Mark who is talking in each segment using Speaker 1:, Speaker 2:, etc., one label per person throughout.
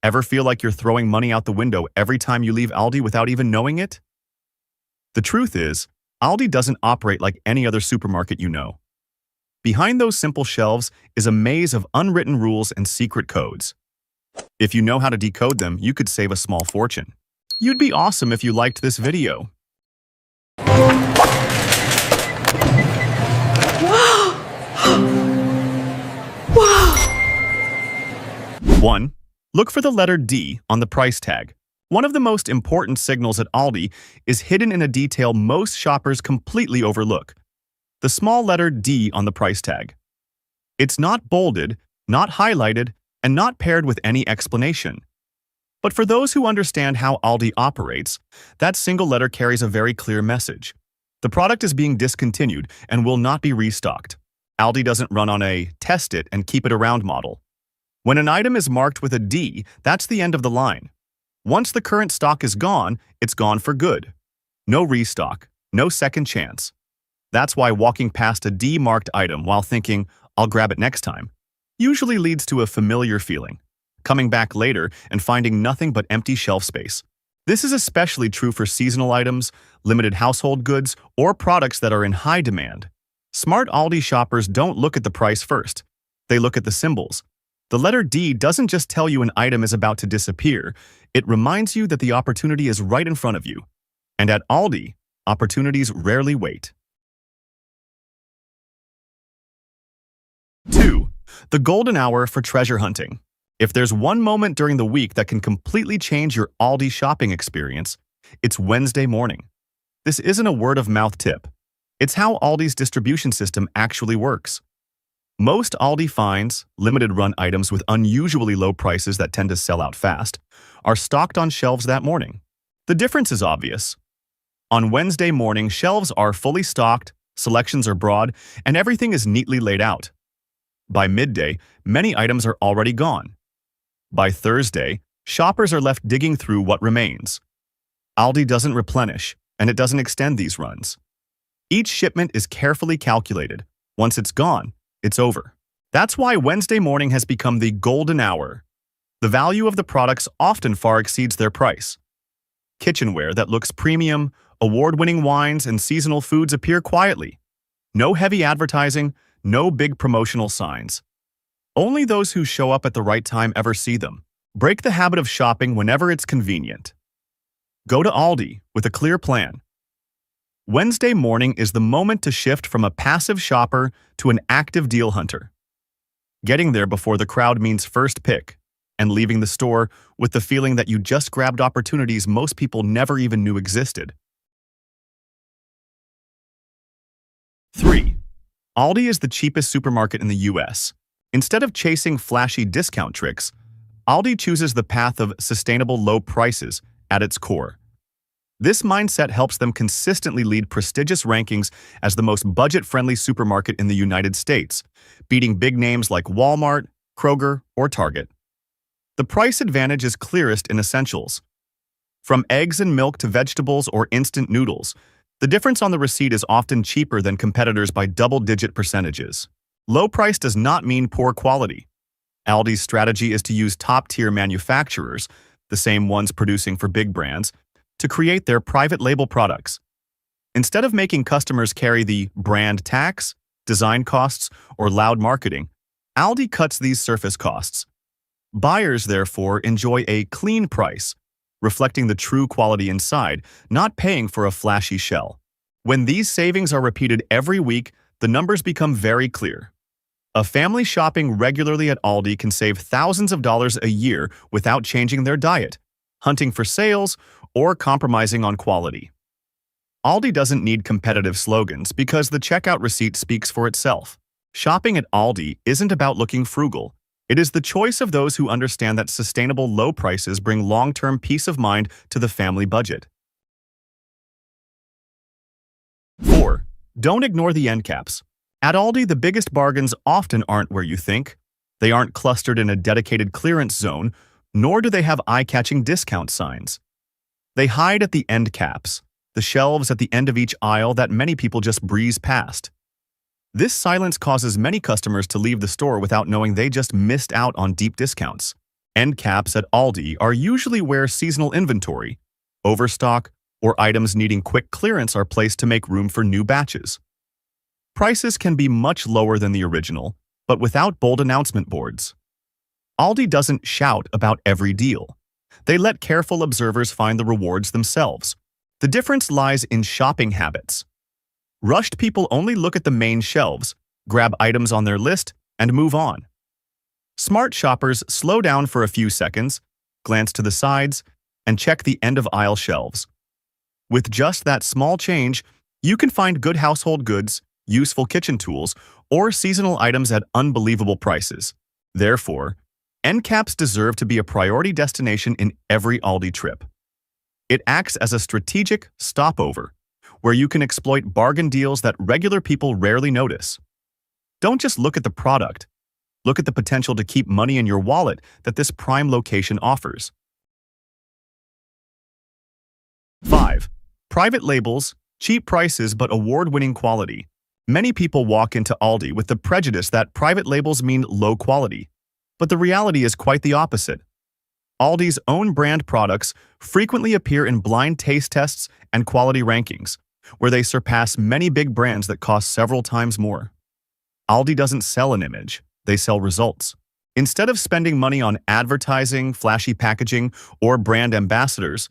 Speaker 1: Ever feel like you're throwing money out the window every time you leave Aldi without even knowing it? The truth is, Aldi doesn't operate like any other supermarket you know. Behind those simple shelves is a maze of unwritten rules and secret codes. If you know how to decode them, you could save a small fortune. You'd be awesome if you liked this video.
Speaker 2: Wow!
Speaker 1: 1. Look for the letter D on the price tag. One of the most important signals at Aldi is hidden in a detail most shoppers completely overlook: the small letter D on the price tag. It's not bolded, not highlighted, and not paired with any explanation. But for those who understand how Aldi operates, that single letter carries a very clear message. The product is being discontinued and will not be restocked. Aldi doesn't run on a test it and keep it around model. When an item is marked with a D, that's the end of the line. Once the current stock is gone, it's gone for good. No restock, no second chance. That's why walking past a D-marked item while thinking, "I'll grab it next time," usually leads to a familiar feeling, coming back later and finding nothing but empty shelf space. This is especially true for seasonal items, limited household goods, or products that are in high demand. Smart Aldi shoppers don't look at the price first. They look at the symbols. The letter D doesn't just tell you an item is about to disappear, it reminds you that the opportunity is right in front of you. And at Aldi, opportunities rarely wait. 2. The golden hour for treasure hunting. If there's one moment during the week that can completely change your Aldi shopping experience, it's Wednesday morning. This isn't a word-of-mouth tip. It's how Aldi's distribution system actually works. Most Aldi finds, limited-run items with unusually low prices that tend to sell out fast, are stocked on shelves that morning. The difference is obvious. On Wednesday morning, shelves are fully stocked, selections are broad, and everything is neatly laid out. By midday, many items are already gone. By Thursday, shoppers are left digging through what remains. Aldi doesn't replenish, and it doesn't extend these runs. Each shipment is carefully calculated. Once it's gone, it's over. That's why Wednesday morning has become the golden hour. The value of the products often far exceeds their price. Kitchenware that looks premium, award-winning wines, and seasonal foods appear quietly. No heavy advertising, no big promotional signs. Only those who show up at the right time ever see them. Break the habit of shopping whenever it's convenient. Go to Aldi with a clear plan. Wednesday morning is the moment to shift from a passive shopper to an active deal hunter. Getting there before the crowd means first pick, and leaving the store with the feeling that you just grabbed opportunities most people never even knew existed. 3. Aldi is the cheapest supermarket in the US. Instead of chasing flashy discount tricks, Aldi chooses the path of sustainable low prices at its core. This mindset helps them consistently lead prestigious rankings as the most budget-friendly supermarket in the United States, beating big names like Walmart, Kroger, or Target. The price advantage is clearest in essentials. From eggs and milk to vegetables or instant noodles, the difference on the receipt is often cheaper than competitors by double-digit percentages. Low price does not mean poor quality. Aldi's strategy is to use top-tier manufacturers, the same ones producing for big brands, to create their private label products. Instead of making customers carry the brand tax, design costs, or loud marketing, Aldi cuts these surface costs. Buyers, therefore, enjoy a clean price, reflecting the true quality inside, not paying for a flashy shell. When these savings are repeated every week, the numbers become very clear. A family shopping regularly at Aldi can save thousands of dollars a year without changing their diet, hunting for sales, or compromising on quality. Aldi doesn't need competitive slogans because the checkout receipt speaks for itself. Shopping at Aldi isn't about looking frugal. It is the choice of those who understand that sustainable low prices bring long-term peace of mind to the family budget. 4. Don't ignore the end caps. At Aldi, the biggest bargains often aren't where you think. They aren't clustered in a dedicated clearance zone, nor do they have eye-catching discount signs. They hide at the end caps, the shelves at the end of each aisle that many people just breeze past. This silence causes many customers to leave the store without knowing they just missed out on deep discounts. End caps at Aldi are usually where seasonal inventory, overstock, or items needing quick clearance are placed to make room for new batches. Prices can be much lower than the original, but without bold announcement boards. Aldi doesn't shout about every deal. They let careful observers find the rewards themselves. The difference lies in shopping habits. Rushed people only look at the main shelves, grab items on their list, and move on. Smart shoppers slow down for a few seconds, glance to the sides, and check the end-of-aisle shelves. With just that small change, you can find good household goods, useful kitchen tools, or seasonal items at unbelievable prices. Therefore, end caps deserve to be a priority destination in every Aldi trip. It acts as a strategic stopover, where you can exploit bargain deals that regular people rarely notice. Don't just look at the product. Look at the potential to keep money in your wallet that this prime location offers. 5. Private labels, cheap prices but award-winning quality. Many people walk into Aldi with the prejudice that private labels mean low quality, but the reality is quite the opposite. Aldi's own brand products frequently appear in blind taste tests and quality rankings, where they surpass many big brands that cost several times more. Aldi doesn't sell an image, they sell results. Instead of spending money on advertising, flashy packaging, or brand ambassadors,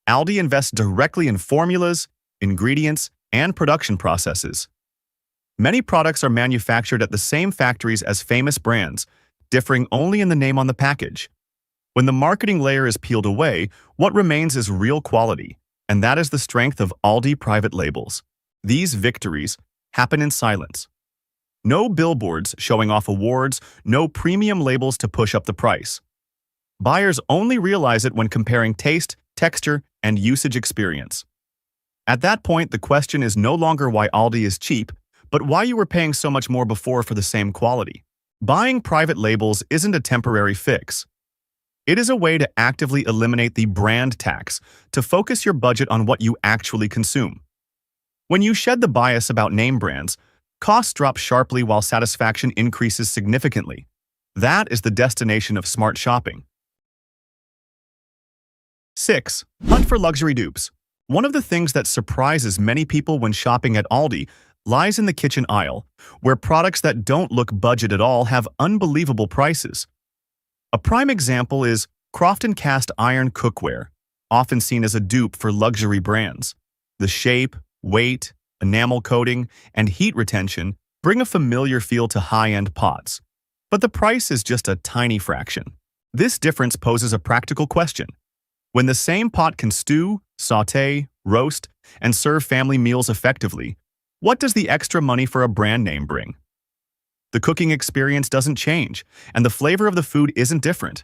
Speaker 1: Aldi invests directly in formulas, ingredients, and production processes. Many products are manufactured at the same factories as famous brands, differing only in the name on the package. When the marketing layer is peeled away, what remains is real quality, and that is the strength of Aldi private labels. These victories happen in silence. No billboards showing off awards, no premium labels to push up the price. Buyers only realize it when comparing taste, texture, and usage experience. At that point, the question is no longer why Aldi is cheap, but why you were paying so much more before for the same quality. Buying private labels isn't a temporary fix. It is a way to actively eliminate the brand tax, to focus your budget on what you actually consume. When you shed the bias about name brands, costs drop sharply while satisfaction increases significantly. That is the destination of smart shopping. 6. Hunt for luxury dupes. One of the things that surprises many people when shopping at Aldi lies in the kitchen aisle, where products that don't look budget at all have unbelievable prices. A prime example is Crofton cast iron cookware, often seen as a dupe for luxury brands. The shape, weight, enamel coating, and heat retention bring a familiar feel to high-end pots. But the price is just a tiny fraction. This difference poses a practical question. When the same pot can stew, sauté, roast, and serve family meals effectively, what does the extra money for a brand name bring? The cooking experience doesn't change, and the flavor of the food isn't different.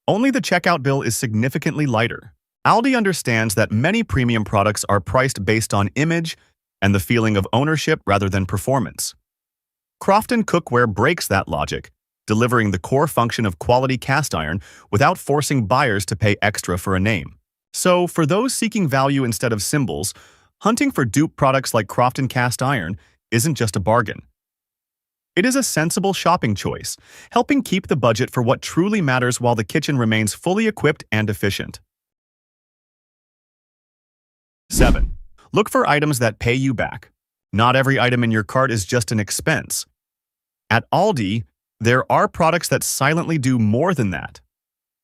Speaker 1: Only the checkout bill is significantly lighter. Aldi understands that many premium products are priced based on image and the feeling of ownership rather than performance. Crofton cookware breaks that logic, delivering the core function of quality cast iron without forcing buyers to pay extra for a name. So, for those seeking value instead of symbols, hunting for dupe products like Crofton cast iron isn't just a bargain. It is a sensible shopping choice, helping keep the budget for what truly matters while the kitchen remains fully equipped and efficient. 7. Look for items that pay you back. Not every item in your cart is just an expense. At Aldi, there are products that silently do more than that.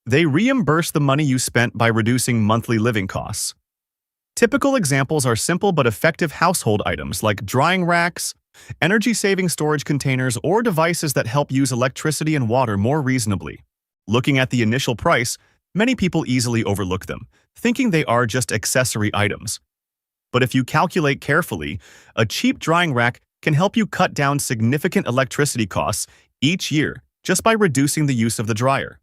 Speaker 1: They reimburse the money you spent by reducing monthly living costs. Typical examples are simple but effective household items like drying racks, energy-saving storage containers, or devices that help use electricity and water more reasonably. Looking at the initial price, many people easily overlook them, thinking they are just accessory items. But if you calculate carefully, a cheap drying rack can help you cut down significant electricity costs each year just by reducing the use of the dryer.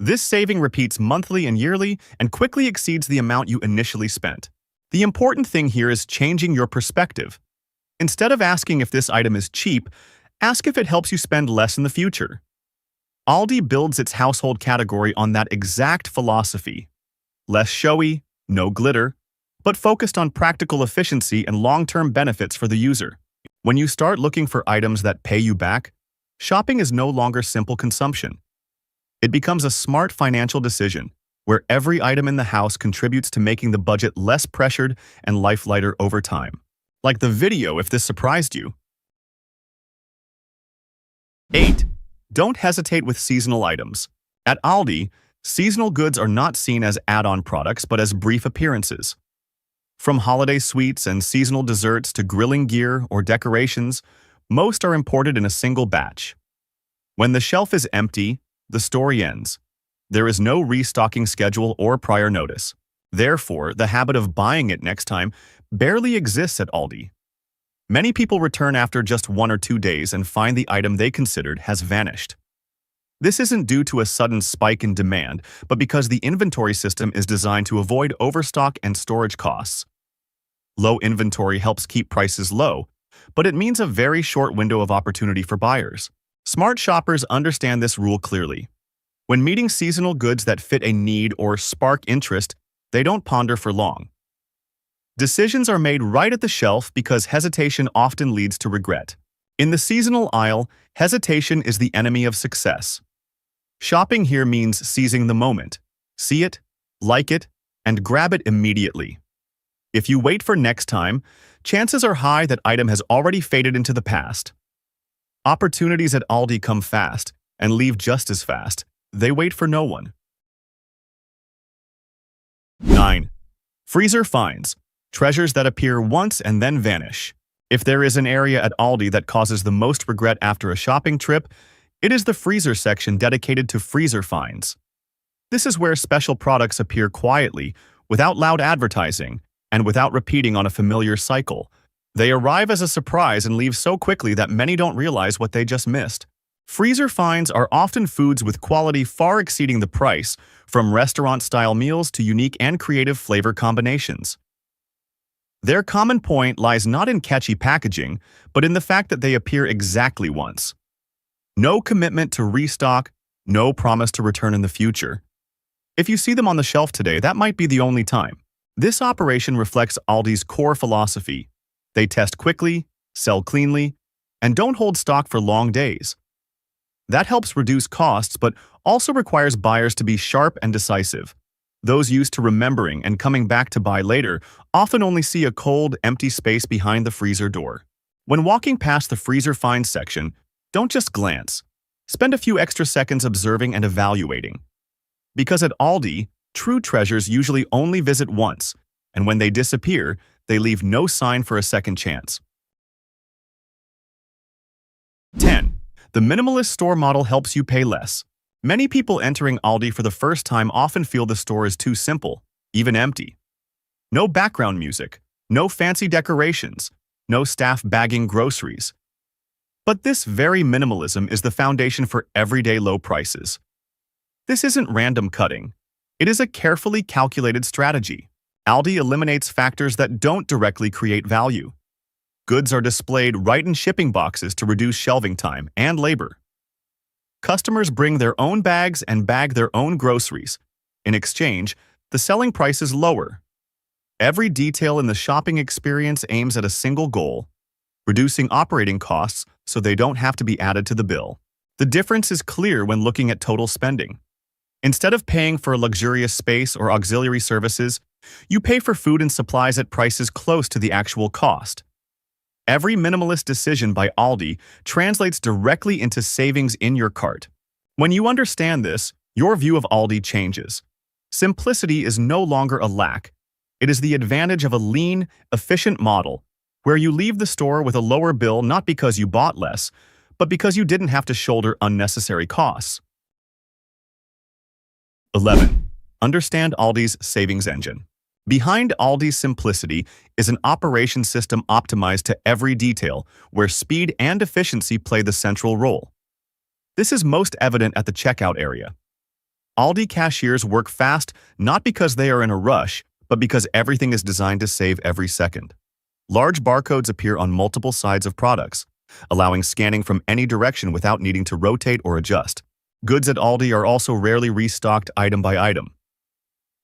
Speaker 1: This saving repeats monthly and yearly and quickly exceeds the amount you initially spent. The important thing here is changing your perspective. Instead of asking if this item is cheap, ask if it helps you spend less in the future. Aldi builds its household category on that exact philosophy. Less showy, no glitter, but focused on practical efficiency and long-term benefits for the user. When you start looking for items that pay you back, shopping is no longer simple consumption. It becomes a smart financial decision, where every item in the house contributes to making the budget less pressured and life lighter over time. Like the video if this surprised you. 8. Don't hesitate with seasonal items. At Aldi, seasonal goods are not seen as add-on products but as brief appearances. From holiday sweets and seasonal desserts to grilling gear or decorations, most are imported in a single batch. When the shelf is empty, the story ends. There is no restocking schedule or prior notice. Therefore, the habit of buying it next time barely exists at Aldi. Many people return after just 1 or 2 days and find the item they considered has vanished. This isn't due to a sudden spike in demand, but because the inventory system is designed to avoid overstock and storage costs. Low inventory helps keep prices low, but it means a very short window of opportunity for buyers. Smart shoppers understand this rule clearly. When meeting seasonal goods that fit a need or spark interest, they don't ponder for long. Decisions are made right at the shelf because hesitation often leads to regret. In the seasonal aisle, hesitation is the enemy of success. Shopping here means seizing the moment. See it, like it, and grab it immediately. If you wait for next time, chances are high that item has already faded into the past. Opportunities at Aldi come fast and leave just as fast. They wait for no one. 9. Freezer finds. Treasures that appear once and then vanish. If there is an area at Aldi that causes the most regret after a shopping trip, it is the freezer section dedicated to freezer finds. This is where special products appear quietly, without loud advertising, and without repeating on a familiar cycle. They arrive as a surprise and leave so quickly that many don't realize what they just missed. Freezer finds are often foods with quality far exceeding the price, from restaurant-style meals to unique and creative flavor combinations. Their common point lies not in catchy packaging, but in the fact that they appear exactly once. No commitment to restock, no promise to return in the future. If you see them on the shelf today, that might be the only time. This operation reflects Aldi's core philosophy. They test quickly, sell cleanly, and don't hold stock for long days. That helps reduce costs, but also requires buyers to be sharp and decisive. Those used to remembering and coming back to buy later often only see a cold, empty space behind the freezer door. When walking past the freezer finds section, don't just glance. Spend a few extra seconds observing and evaluating. Because at Aldi, true treasures usually only visit once, and when they disappear, they leave no sign for a second chance. 10. The minimalist store model helps you pay less. Many people entering Aldi for the first time often feel the store is too simple, even empty. No background music, no fancy decorations, no staff bagging groceries. But this very minimalism is the foundation for everyday low prices. This isn't random cutting. It is a carefully calculated strategy. Aldi eliminates factors that don't directly create value. Goods are displayed right in shipping boxes to reduce shelving time and labor. Customers bring their own bags and bag their own groceries. In exchange, the selling price is lower. Every detail in the shopping experience aims at a single goal: reducing operating costs so they don't have to be added to the bill. The difference is clear when looking at total spending. Instead of paying for luxurious space or auxiliary services, you pay for food and supplies at prices close to the actual cost. Every minimalist decision by Aldi translates directly into savings in your cart. When you understand this, your view of Aldi changes. Simplicity is no longer a lack. It is the advantage of a lean, efficient model, where you leave the store with a lower bill not because you bought less, but because you didn't have to shoulder unnecessary costs. 11. Understand Aldi's savings engine. Behind Aldi's simplicity is an operation system optimized to every detail, where speed and efficiency play the central role. This is most evident at the checkout area. Aldi cashiers work fast not because they are in a rush, but because everything is designed to save every second. Large barcodes appear on multiple sides of products, allowing scanning from any direction without needing to rotate or adjust. Goods at Aldi are also rarely restocked item by item.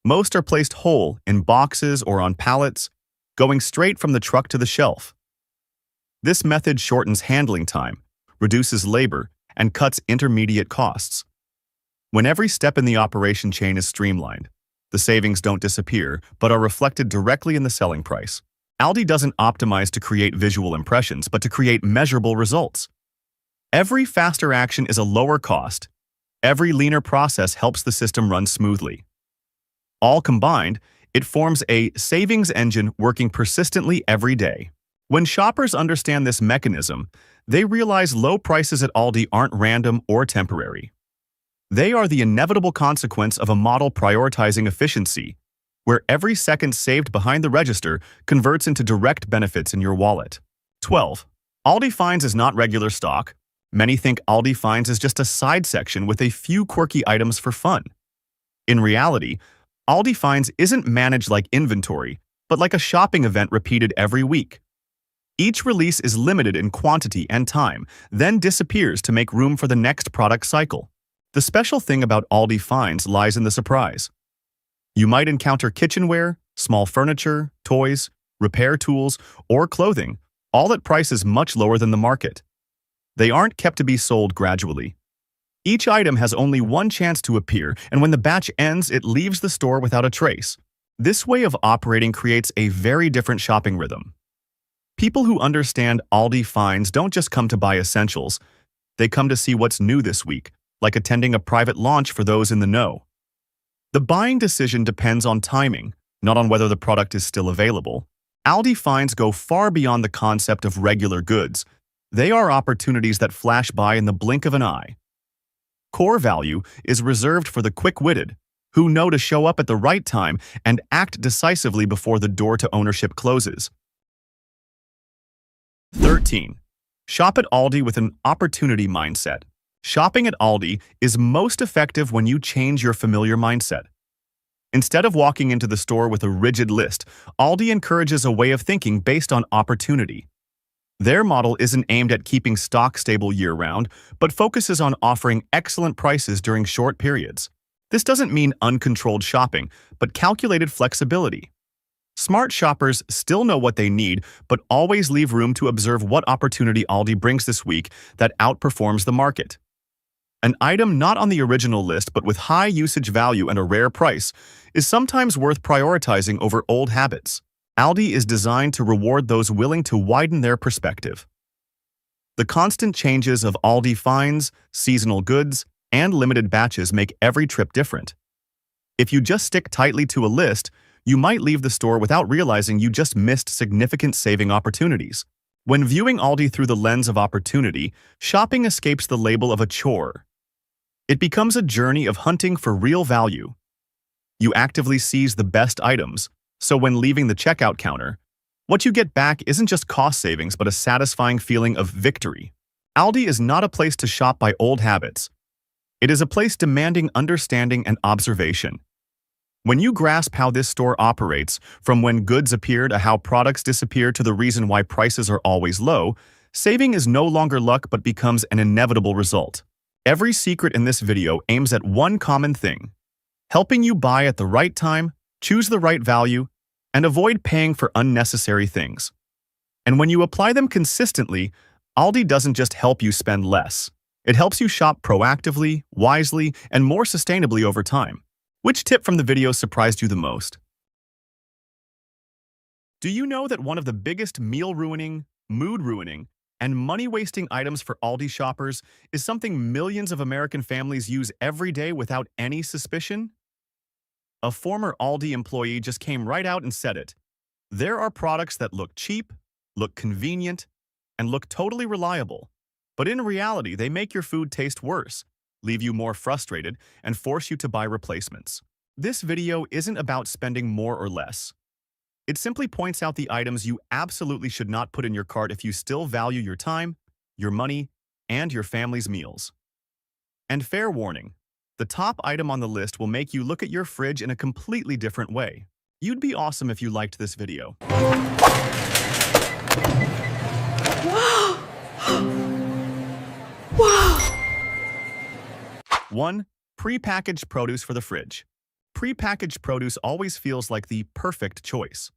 Speaker 1: Most are placed whole in boxes or on pallets, going straight from the truck to the shelf. This method shortens handling time, reduces labor, and cuts intermediate costs. When every step in the operation chain is streamlined, the savings don't disappear, but are reflected directly in the selling price. Aldi doesn't optimize to create visual impressions, but to create measurable results. Every faster action is a lower cost. Every leaner process helps the system run smoothly. All combined, it forms a savings engine working persistently every day. When shoppers understand this mechanism, they realize low prices at Aldi aren't random or temporary. They are the inevitable consequence of a model prioritizing efficiency, where every second saved behind the register converts into direct benefits in your wallet. 12. Aldi Finds is not regular stock. Many think Aldi Finds is just a side section with a few quirky items for fun. In reality, Aldi Finds isn't managed like inventory, but like a shopping event repeated every week. Each release is limited in quantity and time, then disappears to make room for the next product cycle. The special thing about Aldi Finds lies in the surprise. You might encounter kitchenware, small furniture, toys, repair tools, or clothing, all at prices much lower than the market. They aren't kept to be sold gradually. Each item has only one chance to appear, and when the batch ends, it leaves the store without a trace. This way of operating creates a very different shopping rhythm. People who understand Aldi Finds don't just come to buy essentials. They come to see what's new this week, like attending a private launch for those in the know. The buying decision depends on timing, not on whether the product is still available. Aldi Finds go far beyond the concept of regular goods. They are opportunities that flash by in the blink of an eye. Core value is reserved for the quick-witted, who know to show up at the right time and act decisively before the door to ownership closes. 13. Shop at Aldi with an opportunity mindset. Shopping at Aldi is most effective when you change your familiar mindset. Instead of walking into the store with a rigid list, Aldi encourages a way of thinking based on opportunity. Their model isn't aimed at keeping stock stable year-round, but focuses on offering excellent prices during short periods. This doesn't mean uncontrolled shopping, but calculated flexibility. Smart shoppers still know what they need, but always leave room to observe what opportunity Aldi brings this week that outperforms the market. An item not on the original list but with high usage value and a rare price is sometimes worth prioritizing over old habits. Aldi is designed to reward those willing to widen their perspective. The constant changes of Aldi Finds, seasonal goods, and limited batches make every trip different. If you just stick tightly to a list, you might leave the store without realizing you just missed significant saving opportunities. When viewing Aldi through the lens of opportunity, shopping escapes the label of a chore. It becomes a journey of hunting for real value. You actively seize the best items, so when leaving the checkout counter, what you get back isn't just cost savings but a satisfying feeling of victory. Aldi is not a place to shop by old habits. It is a place demanding understanding and observation. When you grasp how this store operates, from when goods appear to how products disappear to the reason why prices are always low, saving is no longer luck but becomes an inevitable result. Every secret in this video aims at one common thing: helping you buy at the right time, choose the right value, and avoid paying for unnecessary things. And when you apply them consistently, Aldi doesn't just help you spend less. It helps you shop proactively, wisely, and more sustainably over time. Which tip from the video surprised you the most? Do you know that one of the biggest meal-ruining, mood-ruining, and money-wasting items for Aldi shoppers is something millions of American families use every day without any suspicion? A former Aldi employee just came right out and said it. There are products that look cheap, look convenient, and look totally reliable. But in reality, they make your food taste worse, leave you more frustrated, and force you to buy replacements. This video isn't about spending more or less. It simply points out the items you absolutely should not put in your cart if you still value your time, your money, and your family's meals. And fair warning, the top item on the list will make you look at your fridge in a completely different way. You'd be awesome if you liked this video.
Speaker 2: Wow!
Speaker 1: 1. Prepackaged produce for the fridge. Prepackaged produce always feels like the perfect choice.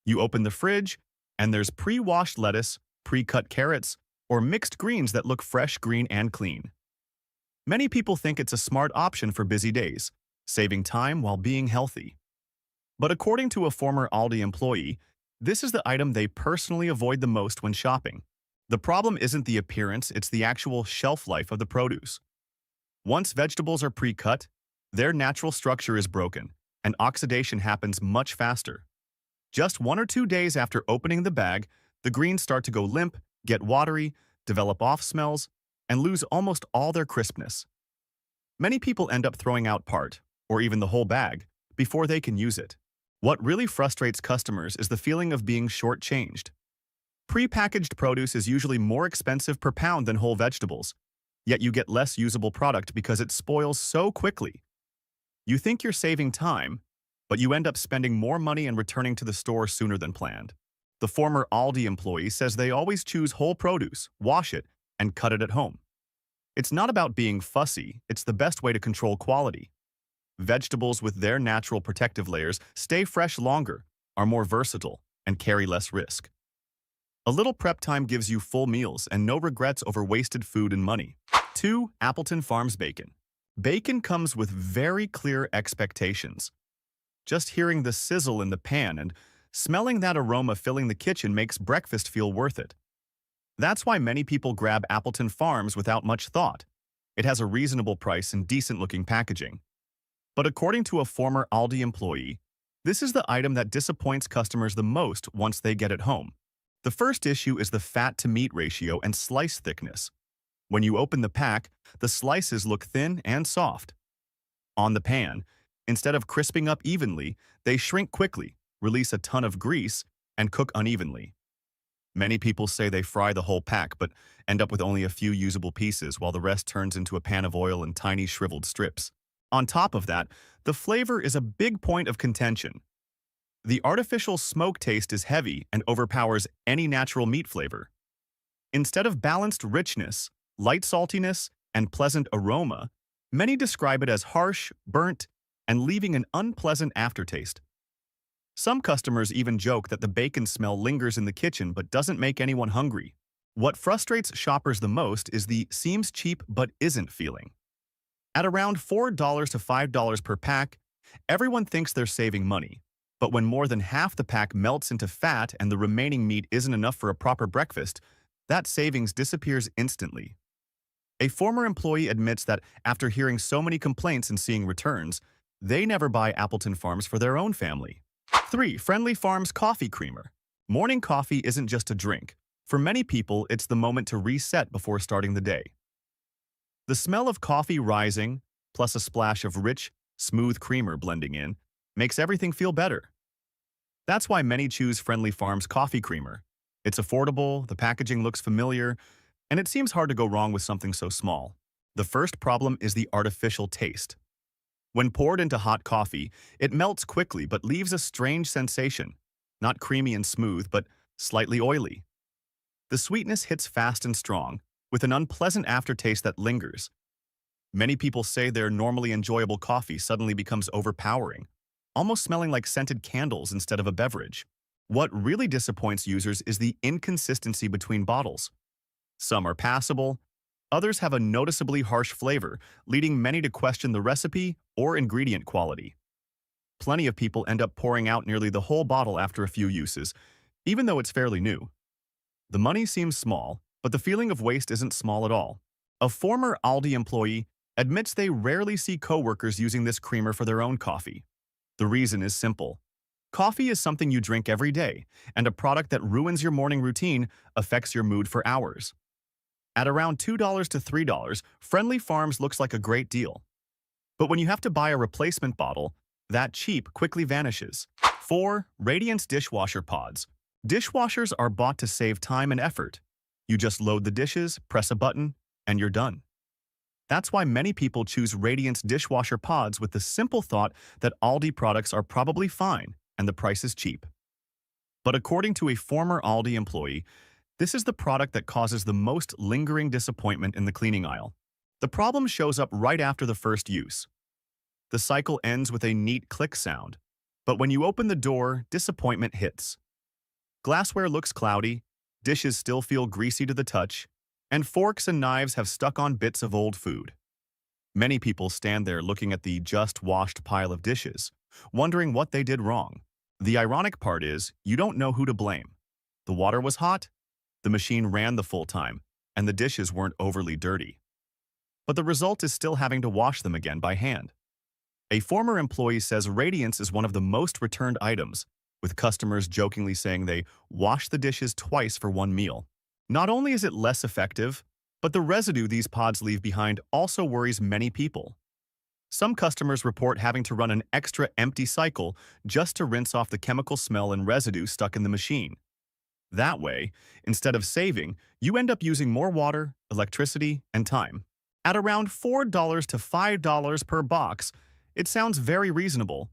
Speaker 1: You open the fridge, and there's pre-washed lettuce, pre-cut carrots, or mixed greens that look fresh, green, and clean. Many people think it's a smart option for busy days, saving time while being healthy. But according to a former Aldi employee, this is the item they personally avoid the most when shopping. The problem isn't the appearance, it's the actual shelf life of the produce. Once vegetables are pre-cut, their natural structure is broken, and oxidation happens much faster. Just 1 or 2 days after opening the bag, the greens start to go limp, get watery, develop off smells, and lose almost all their crispness. Many people end up throwing out part, or even the whole bag, before they can use it. What really frustrates customers is the feeling of being shortchanged. Pre-packaged produce is usually more expensive per pound than whole vegetables, yet you get less usable product because it spoils so quickly. You think you're saving time, but you end up spending more money and returning to the store sooner than planned. The former Aldi employee says they always choose whole produce, wash it, and cut it at home. It's not about being fussy, it's the best way to control quality. Vegetables with their natural protective layers stay fresh longer, are more versatile, and carry less risk. A little prep time gives you full meals and no regrets over wasted food and money. 2. Appleton Farms bacon. Bacon comes with very clear expectations. Just hearing the sizzle in the pan and smelling that aroma filling the kitchen makes breakfast feel worth it. That's why many people grab Appleton Farms without much thought. It has a reasonable price and decent-looking packaging. But according to a former Aldi employee, this is the item that disappoints customers the most once they get it home. The first issue is the fat-to-meat ratio and slice thickness. When you open the pack, the slices look thin and soft. On the pan, instead of crisping up evenly, they shrink quickly, release a ton of grease, and cook unevenly. Many people say they fry the whole pack but end up with only a few usable pieces while the rest turns into a pan of oil and tiny shriveled strips. On top of that, the flavor is a big point of contention. The artificial smoke taste is heavy and overpowers any natural meat flavor. Instead of balanced richness, light saltiness, and pleasant aroma, many describe it as harsh, burnt, and leaving an unpleasant aftertaste. Some customers even joke that the bacon smell lingers in the kitchen but doesn't make anyone hungry. What frustrates shoppers the most is the seems cheap but isn't feeling. At around $4 to $5 per pack, everyone thinks they're saving money. But when more than half the pack melts into fat and the remaining meat isn't enough for a proper breakfast, that savings disappears instantly. A former employee admits that after hearing so many complaints and seeing returns, they never buy Appleton Farms for their own family. 3. Friendly Farms Coffee Creamer. Morning coffee isn't just a drink. For many people, it's the moment to reset before starting the day. The smell of coffee rising, plus a splash of rich, smooth creamer blending in, makes everything feel better. That's why many choose Friendly Farms Coffee Creamer. It's affordable, the packaging looks familiar, and it seems hard to go wrong with something so small. The first problem is the artificial taste. When poured into hot coffee, it melts quickly but leaves a strange sensation, not creamy and smooth, but slightly oily. The sweetness hits fast and strong, with an unpleasant aftertaste that lingers. Many people say their normally enjoyable coffee suddenly becomes overpowering, almost smelling like scented candles instead of a beverage. What really disappoints users is the inconsistency between bottles. Some are passable, others have a noticeably harsh flavor, leading many to question the recipe or ingredient quality. Plenty of people end up pouring out nearly the whole bottle after a few uses, even though it's fairly new. The money seems small, but the feeling of waste isn't small at all. A former Aldi employee admits they rarely see coworkers using this creamer for their own coffee. The reason is simple. Coffee is something you drink every day, and a product that ruins your morning routine affects your mood for hours. At around $2 to $3, Friendly Farms looks like a great deal. But when you have to buy a replacement bottle, that cheap quickly vanishes. 4. Radiance Dishwasher Pods. Dishwashers are bought to save time and effort. You just load the dishes, press a button, and you're done. That's why many people choose Radiance dishwasher pods with the simple thought that Aldi products are probably fine and the price is cheap. But according to a former Aldi employee, this is the product that causes the most lingering disappointment in the cleaning aisle. The problem shows up right after the first use. The cycle ends with a neat click sound, but when you open the door, disappointment hits. Glassware looks cloudy, dishes still feel greasy to the touch, and forks and knives have stuck on bits of old food. Many people stand there looking at the just-washed pile of dishes, wondering what they did wrong. The ironic part is, you don't know who to blame. The water was hot, the machine ran the full time, and the dishes weren't overly dirty. But the result is still having to wash them again by hand. A former employee says Radiance is one of the most returned items, with customers jokingly saying they wash the dishes twice for one meal. Not only is it less effective, but the residue these pods leave behind also worries many people. Some customers report having to run an extra empty cycle just to rinse off the chemical smell and residue stuck in the machine. That way, instead of saving, you end up using more water, electricity, and time. At around $4 to $5 per box, it sounds very reasonable.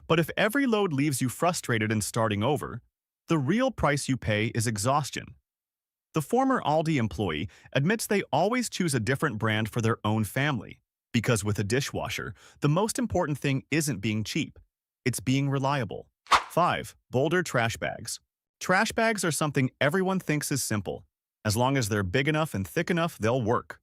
Speaker 1: But if every load leaves you frustrated and starting over, the real price you pay is exhaustion. The former Aldi employee admits they always choose a different brand for their own family, because with a dishwasher, the most important thing isn't being cheap, it's being reliable. 5. Boulder trash bags. Trash bags are something everyone thinks is simple. As long as they're big enough and thick enough, they'll work.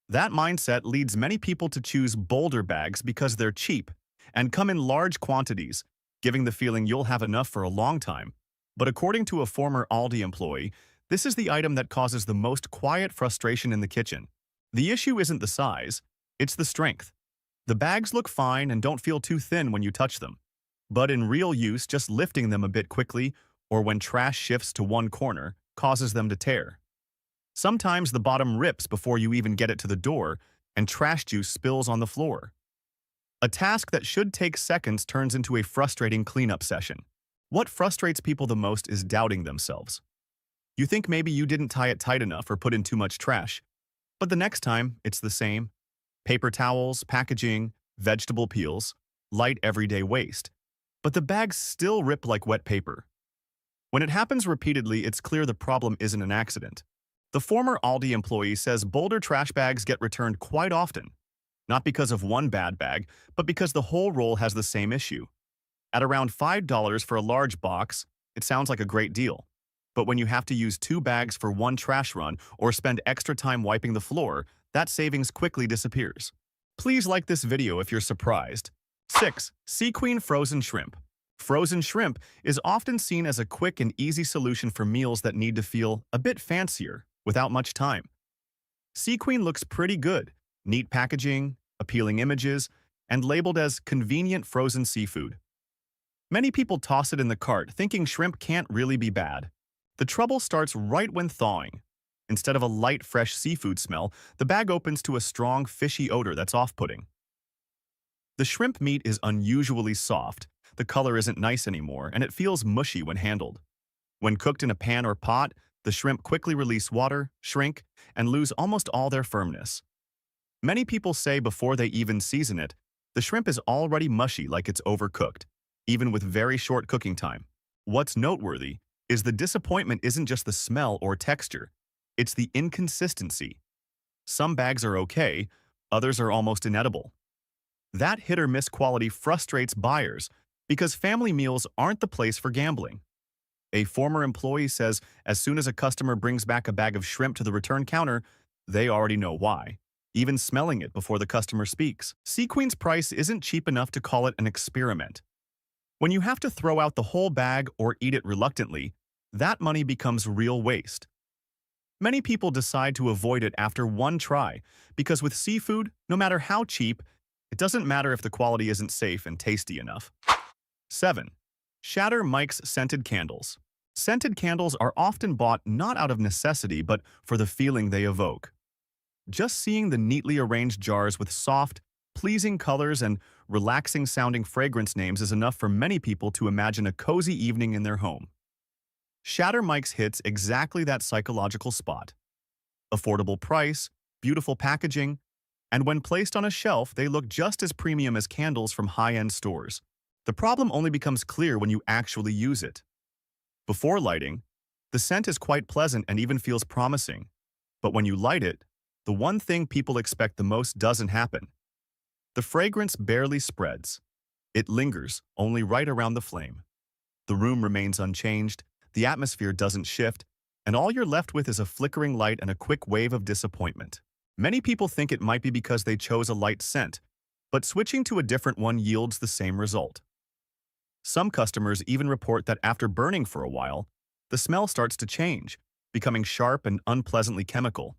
Speaker 1: That mindset leads many people to choose Boulder bags because they're cheap and come in large quantities, giving the feeling you'll have enough for a long time. But according to a former Aldi employee, this is the item that causes the most quiet frustration in the kitchen. The issue isn't the size, it's the strength. The bags look fine and don't feel too thin when you touch them. But in real use, just lifting them a bit quickly, or when trash shifts to one corner, causes them to tear. Sometimes the bottom rips before you even get it to the door, and trash juice spills on the floor. A task that should take seconds turns into a frustrating cleanup session. What frustrates people the most is doubting themselves. You think maybe you didn't tie it tight enough or put in too much trash, but the next time, it's the same. Paper towels, packaging, vegetable peels, light everyday waste. But the bags still rip like wet paper. When it happens repeatedly, it's clear the problem isn't an accident. The former Aldi employee says Boulder trash bags get returned quite often, not because of one bad bag, but because the whole roll has the same issue. At around $5 for a large box, it sounds like a great deal. But when you have to use 2 bags for one trash run or spend extra time wiping the floor, that savings quickly disappears. Please like this video if you're surprised. 6. Seaqueen frozen shrimp. Frozen shrimp is often seen as a quick and easy solution for meals that need to feel a bit fancier without much time. Seaqueen looks pretty good, neat packaging, appealing images, and labeled as convenient frozen seafood. Many people toss it in the cart thinking shrimp can't really be bad. The trouble starts right when thawing. Instead of a light, fresh seafood smell, the bag opens to a strong, fishy odor that's off-putting. The shrimp meat is unusually soft, the color isn't nice anymore, and it feels mushy when handled. When cooked in a pan or pot, the shrimp quickly release water, shrink, and lose almost all their firmness. Many people say before they even season it, the shrimp is already mushy like it's overcooked, even with very short cooking time. What's noteworthy is the disappointment isn't just the smell or texture, it's the inconsistency. Some bags are okay, others are almost inedible. That hit-or-miss quality frustrates buyers because family meals aren't the place for gambling. A former employee says as soon as a customer brings back a bag of shrimp to the return counter, they already know why, even smelling it before the customer speaks. Seaqueen's price isn't cheap enough to call it an experiment. When you have to throw out the whole bag or eat it reluctantly, that money becomes real waste. Many people decide to avoid it after one try, because with seafood, no matter how cheap, it doesn't matter if the quality isn't safe and tasty enough. 7. Shatter Mike's Scented Candles. Scented candles are often bought not out of necessity but for the feeling they evoke. Just seeing the neatly arranged jars with soft, pleasing colors and relaxing-sounding fragrance names is enough for many people to imagine a cozy evening in their home. Shatter Mike's hits exactly that psychological spot. Affordable price, beautiful packaging, and when placed on a shelf, they look just as premium as candles from high-end stores. The problem only becomes clear when you actually use it. Before lighting, the scent is quite pleasant and even feels promising. But when you light it, the one thing people expect the most doesn't happen. The fragrance barely spreads. It lingers, only right around the flame. The room remains unchanged, the atmosphere doesn't shift, and all you're left with is a flickering light and a quick wave of disappointment. Many people think it might be because they chose a light scent, but switching to a different one yields the same result. Some customers even report that after burning for a while, the smell starts to change, becoming sharp and unpleasantly chemical.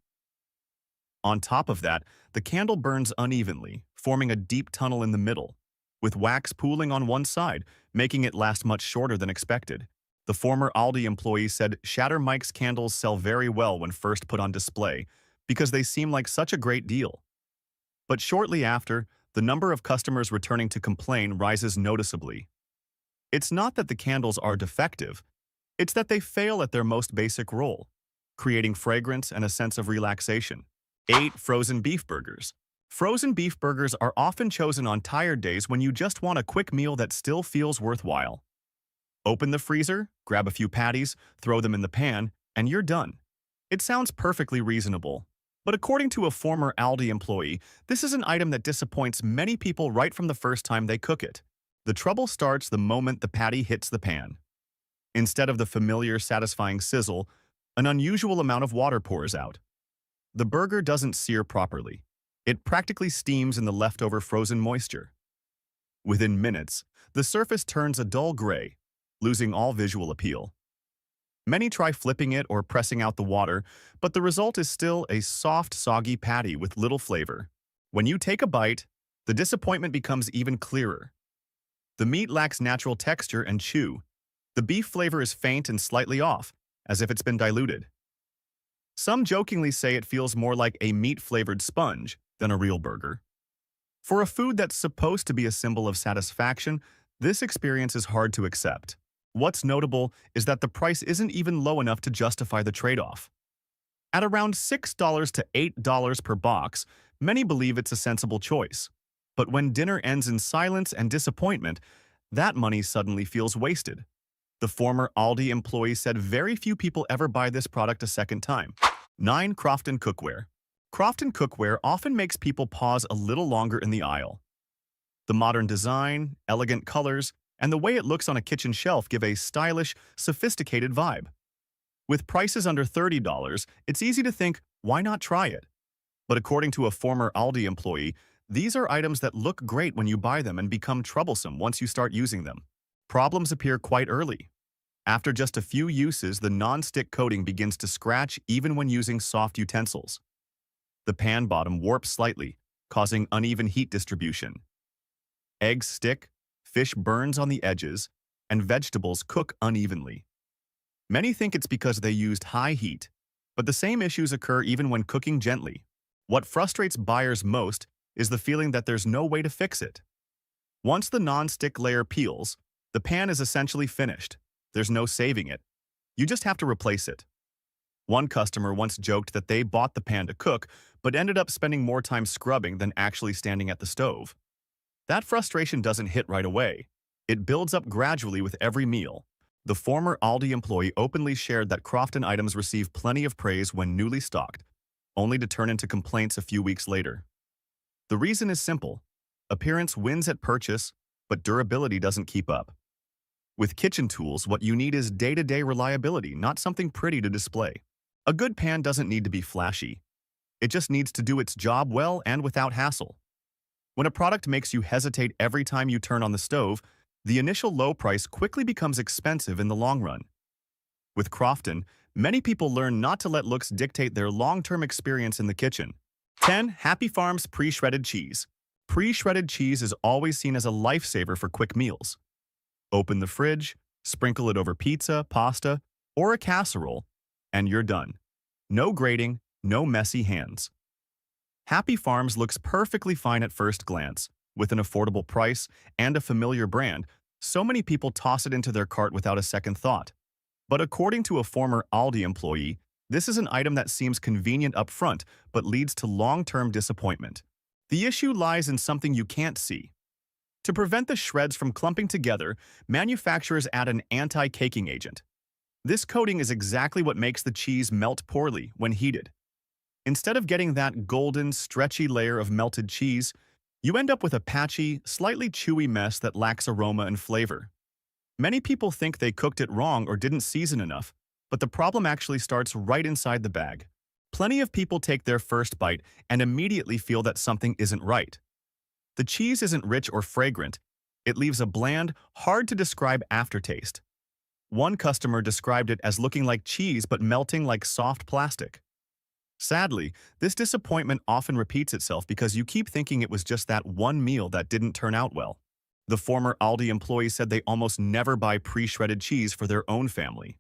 Speaker 1: On top of that, the candle burns unevenly, forming a deep tunnel in the middle, with wax pooling on one side, making it last much shorter than expected. The former Aldi employee said Shatter Mike's candles sell very well when first put on display because they seem like such a great deal. But shortly after, the number of customers returning to complain rises noticeably. It's not that the candles are defective, it's that they fail at their most basic role, creating fragrance and a sense of relaxation. 8. Frozen beef burgers. Frozen beef burgers are often chosen on tired days when you just want a quick meal that still feels worthwhile. Open the freezer, grab a few patties, throw them in the pan, and you're done. It sounds perfectly reasonable. But according to a former Aldi employee, this is an item that disappoints many people right from the first time they cook it. The trouble starts the moment the patty hits the pan. Instead of the familiar, satisfying sizzle, an unusual amount of water pours out. The burger doesn't sear properly. It practically steams in the leftover frozen moisture. Within minutes, the surface turns a dull gray, losing all visual appeal. Many try flipping it or pressing out the water, but the result is still a soft, soggy patty with little flavor. When you take a bite, the disappointment becomes even clearer. The meat lacks natural texture and chew. The beef flavor is faint and slightly off, as if it's been diluted. Some jokingly say it feels more like a meat-flavored sponge than a real burger. For a food that's supposed to be a symbol of satisfaction, this experience is hard to accept. What's notable is that the price isn't even low enough to justify the trade-off. At around $6 to $8 per box, many believe it's a sensible choice. But when dinner ends in silence and disappointment, that money suddenly feels wasted. The former Aldi employee said very few people ever buy this product a second time. 9. Crofton cookware. Crofton cookware often makes people pause a little longer in the aisle. The modern design, elegant colors, and the way it looks on a kitchen shelf give a stylish, sophisticated vibe. With prices under $30, it's easy to think, why not try it? But according to a former Aldi employee, these are items that look great when you buy them and become troublesome once you start using them. Problems appear quite early. After just a few uses, the non-stick coating begins to scratch even when using soft utensils. The pan bottom warps slightly, causing uneven heat distribution. Eggs stick, fish burns on the edges, and vegetables cook unevenly. Many think it's because they used high heat, but the same issues occur even when cooking gently. What frustrates buyers most is the feeling that there's no way to fix it. Once the non-stick layer peels, the pan is essentially finished. There's no saving it. You just have to replace it. One customer once joked that they bought the pan to cook, but ended up spending more time scrubbing than actually standing at the stove. That frustration doesn't hit right away. It builds up gradually with every meal. The former Aldi employee openly shared that Crofton items receive plenty of praise when newly stocked, only to turn into complaints a few weeks later. The reason is simple. Appearance wins at purchase, but durability doesn't keep up. With kitchen tools, what you need is day-to-day reliability, not something pretty to display. A good pan doesn't need to be flashy. It just needs to do its job well and without hassle. When a product makes you hesitate every time you turn on the stove, the initial low price quickly becomes expensive in the long run. With Crofton, many people learn not to let looks dictate their long-term experience in the kitchen. 10. Happy Farms pre-shredded cheese. Pre-shredded cheese is always seen as a lifesaver for quick meals. Open the fridge, sprinkle it over pizza, pasta, or a casserole, and you're done. No grating, no messy hands. Happy Farms looks perfectly fine at first glance. With an affordable price and a familiar brand, so many people toss it into their cart without a second thought. But according to a former Aldi employee, this is an item that seems convenient up front but leads to long-term disappointment. The issue lies in something you can't see. To prevent the shreds from clumping together, manufacturers add an anti-caking agent. This coating is exactly what makes the cheese melt poorly when heated. Instead of getting that golden, stretchy layer of melted cheese, you end up with a patchy, slightly chewy mess that lacks aroma and flavor. Many people think they cooked it wrong or didn't season enough, but the problem actually starts right inside the bag. Plenty of people take their first bite and immediately feel that something isn't right. The cheese isn't rich or fragrant. It leaves a bland, hard-to-describe aftertaste. One customer described it as looking like cheese but melting like soft plastic. Sadly, this disappointment often repeats itself because you keep thinking it was just that one meal that didn't turn out well. The former Aldi employee said they almost never buy pre-shredded cheese for their own family.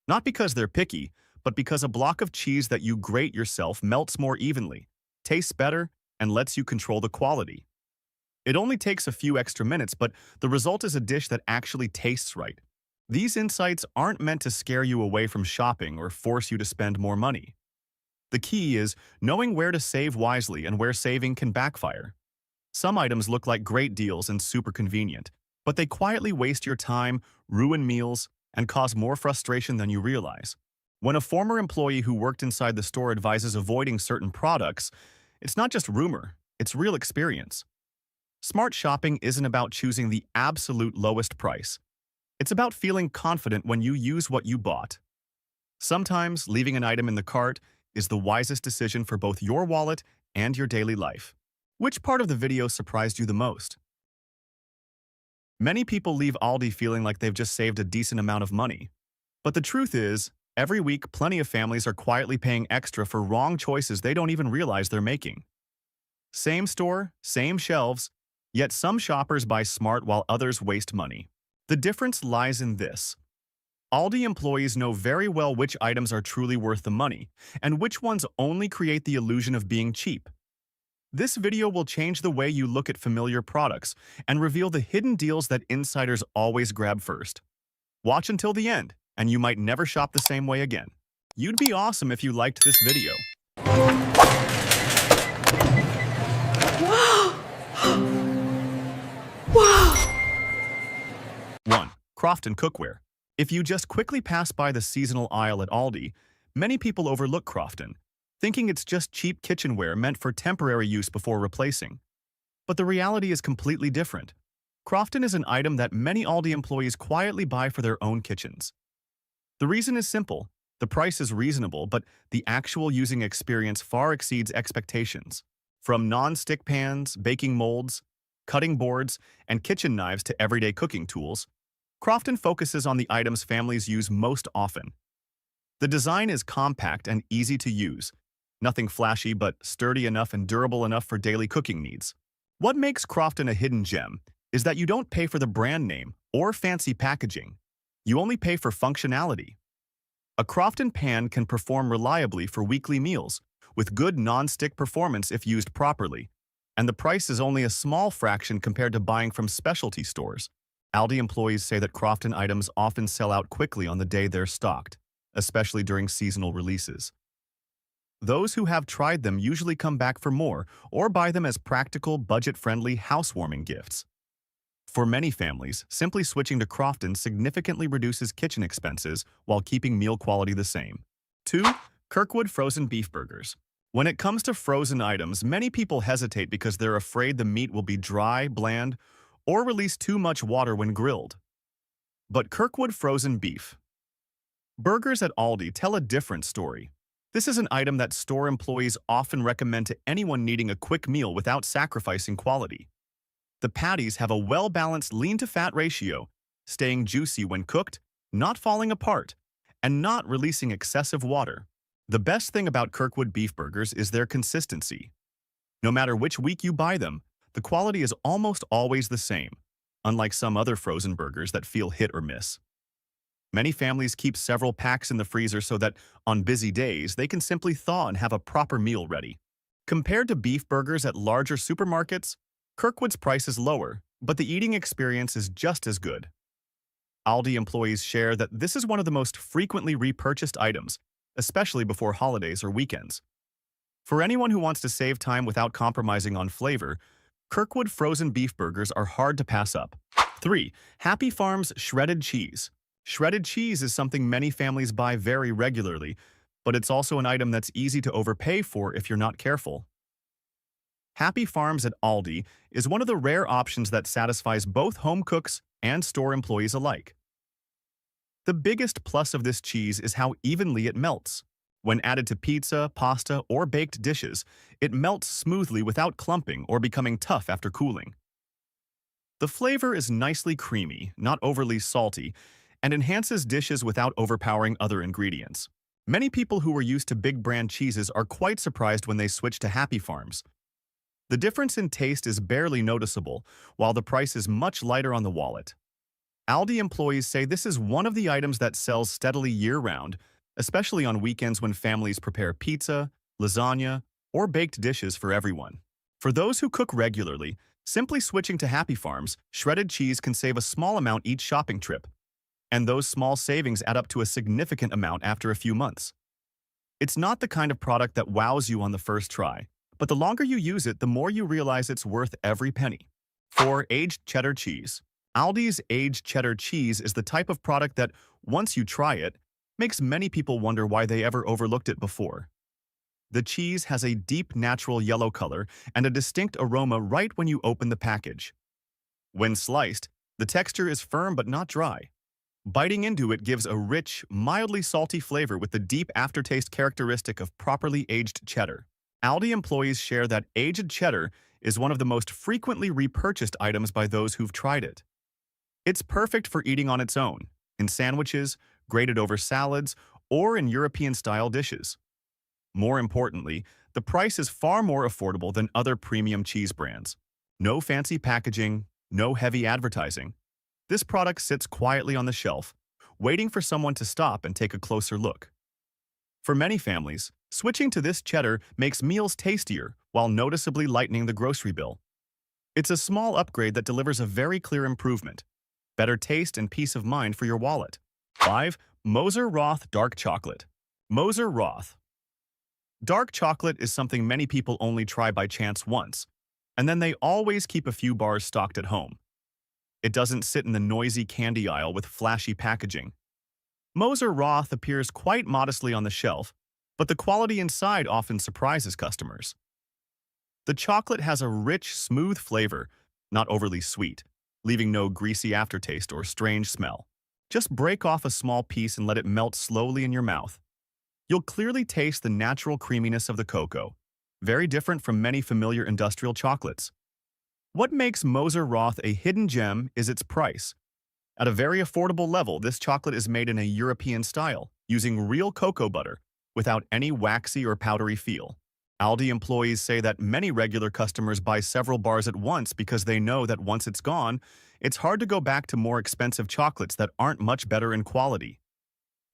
Speaker 1: Not because they're picky, but because a block of cheese that you grate yourself melts more evenly, tastes better, and lets you control the quality. It only takes a few extra minutes, but the result is a dish that actually tastes right. These insights aren't meant to scare you away from shopping or force you to spend more money. The key is knowing where to save wisely and where saving can backfire. Some items look like great deals and super convenient, but they quietly waste your time, ruin meals, and cause more frustration than you realize. When a former employee who worked inside the store advises avoiding certain products, it's not just rumor, it's real experience. Smart shopping isn't about choosing the absolute lowest price. It's about feeling confident when you use what you bought. Sometimes leaving an item in the cart is the wisest decision for both your wallet and your daily life. Which part of the video surprised you the most? Many people leave Aldi feeling like they've just saved a decent amount of money. But the truth is, every week plenty of families are quietly paying extra for wrong choices they don't even realize they're making. Same store, same shelves, yet some shoppers buy smart while others waste money. The difference lies in this. Aldi employees know very well which items are truly worth the money, and which ones only create the illusion of being cheap. This video will change the way you look at familiar products and reveal the hidden deals that insiders always grab first. Watch until the end, and you might never shop the same way again. You'd be awesome if you liked this video.
Speaker 2: Wow!
Speaker 1: 1. Crofton cookware. If you just quickly pass by the seasonal aisle at Aldi, many people overlook Crofton, thinking it's just cheap kitchenware meant for temporary use before replacing. But the reality is completely different. Crofton is an item that many Aldi employees quietly buy for their own kitchens. The reason is simple. The price is reasonable, but the actual using experience far exceeds expectations. From non-stick pans, baking molds, cutting boards, and kitchen knives to everyday cooking tools, Crofton focuses on the items families use most often. The design is compact and easy to use. Nothing flashy, but sturdy enough and durable enough for daily cooking needs. What makes Crofton a hidden gem is that you don't pay for the brand name or fancy packaging. You only pay for functionality. A Crofton pan can perform reliably for weekly meals, with good non-stick performance if used properly, and the price is only a small fraction compared to buying from specialty stores. Aldi employees say that Crofton items often sell out quickly on the day they're stocked, especially during seasonal releases. Those who have tried them usually come back for more or buy them as practical, budget-friendly housewarming gifts. For many families, simply switching to Crofton significantly reduces kitchen expenses while keeping meal quality the same. 2. Kirkwood frozen beef burgers. When it comes to frozen items, many people hesitate because they're afraid the meat will be dry, bland, or release too much water when grilled. But Kirkwood frozen beef burgers at Aldi tell a different story. This is an item that store employees often recommend to anyone needing a quick meal without sacrificing quality. The patties have a well-balanced lean-to-fat ratio, staying juicy when cooked, not falling apart, and not releasing excessive water. The best thing about Kirkwood beef burgers is their consistency. No matter which week you buy them, the quality is almost always the same, unlike some other frozen burgers that feel hit or miss. Many families keep several packs in the freezer so that, on busy days, they can simply thaw and have a proper meal ready. Compared to beef burgers at larger supermarkets, Kirkwood's price is lower, but the eating experience is just as good. Aldi employees share that this is one of the most frequently repurchased items, especially before holidays or weekends. For anyone who wants to save time without compromising on flavor, Kirkwood frozen beef burgers are hard to pass up. 3. Happy Farms shredded cheese. Shredded cheese is something many families buy very regularly, but it's also an item that's easy to overpay for if you're not careful. Happy Farms at Aldi is one of the rare options that satisfies both home cooks and store employees alike. The biggest plus of this cheese is how evenly it melts. When added to pizza, pasta, or baked dishes, it melts smoothly without clumping or becoming tough after cooling. The flavor is nicely creamy, not overly salty, and enhances dishes without overpowering other ingredients. Many people who were used to big brand cheeses are quite surprised when they switch to Happy Farms. The difference in taste is barely noticeable, while the price is much lighter on the wallet. Aldi employees say this is one of the items that sells steadily year-round, especially on weekends when families prepare pizza, lasagna, or baked dishes for everyone. For those who cook regularly, simply switching to Happy Farms, shredded cheese can save a small amount each shopping trip, and those small savings add up to a significant amount after a few months. It's not the kind of product that wows you on the first try, but the longer you use it, the more you realize it's worth every penny. 4. Aged cheddar cheese. Aldi's aged cheddar cheese is the type of product that, once you try it, makes many people wonder why they ever overlooked it before. The cheese has a deep natural yellow color and a distinct aroma right when you open the package. When sliced, the texture is firm but not dry. Biting into it gives a rich, mildly salty flavor with the deep aftertaste characteristic of properly aged cheddar. Aldi employees share that aged cheddar is one of the most frequently repurchased items by those who've tried it. It's perfect for eating on its own, in sandwiches, grated over salads, or in European-style dishes. More importantly, the price is far more affordable than other premium cheese brands. No fancy packaging, no heavy advertising. This product sits quietly on the shelf, waiting for someone to stop and take a closer look. For many families, switching to this cheddar makes meals tastier while noticeably lightening the grocery bill. It's a small upgrade that delivers a very clear improvement, better taste and peace of mind for your wallet. 5. Moser Roth Dark Chocolate. Moser Roth. Dark chocolate is something many people only try by chance once, and then they always keep a few bars stocked at home. It doesn't sit in the noisy candy aisle with flashy packaging. Moser Roth appears quite modestly on the shelf, but the quality inside often surprises customers. The chocolate has a rich, smooth flavor, not overly sweet, leaving no greasy aftertaste or strange smell. Just break off a small piece and let it melt slowly in your mouth. You'll clearly taste the natural creaminess of the cocoa, very different from many familiar industrial chocolates. What makes Moser Roth a hidden gem is its price. At a very affordable level, this chocolate is made in a European style, using real cocoa butter, without any waxy or powdery feel. Aldi employees say that many regular customers buy several bars at once because they know that once it's gone, it's hard to go back to more expensive chocolates that aren't much better in quality.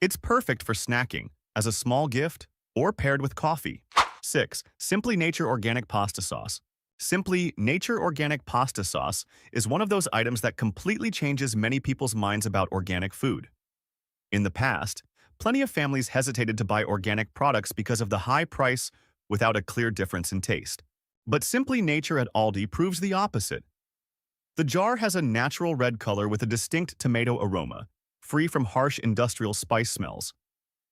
Speaker 1: It's perfect for snacking, as a small gift, or paired with coffee. 6. Simply Nature Organic Pasta Sauce. Simply Nature Organic Pasta Sauce is one of those items that completely changes many people's minds about organic food. In the past, plenty of families hesitated to buy organic products because of the high price without a clear difference in taste. But Simply Nature at Aldi proves the opposite. The jar has a natural red color with a distinct tomato aroma, free from harsh industrial spice smells.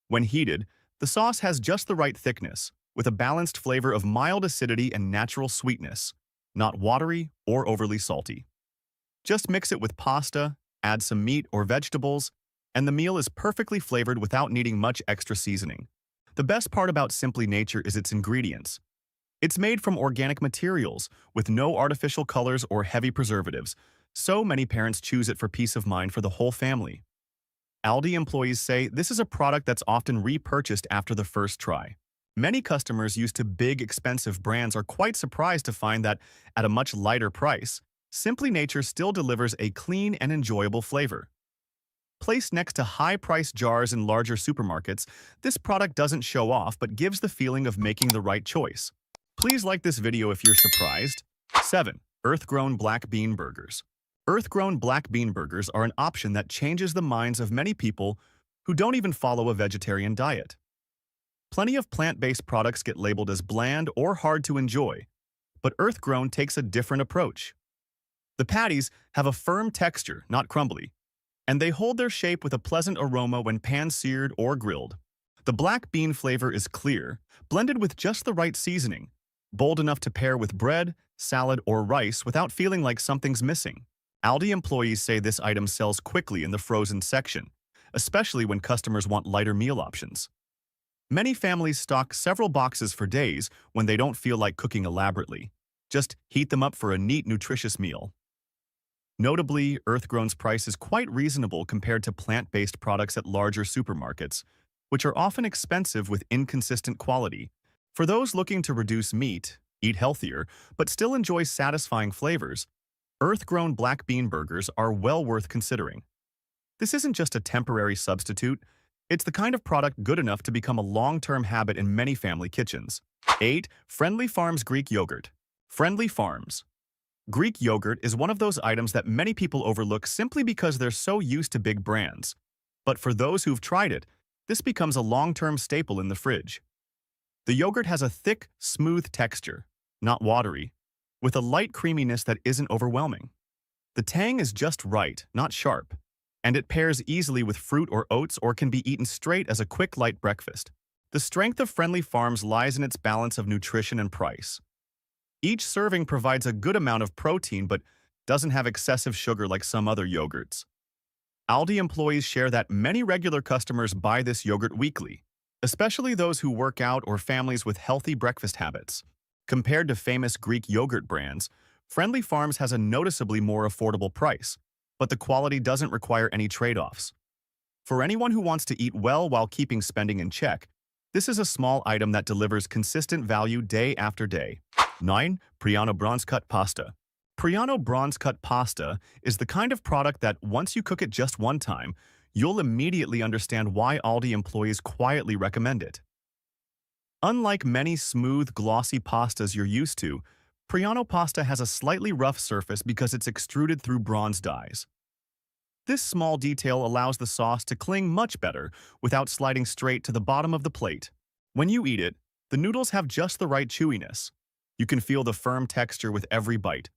Speaker 1: When heated, the sauce has just the right thickness, with a balanced flavor of mild acidity and natural sweetness, not watery or overly salty. Just mix it with pasta, add some meat or vegetables, and the meal is perfectly flavored without needing much extra seasoning. The best part about Simply Nature is its ingredients. It's made from organic materials, with no artificial colors or heavy preservatives, so many parents choose it for peace of mind for the whole family. Aldi employees say this is a product that's often repurchased after the first try. Many customers used to big, expensive brands are quite surprised to find that, at a much lighter price, Simply Nature still delivers a clean and enjoyable flavor. Placed next to high-priced jars in larger supermarkets, this product doesn't show off but gives the feeling of making the right choice. Please like this video if you're surprised. 7. Earth-grown black bean burgers. Earth-grown black bean burgers are an option that changes the minds of many people who don't even follow a vegetarian diet. Plenty of plant-based products get labeled as bland or hard to enjoy, but earth-grown takes a different approach. The patties have a firm texture, not crumbly, and they hold their shape with a pleasant aroma when pan-seared or grilled. The black bean flavor is clear, blended with just the right seasoning, bold enough to pair with bread, salad, or rice without feeling like something's missing. Aldi employees say this item sells quickly in the frozen section, especially when customers want lighter meal options. Many families stock several boxes for days when they don't feel like cooking elaborately. Just heat them up for a neat, nutritious meal. Notably, Earthgrown's price is quite reasonable compared to plant-based products at larger supermarkets, which are often expensive with inconsistent quality. For those looking to reduce meat, eat healthier, but still enjoy satisfying flavors, Earth-grown black bean burgers are well worth considering. This isn't just a temporary substitute, it's the kind of product good enough to become a long-term habit in many family kitchens. 8. Friendly Farms Greek Yogurt. Friendly Farms. Greek yogurt is one of those items that many people overlook simply because they're so used to big brands. But for those who've tried it, this becomes a long-term staple in the fridge. The yogurt has a thick, smooth texture, not watery, with a light creaminess that isn't overwhelming. The tang is just right, not sharp, and it pairs easily with fruit or oats or can be eaten straight as a quick light breakfast. The strength of Friendly Farms lies in its balance of nutrition and price. Each serving provides a good amount of protein but doesn't have excessive sugar like some other yogurts. Aldi employees share that many regular customers buy this yogurt weekly, especially those who work out or families with healthy breakfast habits. Compared to famous Greek yogurt brands, Friendly Farms has a noticeably more affordable price, but the quality doesn't require any trade-offs. For anyone who wants to eat well while keeping spending in check, this is a small item that delivers consistent value day after day. 9. Priano bronze cut pasta. Priano bronze cut pasta is the kind of product that once you cook it just one time, you'll immediately understand why Aldi employees quietly recommend it. Unlike many smooth, glossy pastas you're used to, Priano pasta has a slightly rough surface because it's extruded through bronze dyes. This small detail allows the sauce to cling much better without sliding straight to the bottom of the plate. When you eat it, the noodles have just the right chewiness. You can feel the firm texture with every bite.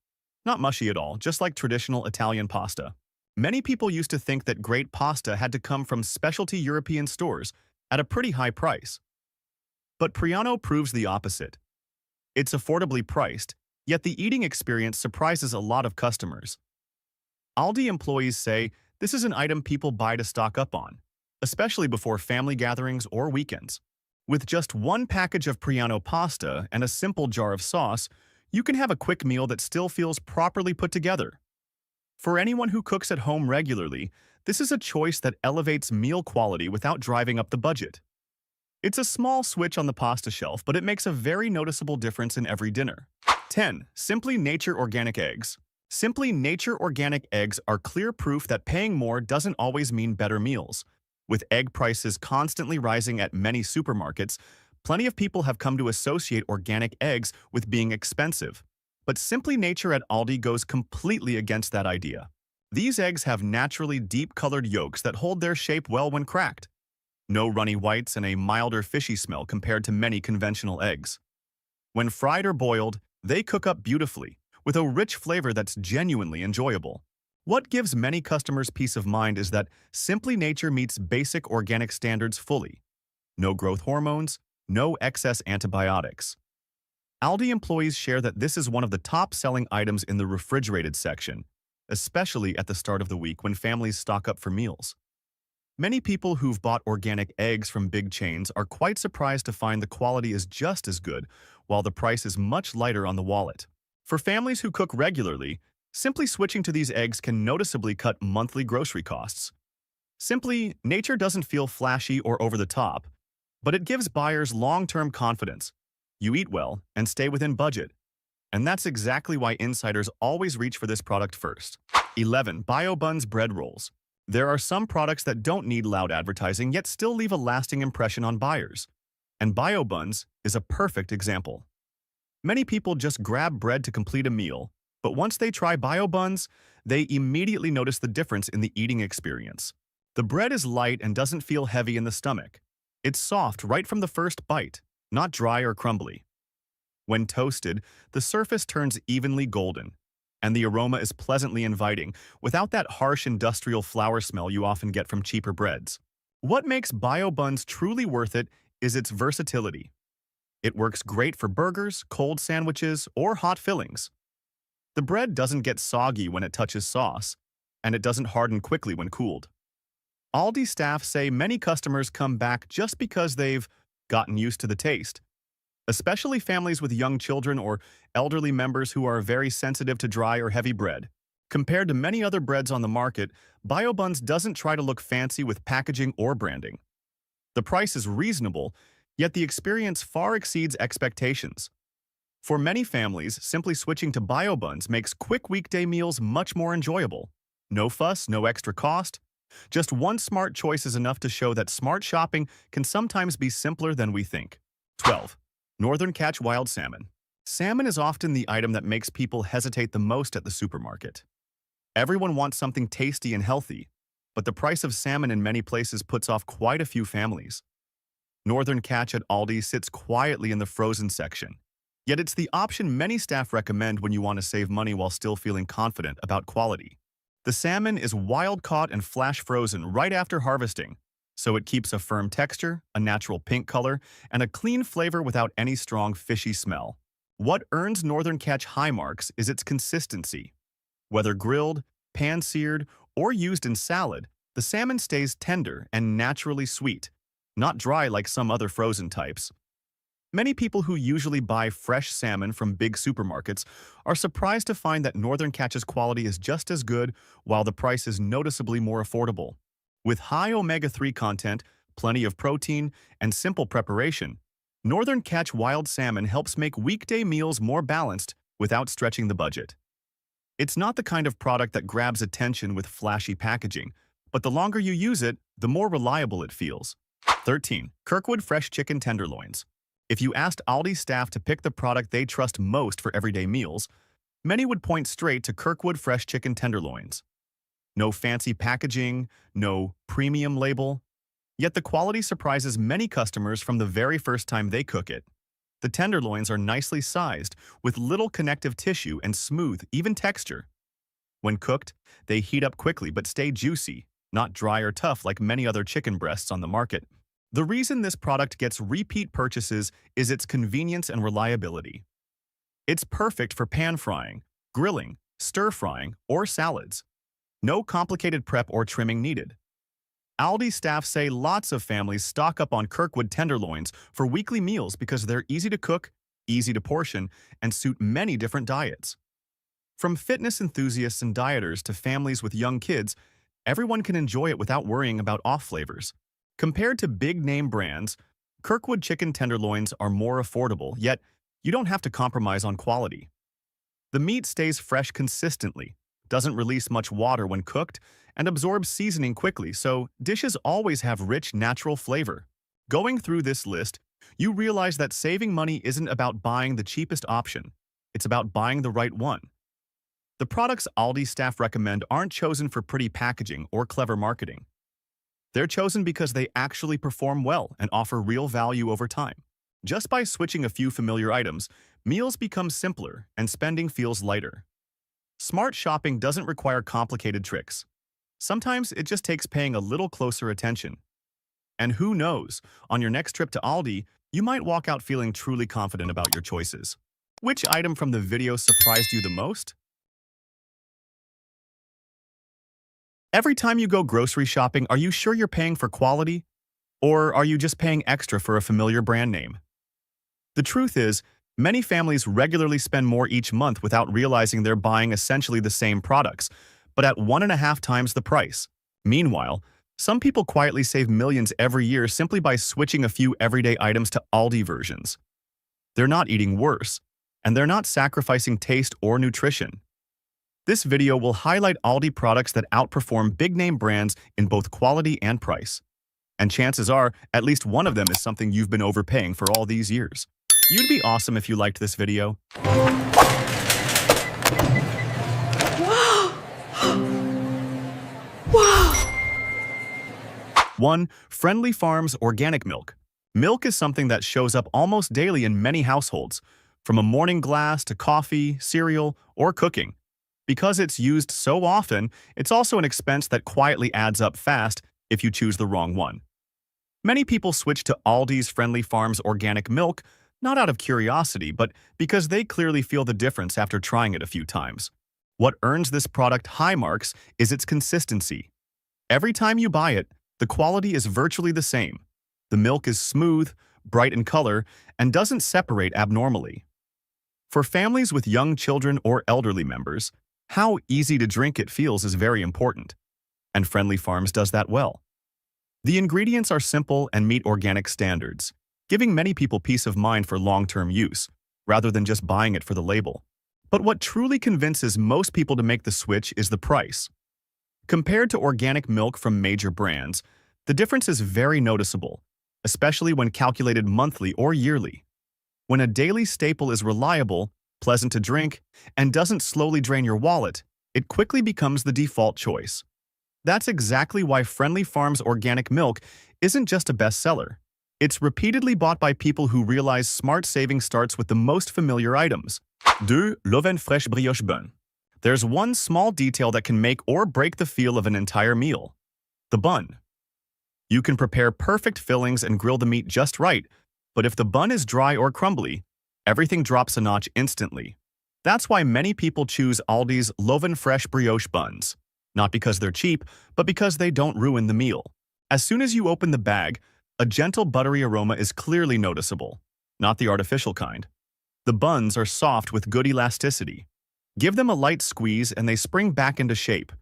Speaker 1: Not mushy at all, just like traditional Italian pasta. Many people used to think that great pasta had to come from specialty European stores at a pretty high price. But Priano proves the opposite. It's affordably priced, yet the eating experience surprises a lot of customers. Aldi employees say this is an item people buy to stock up on, especially before family gatherings or weekends. With just one package of Priano pasta and a simple jar of sauce, you can have a quick meal that still feels properly put together. For anyone who cooks at home regularly, this is a choice that elevates meal quality without driving up the budget. It's a small switch on the pasta shelf, but it makes a very noticeable difference in every dinner. 10. Simply Nature Organic Eggs. Simply Nature Organic Eggs are clear proof that paying more doesn't always mean better meals. With egg prices constantly rising at many supermarkets, plenty of people have come to associate organic eggs with being expensive. But Simply Nature at Aldi goes completely against that idea. These eggs have naturally deep-colored yolks that hold their shape well when cracked. No runny whites and a milder fishy smell compared to many conventional eggs. When fried or boiled, they cook up beautifully, with a rich flavor that's genuinely enjoyable. What gives many customers peace of mind is that Simply Nature meets basic organic standards fully. No growth hormones, no excess antibiotics. Aldi employees share that this is one of the top-selling items in the refrigerated section, especially at the start of the week when families stock up for meals. Many people who've bought organic eggs from big chains are quite surprised to find the quality is just as good, while the price is much lighter on the wallet. For families who cook regularly, simply switching to these eggs can noticeably cut monthly grocery costs. Simply Nature doesn't feel flashy or over the top, but it gives buyers long-term confidence. You eat well and stay within budget. And that's exactly why insiders always reach for this product first. 11. Biobuns bread rolls. There are some products that don't need loud advertising yet still leave a lasting impression on buyers. And Biobuns is a perfect example. Many people just grab bread to complete a meal, but once they try Biobuns, they immediately notice the difference in the eating experience. The bread is light and doesn't feel heavy in the stomach. It's soft right from the first bite, not dry or crumbly. When toasted, the surface turns evenly golden, and the aroma is pleasantly inviting, without that harsh industrial flour smell you often get from cheaper breads. What makes Biobuns truly worth it is its versatility. It works great for burgers, cold sandwiches, or hot fillings. The bread doesn't get soggy when it touches sauce, and it doesn't harden quickly when cooled. Aldi staff say many customers come back just because they've gotten used to the taste. Especially families with young children or elderly members who are very sensitive to dry or heavy bread. Compared to many other breads on the market, Biobuns doesn't try to look fancy with packaging or branding. The price is reasonable, yet the experience far exceeds expectations. For many families, simply switching to Biobuns makes quick weekday meals much more enjoyable. No fuss, no extra cost. Just one smart choice is enough to show that smart shopping can sometimes be simpler than we think. 12. Northern Catch Wild Salmon. Salmon is often the item that makes people hesitate the most at the supermarket. Everyone wants something tasty and healthy, but the price of salmon in many places puts off quite a few families. Northern Catch at Aldi sits quietly in the frozen section. Yet it's the option many staff recommend when you want to save money while still feeling confident about quality. The salmon is wild-caught and flash-frozen right after harvesting, so it keeps a firm texture, a natural pink color, and a clean flavor without any strong fishy smell. What earns Northern Catch high marks is its consistency. Whether grilled, pan-seared, or used in salad, the salmon stays tender and naturally sweet, not dry like some other frozen types. Many people who usually buy fresh salmon from big supermarkets are surprised to find that Northern Catch's quality is just as good while the price is noticeably more affordable. With high omega-3 content, plenty of protein, and simple preparation, Northern Catch Wild Salmon helps make weekday meals more balanced without stretching the budget. It's not the kind of product that grabs attention with flashy packaging, but the longer you use it, the more reliable it feels. 13. Kirkwood Fresh Chicken Tenderloins. If you asked Aldi staff to pick the product they trust most for everyday meals, many would point straight to Kirkwood Fresh Chicken Tenderloins. No fancy packaging, no premium label, yet the quality surprises many customers from the very first time they cook it. The tenderloins are nicely sized, with little connective tissue and smooth, even texture. When cooked, they heat up quickly but stay juicy, not dry or tough like many other chicken breasts on the market. The reason this product gets repeat purchases is its convenience and reliability. It's perfect for pan frying, grilling, stir-frying, or salads. No complicated prep or trimming needed. Aldi staff say lots of families stock up on Kirkwood tenderloins for weekly meals because they're easy to cook, easy to portion, and suit many different diets. From fitness enthusiasts and dieters to families with young kids, everyone can enjoy it without worrying about off flavors. Compared to big-name brands, Kirkwood chicken tenderloins are more affordable, yet you don't have to compromise on quality. The meat stays fresh consistently, doesn't release much water when cooked, and absorbs seasoning quickly, so dishes always have rich, natural flavor. Going through this list, you realize that saving money isn't about buying the cheapest option. It's about buying the right one. The products Aldi staff recommend aren't chosen for pretty packaging or clever marketing. They're chosen because they actually perform well and offer real value over time. Just by switching a few familiar items, meals become simpler and spending feels lighter. Smart shopping doesn't require complicated tricks. Sometimes it just takes paying a little closer attention. And who knows, on your next trip to Aldi, you might walk out feeling truly confident about your choices. Which item from the video surprised you the most? Every time you go grocery shopping, are you sure you're paying for quality? Or are you just paying extra for a familiar brand name? The truth is, many families regularly spend more each month without realizing they're buying essentially the same products, but at 1.5 times the price. Meanwhile, some people quietly save millions every year simply by switching a few everyday items to Aldi versions. They're not eating worse, and they're not sacrificing taste or nutrition. This video will highlight Aldi products that outperform big-name brands in both quality and price. And chances are, at least one of them is something you've been overpaying for all these years. You'd be awesome if you liked this video.
Speaker 2: Wow! Wow!
Speaker 1: 1. Friendly Farms Organic Milk. Milk is something that shows up almost daily in many households, from a morning glass to coffee, cereal, or cooking. Because it's used so often, it's also an expense that quietly adds up fast if you choose the wrong one. Many people switch to Aldi's Friendly Farms Organic Milk, not out of curiosity, but because they clearly feel the difference after trying it a few times. What earns this product high marks is its consistency. Every time you buy it, the quality is virtually the same. The milk is smooth, bright in color, and doesn't separate abnormally. For families with young children or elderly members, how easy to drink it feels is very important, and Friendly Farms does that well. The ingredients are simple and meet organic standards, giving many people peace of mind for long-term use, rather than just buying it for the label. But what truly convinces most people to make the switch is the price. Compared to organic milk from major brands, the difference is very noticeable, especially when calculated monthly or yearly. When a daily staple is reliable, pleasant to drink, and doesn't slowly drain your wallet, it quickly becomes the default choice. That's exactly why Friendly Farms organic milk isn't just a bestseller. It's repeatedly bought by people who realize smart saving starts with the most familiar items. 2. Loven Fresh brioche bun. There's one small detail that can make or break the feel of an entire meal: the bun. You can prepare perfect fillings and grill the meat just right, but if the bun is dry or crumbly, everything drops a notch instantly. That's why many people choose Aldi's Loven Fresh brioche buns. Not because they're cheap, but because they don't ruin the meal. As soon as you open the bag, a gentle buttery aroma is clearly noticeable, not the artificial kind. The buns are soft with good elasticity. Give them a light squeeze and they spring back into shape.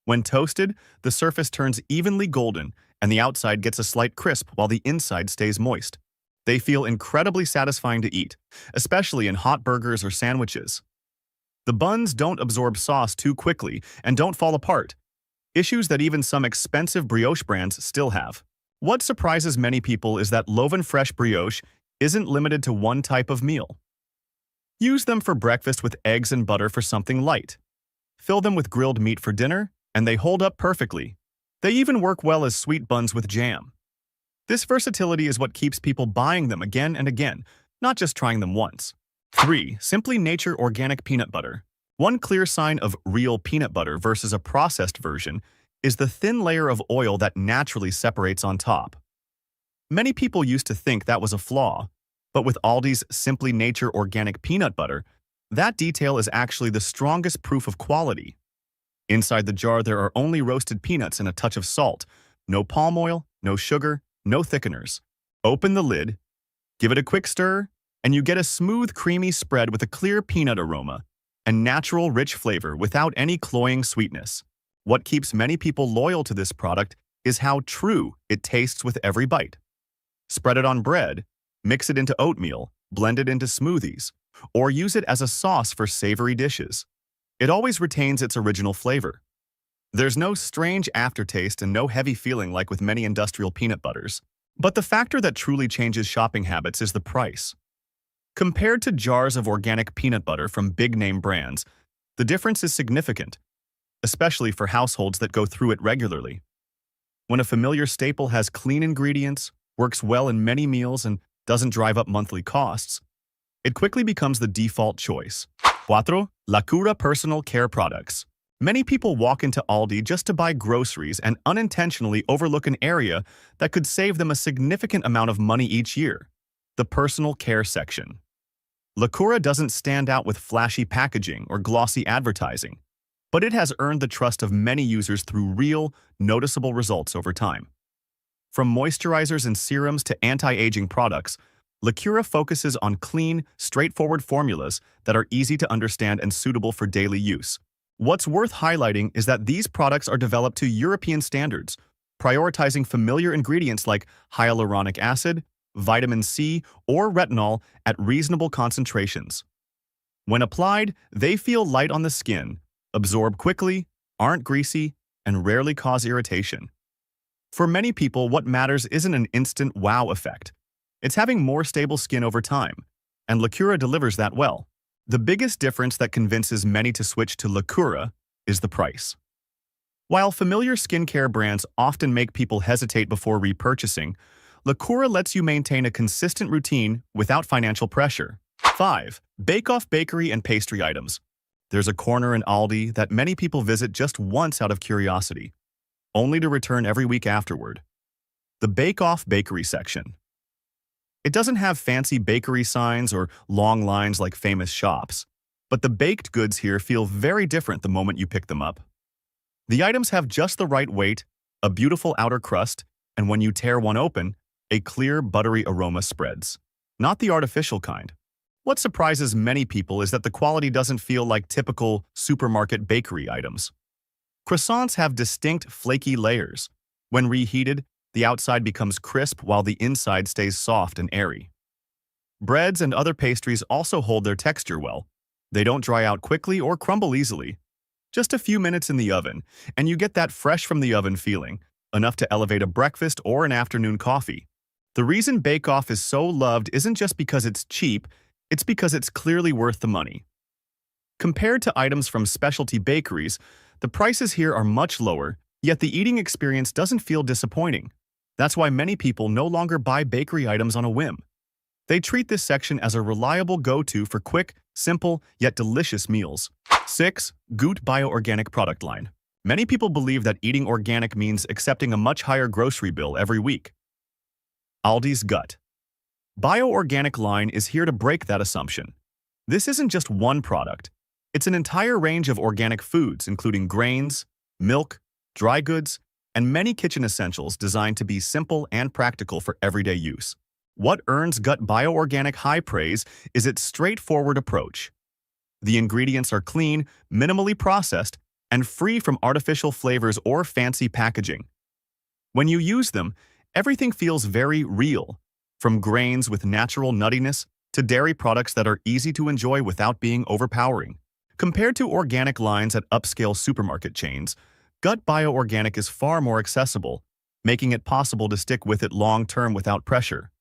Speaker 1: When toasted, the surface turns evenly golden and the outside gets a slight crisp while the inside stays moist. They feel incredibly satisfying to eat, especially in hot burgers or sandwiches. The buns don't absorb sauce too quickly and don't fall apart, issues that even some expensive brioche brands still have. What surprises many people is that Loven Fresh brioche isn't limited to one type of meal. Use them for breakfast with eggs and butter for something light. Fill them with grilled meat for dinner, and they hold up perfectly. They even work well as sweet buns with jam. This versatility is what keeps people buying them again and again, not just trying them once. 3. Simply Nature organic peanut butter. One clear sign of real peanut butter versus a processed version is the thin layer of oil that naturally separates on top. Many people used to think that was a flaw, but with Aldi's Simply Nature organic peanut butter, that detail is actually the strongest proof of quality. Inside the jar there are only roasted peanuts and a touch of salt, no palm oil, no sugar, no thickeners. Open the lid, give it a quick stir, and you get a smooth, creamy spread with a clear peanut aroma and natural, rich flavor without any cloying sweetness. What keeps many people loyal to this product is how true it tastes with every bite. Spread it on bread, mix it into oatmeal, blend it into smoothies, or use it as a sauce for savory dishes. It always retains its original flavor. There's no strange aftertaste and no heavy feeling like with many industrial peanut butters. But the factor that truly changes shopping habits is the price. Compared to jars of organic peanut butter from big-name brands, the difference is significant, especially for households that go through it regularly. When a familiar staple has clean ingredients, works well in many meals, and doesn't drive up monthly costs, it quickly becomes the default choice. 4. Lacura personal care products. Many people walk into Aldi just to buy groceries and unintentionally overlook an area that could save them a significant amount of money each year: the personal care section. Lacura doesn't stand out with flashy packaging or glossy advertising, but it has earned the trust of many users through real, noticeable results over time. From moisturizers and serums to anti-aging products, Lacura focuses on clean, straightforward formulas that are easy to understand and suitable for daily use. What's worth highlighting is that these products are developed to European standards, prioritizing familiar ingredients like hyaluronic acid, vitamin C, or retinol at reasonable concentrations. When applied, they feel light on the skin, absorb quickly, aren't greasy, and rarely cause irritation. For many people, what matters isn't an instant wow effect. It's having more stable skin over time, and Lacura delivers that well. The biggest difference that convinces many to switch to Lacura is the price. While familiar skincare brands often make people hesitate before repurchasing, Lacura lets you maintain a consistent routine without financial pressure. 5. Bake-off bakery and pastry items. There's a corner in Aldi that many people visit just once out of curiosity, only to return every week afterward: the bake-off bakery section. It doesn't have fancy bakery signs or long lines like famous shops, but the baked goods here feel very different the moment you pick them up. The items have just the right weight, a beautiful outer crust, and when you tear one open, A clear, buttery aroma spreads. Not the artificial kind. What surprises many people is that the quality doesn't feel like typical supermarket bakery items. Croissants have distinct, flaky layers. When reheated, the outside becomes crisp while the inside stays soft and airy. Breads and other pastries also hold their texture well. They don't dry out quickly or crumble easily. Just a few minutes in the oven, and you get that fresh from the oven feeling, enough to elevate a breakfast or an afternoon coffee. The reason Bake Off is so loved isn't just because it's cheap, it's because it's clearly worth the money. Compared to items from specialty bakeries, the prices here are much lower, yet the eating experience doesn't feel disappointing. That's why many people no longer buy bakery items on a whim. They treat this section as a reliable go-to for quick, simple, yet delicious meals. 6. Goot Bioorganic product line. Many people believe that eating organic means accepting a much higher grocery bill every week. Aldi's Gut. Bioorganic line is here to break that assumption. This isn't just one product. It's an entire range of organic foods, including grains, milk, dry goods, and many kitchen essentials designed to be simple and practical for everyday use. What earns Gut Bioorganic high praise is its straightforward approach. The ingredients are clean, minimally processed, and free from artificial flavors or fancy packaging. When you use them, everything feels very real, from grains with natural nuttiness to dairy products that are easy to enjoy without being overpowering. Compared to organic lines at upscale supermarket chains, Gut Bioorganic is far more accessible, making it possible to stick with it long-term without pressure.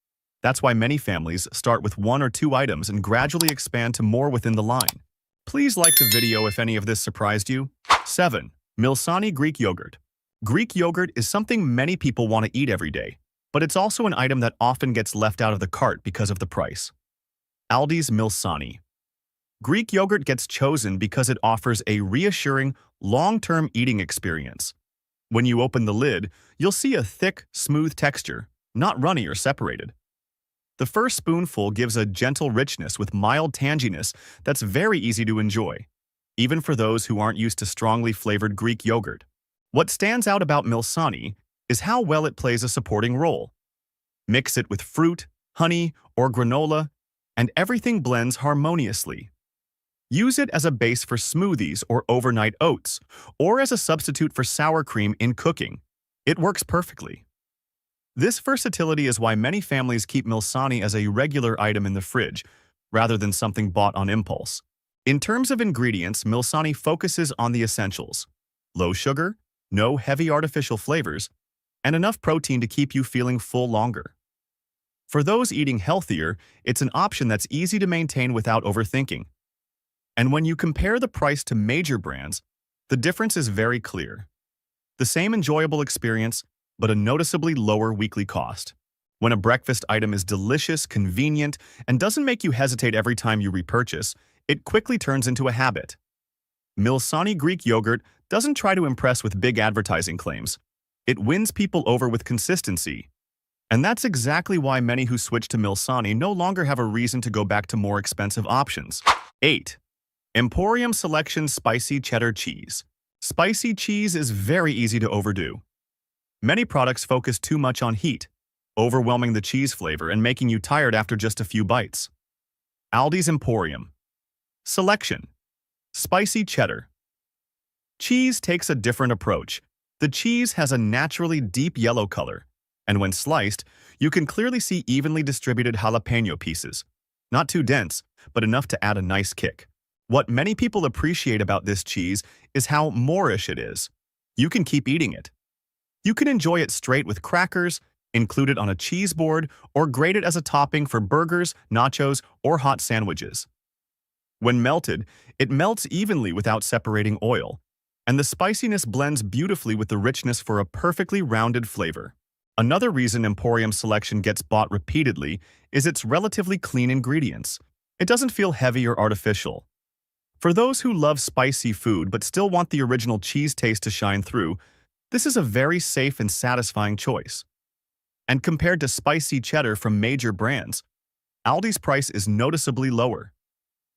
Speaker 1: That's why many families start with 1 or 2 items and gradually expand to more within the line. Please like the video if any of this surprised you. 7. Milsani Greek yogurt. Greek yogurt is something many people want to eat every day, but it's also an item that often gets left out of the cart because of the price. Aldi's Milsani. Greek yogurt gets chosen because it offers a reassuring, long-term eating experience. When you open the lid, you'll see a thick, smooth texture, not runny or separated. The first spoonful gives a gentle richness with mild tanginess that's very easy to enjoy, even for those who aren't used to strongly flavored Greek yogurt. What stands out about Milsani is how well it plays a supporting role. Mix it with fruit, honey, or granola, and everything blends harmoniously. Use it as a base for smoothies or overnight oats, or as a substitute for sour cream in cooking. It works perfectly. This versatility is why many families keep Milsani as a regular item in the fridge, rather than something bought on impulse. In terms of ingredients, Milsani focuses on the essentials: low sugar, no heavy artificial flavors, and enough protein to keep you feeling full longer. For those eating healthier, it's an option that's easy to maintain without overthinking. And when you compare the price to major brands, the difference is very clear. The same enjoyable experience, but a noticeably lower weekly cost. When a breakfast item is delicious, convenient, and doesn't make you hesitate every time you repurchase, it quickly turns into a habit. Milsani Greek yogurt doesn't try to impress with big advertising claims. It wins people over with consistency. And that's exactly why many who switch to Milsani no longer have a reason to go back to more expensive options. 8. Emporium Selection Spicy Cheddar Cheese. Spicy cheese is very easy to overdo. Many products focus too much on heat, overwhelming the cheese flavor and making you tired after just a few bites. Aldi's Emporium Selection Spicy Cheddar. Cheese takes a different approach. The cheese has a naturally deep yellow color, and when sliced, you can clearly see evenly distributed jalapeno pieces. Not too dense, but enough to add a nice kick. What many people appreciate about this cheese is how Moorish it is. You can keep eating it. You can enjoy it straight with crackers, include it on a cheese board, or grate it as a topping for burgers, nachos, or hot sandwiches. When melted, it melts evenly without separating oil, and the spiciness blends beautifully with the richness for a perfectly rounded flavor. Another reason Emporium Selection gets bought repeatedly is its relatively clean ingredients. It doesn't feel heavy or artificial. For those who love spicy food but still want the original cheese taste to shine through, this is a very safe and satisfying choice. And compared to spicy cheddar from major brands, Aldi's price is noticeably lower.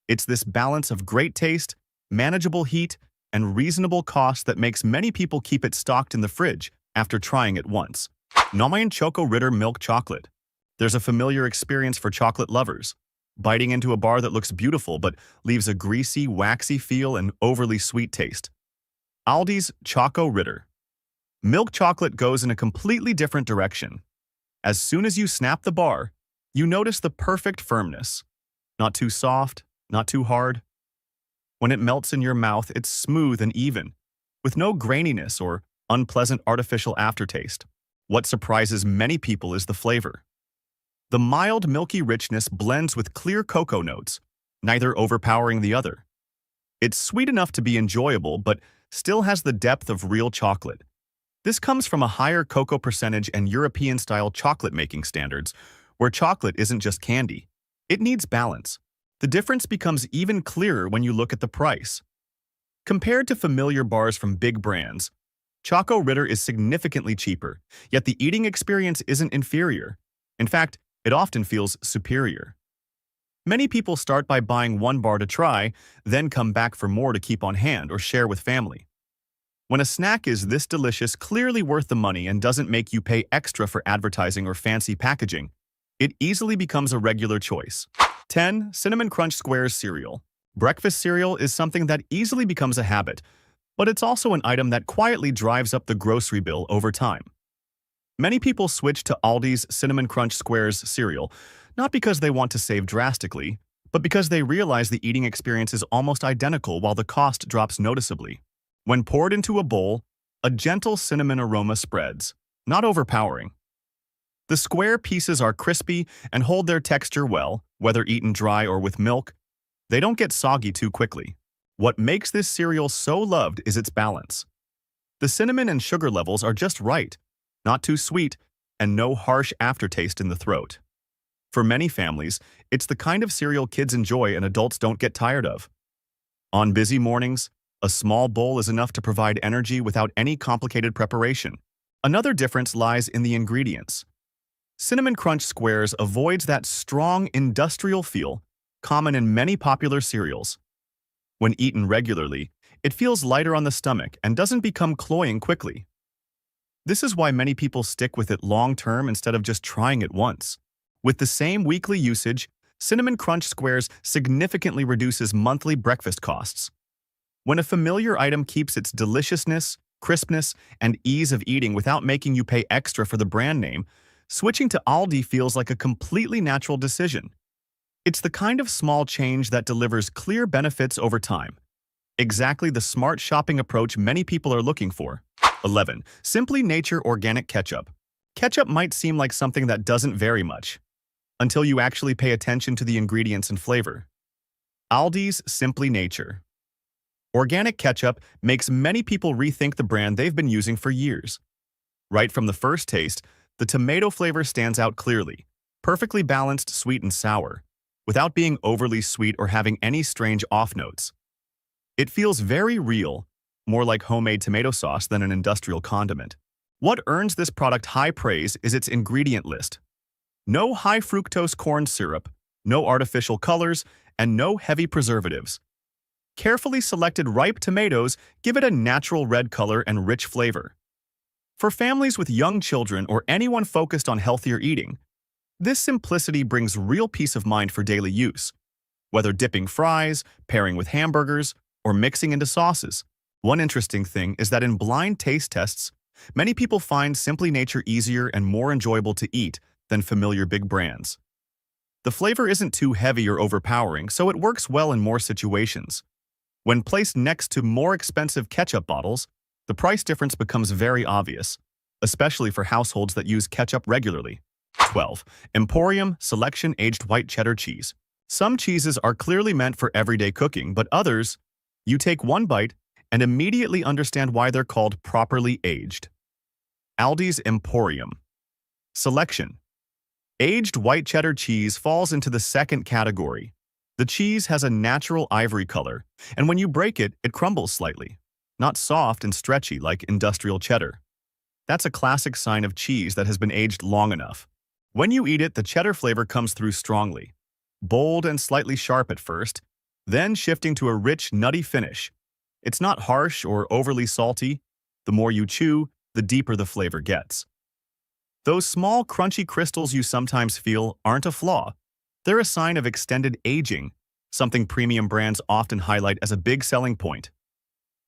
Speaker 1: It's this balance of great taste, manageable heat, and reasonable cost that makes many people keep it stocked in the fridge after trying it once. 9. Choco Ritter milk chocolate. There's a familiar experience for chocolate lovers. Biting into a bar that looks beautiful but leaves a greasy, waxy feel and overly sweet taste. Aldi's Choco Ritter. Milk chocolate goes in a completely different direction. As soon as you snap the bar, you notice the perfect firmness. Not too soft, not too hard. When it melts in your mouth, it's smooth and even, with no graininess or unpleasant artificial aftertaste. What surprises many people is the flavor. The mild, milky richness blends with clear cocoa notes, neither overpowering the other. It's sweet enough to be enjoyable, but still has the depth of real chocolate. This comes from a higher cocoa percentage and European-style chocolate-making standards, where chocolate isn't just candy. It needs balance. The difference becomes even clearer when you look at the price. Compared to familiar bars from big brands, Choco Ritter is significantly cheaper, yet the eating experience isn't inferior. In fact, it often feels superior. Many people start by buying one bar to try, then come back for more to keep on hand or share with family. When a snack is this delicious, clearly worth the money, and doesn't make you pay extra for advertising or fancy packaging, it easily becomes a regular choice. 10. Cinnamon Crunch Squares cereal. Breakfast cereal is something that easily becomes a habit, but it's also an item that quietly drives up the grocery bill over time. Many people switch to Aldi's Cinnamon Crunch Squares cereal, not because they want to save drastically, but because they realize the eating experience is almost identical while the cost drops noticeably. When poured into a bowl, a gentle cinnamon aroma spreads, not overpowering. The square pieces are crispy and hold their texture well, whether eaten dry or with milk. They don't get soggy too quickly. What makes this cereal so loved is its balance. The cinnamon and sugar levels are just right, not too sweet, and no harsh aftertaste in the throat. For many families, it's the kind of cereal kids enjoy and adults don't get tired of. On busy mornings, a small bowl is enough to provide energy without any complicated preparation. Another difference lies in the ingredients. Cinnamon Crunch Squares avoids that strong industrial feel common in many popular cereals. When eaten regularly, it feels lighter on the stomach and doesn't become cloying quickly. This is why many people stick with it long-term instead of just trying it once. With the same weekly usage, Cinnamon Crunch Squares significantly reduces monthly breakfast costs. When a familiar item keeps its deliciousness, crispness, and ease of eating without making you pay extra for the brand name, switching to Aldi feels like a completely natural decision. It's the kind of small change that delivers clear benefits over time. Exactly the smart shopping approach many people are looking for. 11. Simply Nature Organic Ketchup. Ketchup might seem like something that doesn't vary much, until you actually pay attention to the ingredients and flavor. Aldi's Simply Nature Organic ketchup makes many people rethink the brand they've been using for years. Right from the first taste, the tomato flavor stands out clearly, perfectly balanced sweet and sour, without being overly sweet or having any strange off notes. It feels very real, more like homemade tomato sauce than an industrial condiment. What earns this product high praise is its ingredient list. No high fructose corn syrup, no artificial colors, and no heavy preservatives. Carefully selected ripe tomatoes give it a natural red color and rich flavor. For families with young children or anyone focused on healthier eating, this simplicity brings real peace of mind for daily use, whether dipping fries, pairing with hamburgers, or mixing into sauces. One interesting thing is that in blind taste tests, many people find Simply Nature easier and more enjoyable to eat than familiar big brands. The flavor isn't too heavy or overpowering, so it works well in more situations. When placed next to more expensive ketchup bottles, the price difference becomes very obvious, especially for households that use ketchup regularly. 12. Emporium Selection Aged White Cheddar Cheese. Some cheeses are clearly meant for everyday cooking, but others, you take one bite and immediately understand why they're called properly aged. Aldi's Emporium Selection. Aged white cheddar cheese falls into the second category. The cheese has a natural ivory color, and when you break it, it crumbles slightly, not soft and stretchy like industrial cheddar. That's a classic sign of cheese that has been aged long enough. When you eat it, the cheddar flavor comes through strongly, bold and slightly sharp at first, then shifting to a rich, nutty finish. It's not harsh or overly salty. The more you chew, the deeper the flavor gets. Those small, crunchy crystals you sometimes feel aren't a flaw. They're a sign of extended aging, something premium brands often highlight as a big selling point.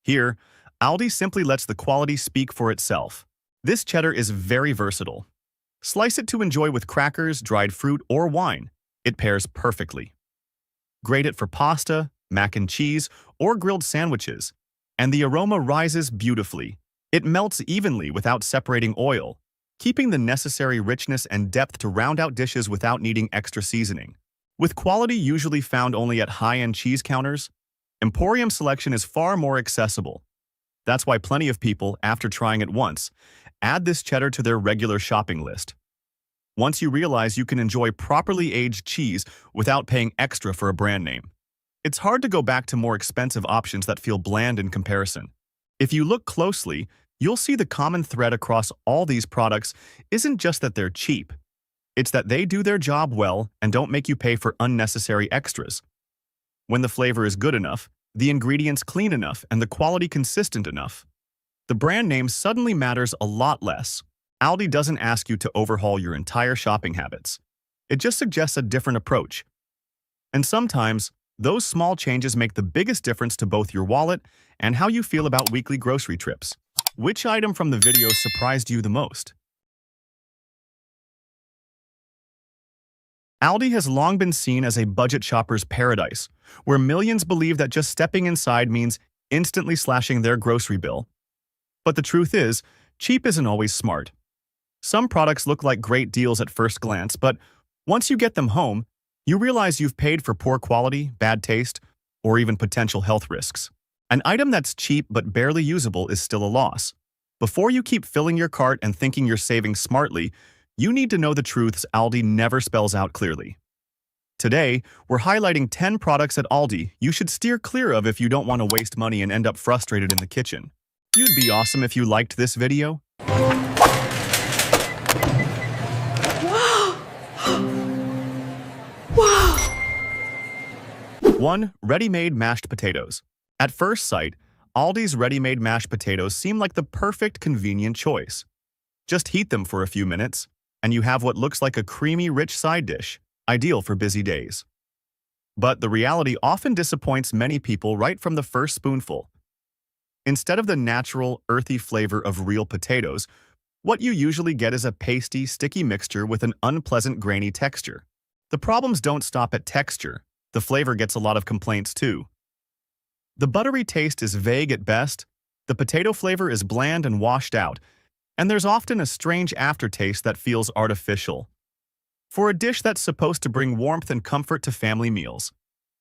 Speaker 1: Here, Aldi simply lets the quality speak for itself. This cheddar is very versatile. Slice it to enjoy with crackers, dried fruit, or wine. It pairs perfectly. Grate it for pasta, mac and cheese, or grilled sandwiches, and the aroma rises beautifully. It melts evenly without separating oil, keeping the necessary richness and depth to round out dishes without needing extra seasoning. With quality usually found only at high-end cheese counters, Emporium selection is far more accessible. That's why plenty of people, after trying it once, add this cheddar to their regular shopping list. Once you realize you can enjoy properly aged cheese without paying extra for a brand name, it's hard to go back to more expensive options that feel bland in comparison. If you look closely, you'll see the common thread across all these products isn't just that they're cheap. It's that they do their job well and don't make you pay for unnecessary extras. When the flavor is good enough, the ingredients clean enough, and the quality consistent enough, the brand name suddenly matters a lot less. Aldi doesn't ask you to overhaul your entire shopping habits. It just suggests a different approach. And sometimes, those small changes make the biggest difference to both your wallet and how you feel about weekly grocery trips. Which item from the video surprised you the most? Aldi has long been seen as a budget shopper's paradise, where millions believe that just stepping inside means instantly slashing their grocery bill. But the truth is, cheap isn't always smart. Some products look like great deals at first glance, but once you get them home, you realize you've paid for poor quality, bad taste, or even potential health risks. An item that's cheap but barely usable is still a loss. Before you keep filling your cart and thinking you're saving smartly, you need to know the truths Aldi never spells out clearly. Today, we're highlighting 10 products at Aldi you should steer clear of if you don't want to waste money and end up frustrated in the kitchen. You'd be awesome if you liked this video.
Speaker 2: Wow! Wow!
Speaker 1: 1. Ready-made mashed potatoes. At first sight, Aldi's ready-made mashed potatoes seem like the perfect convenient choice. Just heat them for a few minutes, and you have what looks like a creamy, rich side dish, ideal for busy days. But the reality often disappoints many people right from the first spoonful. Instead of the natural, earthy flavor of real potatoes, what you usually get is a pasty, sticky mixture with an unpleasant, grainy texture. The problems don't stop at texture. The flavor gets a lot of complaints too. The buttery taste is vague at best, the potato flavor is bland and washed out, and there's often a strange aftertaste that feels artificial. For a dish that's supposed to bring warmth and comfort to family meals,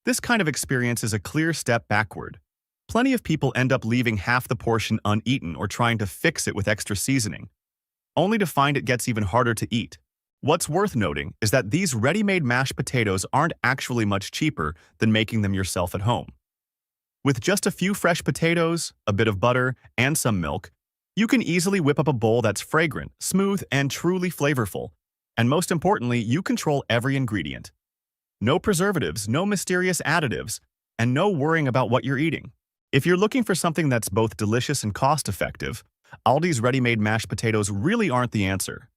Speaker 1: this kind of experience is a clear step backward. Plenty of people end up leaving half the portion uneaten or trying to fix it with extra seasoning, only to find it gets even harder to eat. What's worth noting is that these ready-made mashed potatoes aren't actually much cheaper than making them yourself at home. With just a few fresh potatoes, a bit of butter, and some milk, you can easily whip up a bowl that's fragrant, smooth, and truly flavorful. And most importantly, you control every ingredient. No preservatives, no mysterious additives, and no worrying about what you're eating. If you're looking for something that's both delicious and cost-effective, Aldi's ready-made mashed potatoes really aren't the answer.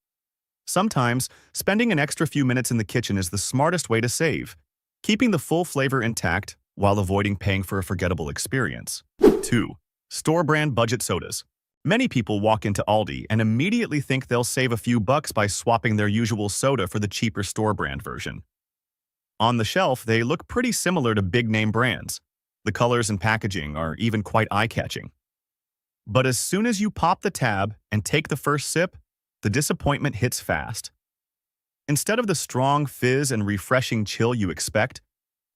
Speaker 1: Sometimes, spending an extra few minutes in the kitchen is the smartest way to save, keeping the full flavor intact while avoiding paying for a forgettable experience. 2. Store-brand budget sodas. Many people walk into Aldi and immediately think they'll save a few bucks by swapping their usual soda for the cheaper store-brand version. On the shelf, they look pretty similar to big-name brands. The colors and packaging are even quite eye-catching. But as soon as you pop the tab and take the first sip, the disappointment hits fast. Instead of the strong fizz and refreshing chill you expect,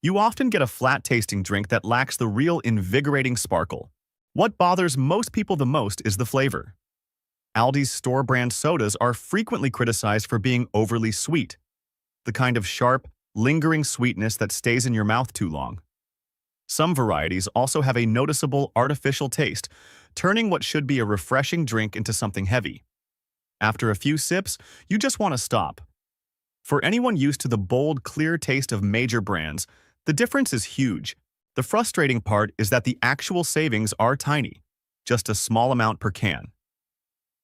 Speaker 1: you often get a flat-tasting drink that lacks the real invigorating sparkle. What bothers most people the most is the flavor. Aldi's store-brand sodas are frequently criticized for being overly sweet, the kind of sharp, lingering sweetness that stays in your mouth too long. Some varieties also have a noticeable artificial taste, turning what should be a refreshing drink into something heavy. After a few sips, you just want to stop. For anyone used to the bold, clear taste of major brands, the difference is huge. The frustrating part is that the actual savings are tiny, just a small amount per can.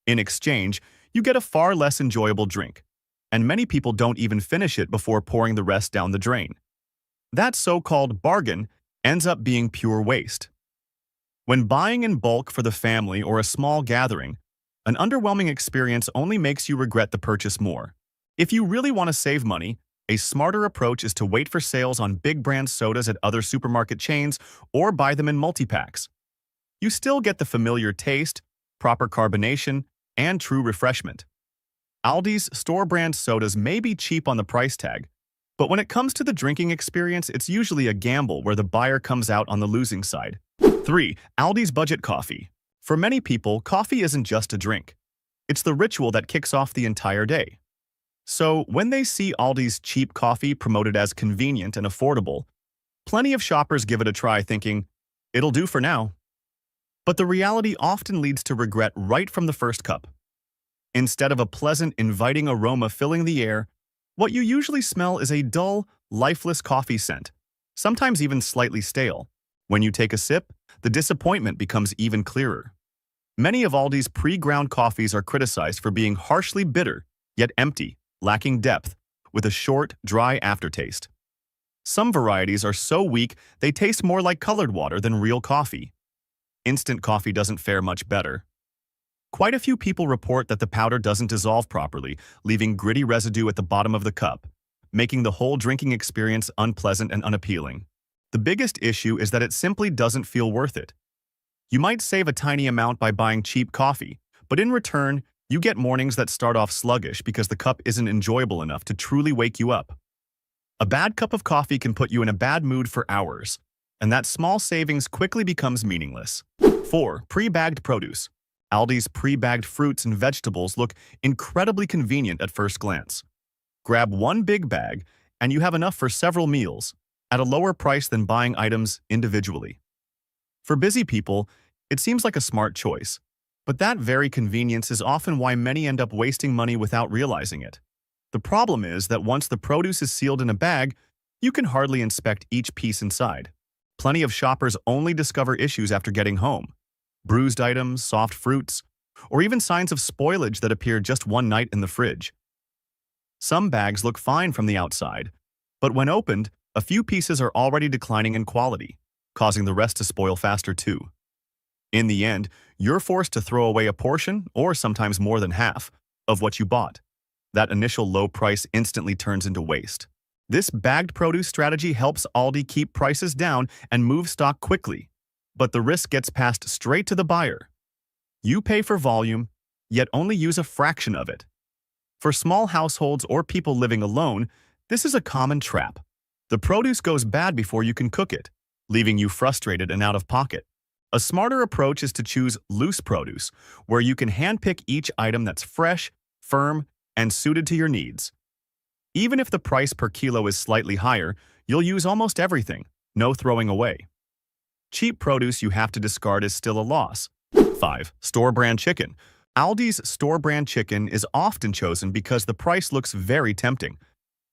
Speaker 1: In exchange, you get a far less enjoyable drink, and many people don't even finish it before pouring the rest down the drain. That so-called bargain ends up being pure waste. When buying in bulk for the family or a small gathering, an underwhelming experience only makes you regret the purchase more. If you really want to save money, a smarter approach is to wait for sales on big brand sodas at other supermarket chains or buy them in multi-packs. You still get the familiar taste, proper carbonation, and true refreshment. Aldi's store-brand sodas may be cheap on the price tag, but when it comes to the drinking experience, it's usually a gamble where the buyer comes out on the losing side. 3. Aldi's budget coffee. For many people, coffee isn't just a drink. It's the ritual that kicks off the entire day. So, when they see Aldi's cheap coffee promoted as convenient and affordable, plenty of shoppers give it a try thinking, it'll do for now. But the reality often leads to regret right from the first cup. Instead of a pleasant, inviting aroma filling the air, what you usually smell is a dull, lifeless coffee scent, sometimes even slightly stale. When you take a sip, the disappointment becomes even clearer. Many of Aldi's pre-ground coffees are criticized for being harshly bitter, yet empty, lacking depth, with a short, dry aftertaste. Some varieties are so weak they taste more like colored water than real coffee. Instant coffee doesn't fare much better. Quite a few people report that the powder doesn't dissolve properly, leaving gritty residue at the bottom of the cup, making the whole drinking experience unpleasant and unappealing. The biggest issue is that it simply doesn't feel worth it. You might save a tiny amount by buying cheap coffee, but in return, you get mornings that start off sluggish because the cup isn't enjoyable enough to truly wake you up. A bad cup of coffee can put you in a bad mood for hours, and that small savings quickly becomes meaningless. 4. Pre-bagged produce. Aldi's pre-bagged fruits and vegetables look incredibly convenient at first glance. Grab one big bag, and you have enough for several meals, at a lower price than buying items individually. For busy people, it seems like a smart choice, but that very convenience is often why many end up wasting money without realizing it. The problem is that once the produce is sealed in a bag, you can hardly inspect each piece inside. Plenty of shoppers only discover issues after getting home. Bruised items, soft fruits, or even signs of spoilage that appear just one night in the fridge. Some bags look fine from the outside, but when opened, a few pieces are already declining in quality, causing the rest to spoil faster too. In the end, you're forced to throw away a portion, or sometimes more than half, of what you bought. That initial low price instantly turns into waste. This bagged produce strategy helps Aldi keep prices down and move stock quickly, but the risk gets passed straight to the buyer. You pay for volume, yet only use a fraction of it. For small households or people living alone, this is a common trap. The produce goes bad before you can cook it, leaving you frustrated and out of pocket. A smarter approach is to choose loose produce, where you can handpick each item that's fresh, firm, and suited to your needs. Even if the price per kilo is slightly higher, you'll use almost everything, no throwing away. Cheap produce you have to discard is still a loss. 5. Store-brand chicken. Aldi's store-brand chicken is often chosen because the price looks very tempting,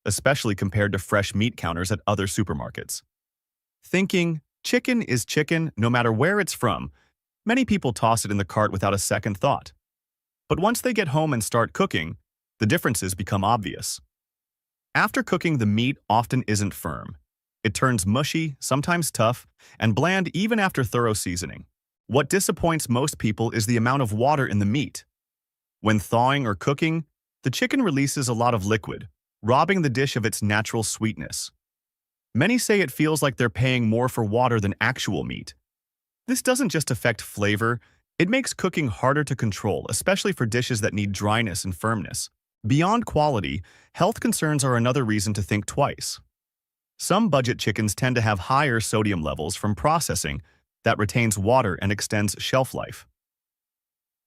Speaker 1: especially compared to fresh meat counters at other supermarkets. Thinking, chicken is chicken no matter where it's from, many people toss it in the cart without a second thought. But once they get home and start cooking, the differences become obvious. After cooking, the meat often isn't firm. It turns mushy, sometimes tough, and bland even after thorough seasoning. What disappoints most people is the amount of water in the meat. When thawing or cooking, the chicken releases a lot of liquid, robbing the dish of its natural sweetness. Many say it feels like they're paying more for water than actual meat. This doesn't just affect flavor, it makes cooking harder to control, especially for dishes that need dryness and firmness. Beyond quality, health concerns are another reason to think twice. Some budget chickens tend to have higher sodium levels from processing that retains water and extends shelf life.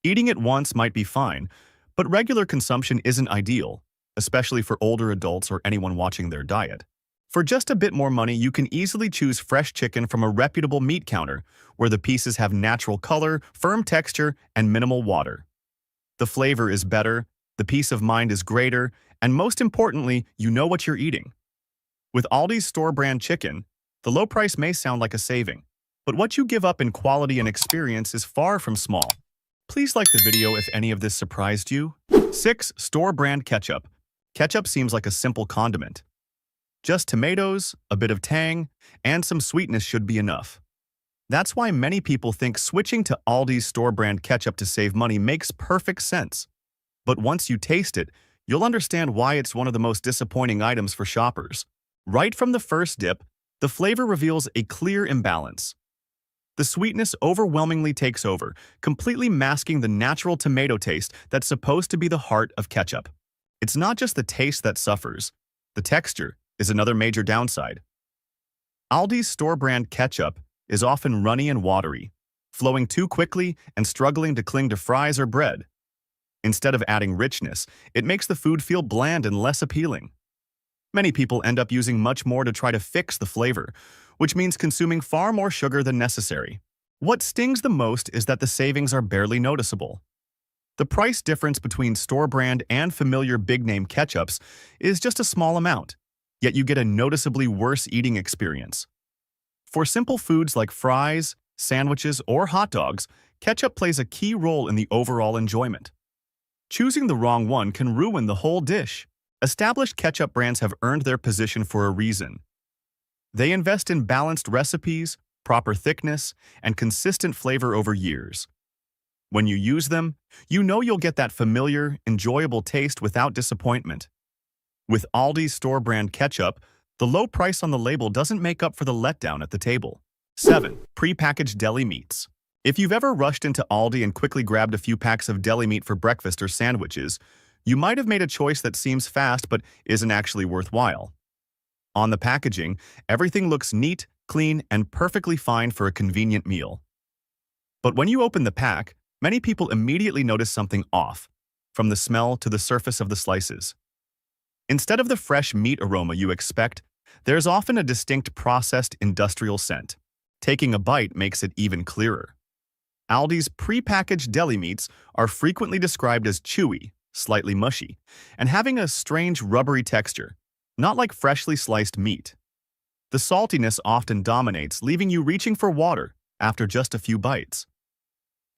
Speaker 1: Eating it once might be fine, but regular consumption isn't ideal, especially for older adults or anyone watching their diet. For just a bit more money, you can easily choose fresh chicken from a reputable meat counter where the pieces have natural color, firm texture, and minimal water. The flavor is better, the peace of mind is greater, and most importantly, you know what you're eating. With Aldi's store-brand chicken, the low price may sound like a saving, but what you give up in quality and experience is far from small. Please like the video if any of this surprised you. 6. Store brand ketchup. Ketchup seems like a simple condiment. Just tomatoes, a bit of tang, and some sweetness should be enough. That's why many people think switching to Aldi's store brand ketchup to save money makes perfect sense. But once you taste it, you'll understand why it's one of the most disappointing items for shoppers. Right from the first dip, the flavor reveals a clear imbalance. The sweetness overwhelmingly takes over, completely masking the natural tomato taste that's supposed to be the heart of ketchup. It's not just the taste that suffers. The texture is another major downside. Aldi's store brand ketchup is often runny and watery, flowing too quickly and struggling to cling to fries or bread. Instead of adding richness, it makes the food feel bland and less appealing. Many people end up using much more to try to fix the flavor, which means consuming far more sugar than necessary. What stings the most is that the savings are barely noticeable. The price difference between store brand and familiar big-name ketchups is just a small amount, yet you get a noticeably worse eating experience. For simple foods like fries, sandwiches, or hot dogs, ketchup plays a key role in the overall enjoyment. Choosing the wrong one can ruin the whole dish. Established ketchup brands have earned their position for a reason. They invest in balanced recipes, proper thickness, and consistent flavor over years. When you use them, you know you'll get that familiar, enjoyable taste without disappointment. With Aldi's store brand ketchup, the low price on the label doesn't make up for the letdown at the table. 7. Prepackaged deli meats. If you've ever rushed into Aldi and quickly grabbed a few packs of deli meat for breakfast or sandwiches, you might have made a choice that seems fast but isn't actually worthwhile. On the packaging, everything looks neat, clean, and perfectly fine for a convenient meal. But when you open the pack, many people immediately notice something off, from the smell to the surface of the slices. Instead of the fresh meat aroma you expect, there's often a distinct processed industrial scent. Taking a bite makes it even clearer. Aldi's prepackaged deli meats are frequently described as chewy, slightly mushy, and having a strange rubbery texture, not like freshly sliced meat. The saltiness often dominates, leaving you reaching for water after just a few bites.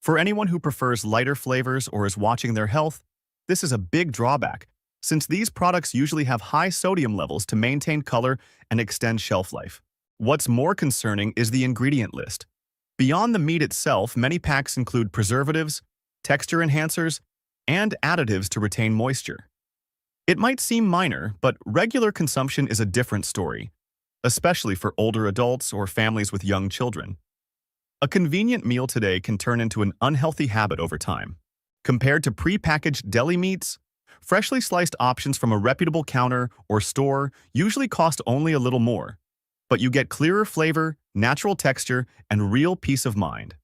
Speaker 1: For anyone who prefers lighter flavors or is watching their health, this is a big drawback, since these products usually have high sodium levels to maintain color and extend shelf life. What's more concerning is the ingredient list. Beyond the meat itself, many packs include preservatives, texture enhancers, and additives to retain moisture. It might seem minor, but regular consumption is a different story, especially for older adults or families with young children. A convenient meal today can turn into an unhealthy habit over time. Compared to prepackaged deli meats, freshly sliced options from a reputable counter or store usually cost only a little more, but you get clearer flavor, natural texture, and real peace of mind.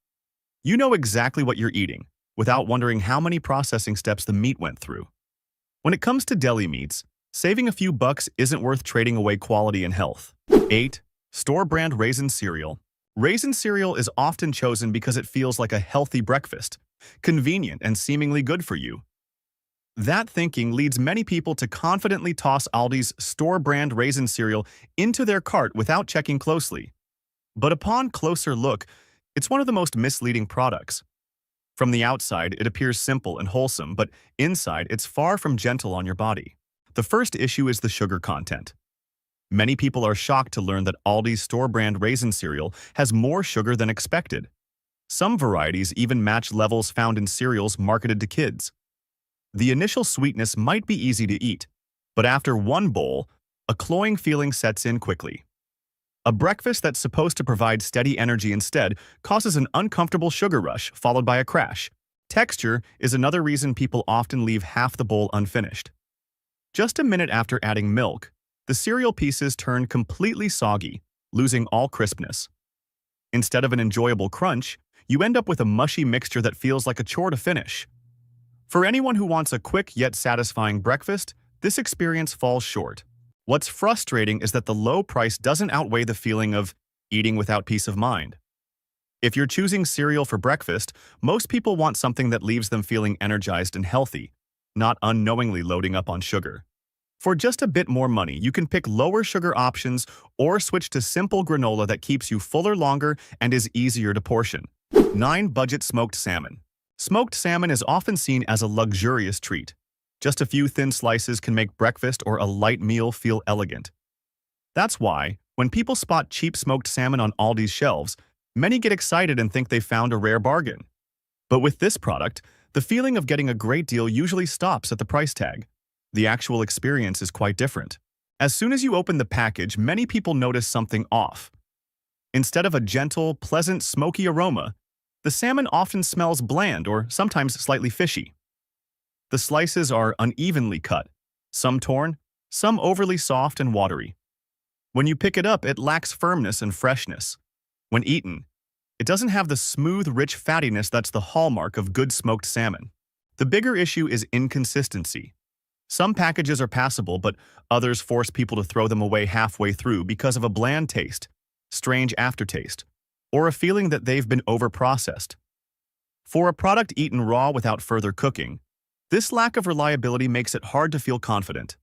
Speaker 1: You know exactly what you're eating, without wondering how many processing steps the meat went through. When it comes to deli meats, saving a few bucks isn't worth trading away quality and health. 8. Store-brand Raisin cereal. Raisin cereal is often chosen because it feels like a healthy breakfast, convenient and seemingly good for you. That thinking leads many people to confidently toss Aldi's store-brand Raisin cereal into their cart without checking closely. But upon closer look, it's one of the most misleading products. From the outside, it appears simple and wholesome, but inside, it's far from gentle on your body. The first issue is the sugar content. Many people are shocked to learn that Aldi's store-brand Raisin cereal has more sugar than expected. Some varieties even match levels found in cereals marketed to kids. The initial sweetness might be easy to eat, but after one bowl, a cloying feeling sets in quickly. A breakfast that's supposed to provide steady energy instead causes an uncomfortable sugar rush followed by a crash. Texture is another reason people often leave half the bowl unfinished. Just a minute after adding milk, the cereal pieces turn completely soggy, losing all crispness. Instead of an enjoyable crunch, you end up with a mushy mixture that feels like a chore to finish. For anyone who wants a quick yet satisfying breakfast, this experience falls short. What's frustrating is that the low price doesn't outweigh the feeling of eating without peace of mind. If you're choosing cereal for breakfast, most people want something that leaves them feeling energized and healthy, not unknowingly loading up on sugar. For just a bit more money, you can pick lower sugar options or switch to simple granola that keeps you fuller longer and is easier to portion. 9. Budget smoked salmon. Smoked salmon is often seen as a luxurious treat. Just a few thin slices can make breakfast or a light meal feel elegant. That's why, when people spot cheap smoked salmon on Aldi's shelves, many get excited and think they found a rare bargain. But with this product, the feeling of getting a great deal usually stops at the price tag. The actual experience is quite different. As soon as you open the package, many people notice something off. Instead of a gentle, pleasant, smoky aroma, the salmon often smells bland or sometimes slightly fishy. The slices are unevenly cut, some torn, some overly soft and watery. When you pick it up, it lacks firmness and freshness. When eaten, it doesn't have the smooth, rich fattiness that's the hallmark of good smoked salmon. The bigger issue is inconsistency. Some packages are passable, but others force people to throw them away halfway through because of a bland taste, strange aftertaste, or a feeling that they've been overprocessed. For a product eaten raw without further cooking, this lack of reliability makes it hard to feel confident.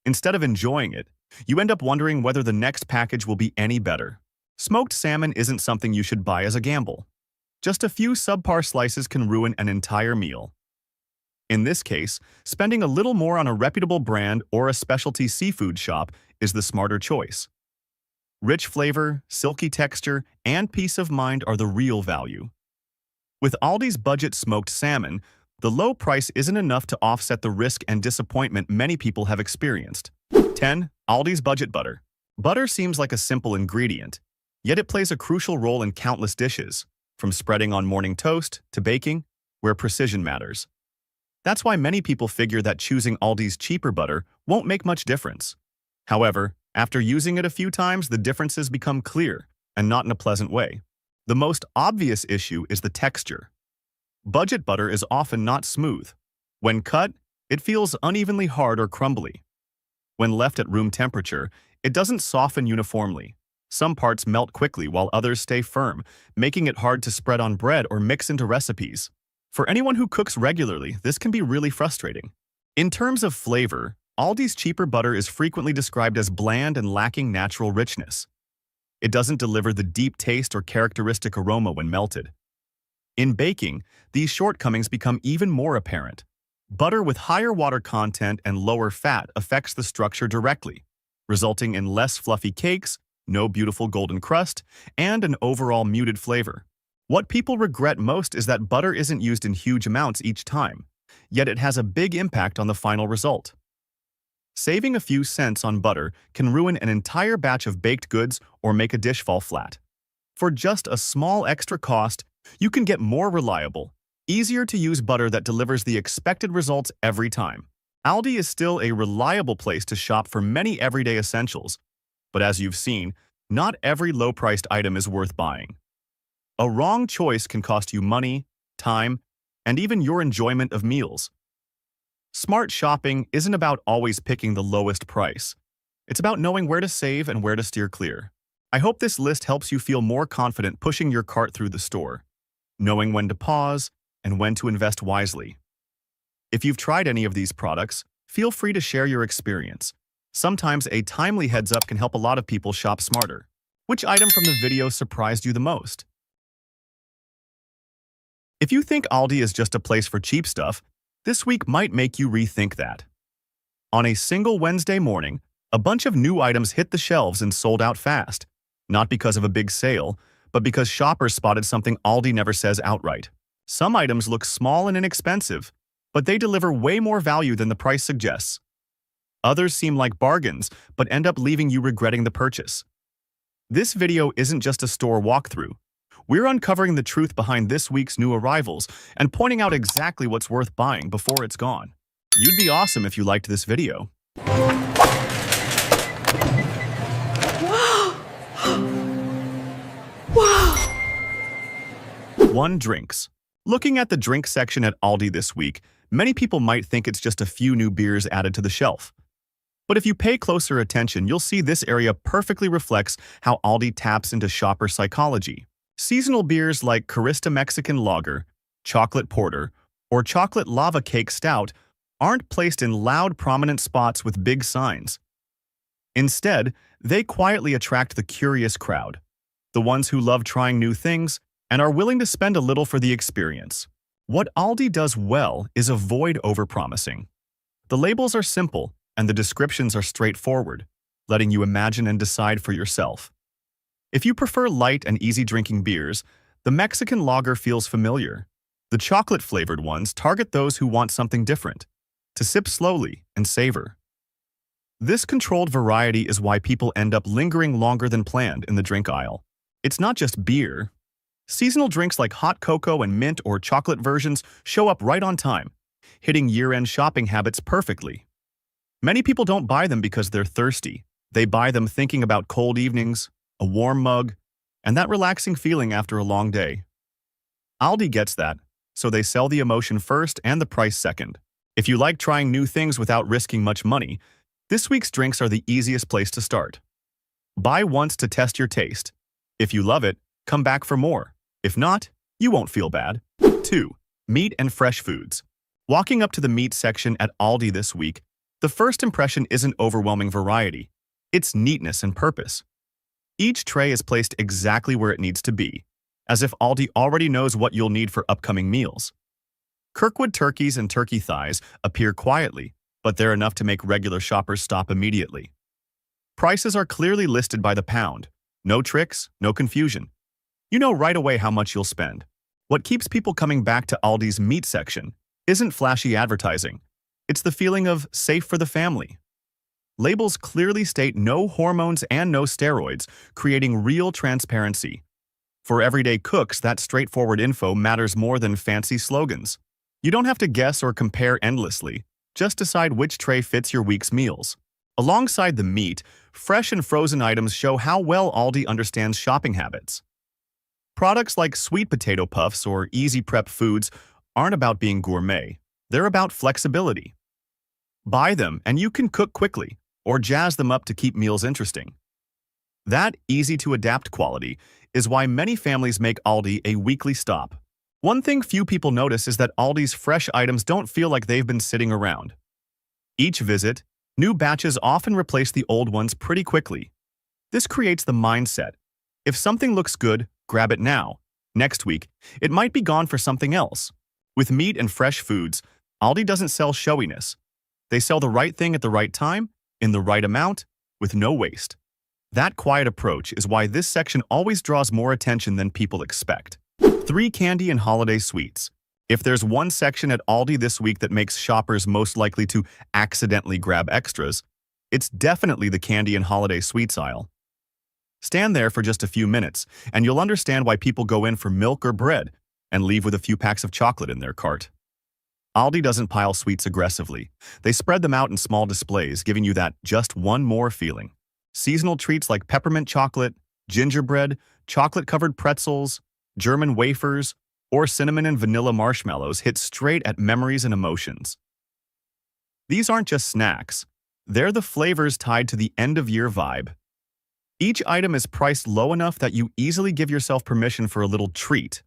Speaker 1: Instead of enjoying it, you end up wondering whether the next package will be any better. Smoked salmon isn't something you should buy as a gamble. Just a few subpar slices can ruin an entire meal. In this case, spending a little more on a reputable brand or a specialty seafood shop is the smarter choice. Rich flavor, silky texture, and peace of mind are the real value. With Aldi's budget smoked salmon, the low price isn't enough to offset the risk and disappointment many people have experienced. 10. Aldi's budget butter. Butter seems like a simple ingredient, yet it plays a crucial role in countless dishes, from spreading on morning toast to baking, where precision matters. That's why many people figure that choosing Aldi's cheaper butter won't make much difference. However, after using it a few times, the differences become clear, and not in a pleasant way. The most obvious issue is the texture. Budget butter is often not smooth. When cut, it feels unevenly hard or crumbly. When left at room temperature, it doesn't soften uniformly. Some parts melt quickly while others stay firm, making it hard to spread on bread or mix into recipes. For anyone who cooks regularly, this can be really frustrating. In terms of flavor, Aldi's cheaper butter is frequently described as bland and lacking natural richness. It doesn't deliver the deep taste or characteristic aroma when melted. In baking, these shortcomings become even more apparent. Butter with higher water content and lower fat affects the structure directly, resulting in less fluffy cakes, no beautiful golden crust, and an overall muted flavor. What people regret most is that butter isn't used in huge amounts each time, yet it has a big impact on the final result. Saving a few cents on butter can ruin an entire batch of baked goods or make a dish fall flat. For just a small extra cost, you can get more reliable, easier-to-use butter that delivers the expected results every time. Aldi is still a reliable place to shop for many everyday essentials, but as you've seen, not every low-priced item is worth buying. A wrong choice can cost you money, time, and even your enjoyment of meals. Smart shopping isn't about always picking the lowest price. It's about knowing where to save and where to steer clear. I hope this list helps you feel more confident pushing your cart through the store, knowing when to pause and when to invest wisely. If you've tried any of these products, feel free to share your experience. Sometimes a timely heads-up can help a lot of people shop smarter. Which item from the video surprised you the most? If you think Aldi is just a place for cheap stuff, this week might make you rethink that. On a single Wednesday morning, a bunch of new items hit the shelves and sold out fast, not because of a big sale, but because shoppers spotted something Aldi never says outright. Some items look small and inexpensive, but they deliver way more value than the price suggests. Others seem like bargains, but end up leaving you regretting the purchase. This video isn't just a store walkthrough. We're uncovering the truth behind this week's new arrivals and pointing out exactly what's worth buying before it's gone. You'd be awesome if you liked this video.
Speaker 2: Wow! Wow!
Speaker 1: 1. Drinks. Looking at the drink section at Aldi this week, many people might think it's just a few new beers added to the shelf. But if you pay closer attention, you'll see this area perfectly reflects how Aldi taps into shopper psychology. Seasonal beers like Carista Mexican Lager, Chocolate Porter, or Chocolate Lava Cake Stout aren't placed in loud, prominent spots with big signs. Instead, they quietly attract the curious crowd, the ones who love trying new things and are willing to spend a little for the experience. What Aldi does well is avoid overpromising. The labels are simple and the descriptions are straightforward, letting you imagine and decide for yourself. If you prefer light and easy-drinking beers, the Mexican lager feels familiar. The chocolate-flavored ones target those who want something different, to sip slowly and savor. This controlled variety is why people end up lingering longer than planned in the drink aisle. It's not just beer. Seasonal drinks like hot cocoa and mint or chocolate versions show up right on time, hitting year-end shopping habits perfectly. Many people don't buy them because they're thirsty. They buy them thinking about cold evenings, a warm mug, and that relaxing feeling after a long day. Aldi gets that, so they sell the emotion first and the price second. If you like trying new things without risking much money, this week's drinks are the easiest place to start. Buy once to test your taste. If you love it, come back for more. If not, you won't feel bad. 2. Meat and fresh foods. Walking up to the meat section at Aldi this week, the first impression isn't overwhelming variety. It's neatness and purpose. Each tray is placed exactly where it needs to be, as if Aldi already knows what you'll need for upcoming meals. Kirkwood turkeys and turkey thighs appear quietly, but they're enough to make regular shoppers stop immediately. Prices are clearly listed by the pound. No tricks, no confusion. You know right away how much you'll spend. What keeps people coming back to Aldi's meat section isn't flashy advertising. It's the feeling of safe for the family. Labels clearly state no hormones and no steroids, creating real transparency. For everyday cooks, that straightforward info matters more than fancy slogans. You don't have to guess or compare endlessly. Just decide which tray fits your week's meals. Alongside the meat, fresh and frozen items show how well Aldi understands shopping habits. Products like sweet potato puffs or easy prep foods aren't about being gourmet. They're about flexibility. Buy them and you can cook quickly, or jazz them up to keep meals interesting. That easy-to-adapt quality is why many families make Aldi a weekly stop. One thing few people notice is that Aldi's fresh items don't feel like they've been sitting around. Each visit, new batches often replace the old ones pretty quickly. This creates the mindset. If something looks good, grab it now. Next week, it might be gone for something else. With meat and fresh foods, Aldi doesn't sell showiness. They sell the right thing at the right time, in the right amount, with no waste. That quiet approach is why this section always draws more attention than people expect. 3. Candy and holiday sweets. If there's one section at Aldi this week that makes shoppers most likely to accidentally grab extras, it's definitely the candy and holiday sweets aisle. Stand there for just a few minutes, and you'll understand why people go in for milk or bread and leave with a few packs of chocolate in their cart. Aldi doesn't pile sweets aggressively. They spread them out in small displays, giving you that just one more feeling. Seasonal treats like peppermint chocolate, gingerbread, chocolate-covered pretzels, German wafers, or cinnamon and vanilla marshmallows hit straight at memories and emotions. These aren't just snacks. They're the flavors tied to the end-of-year vibe. Each item is priced low enough that you easily give yourself permission for a little treat,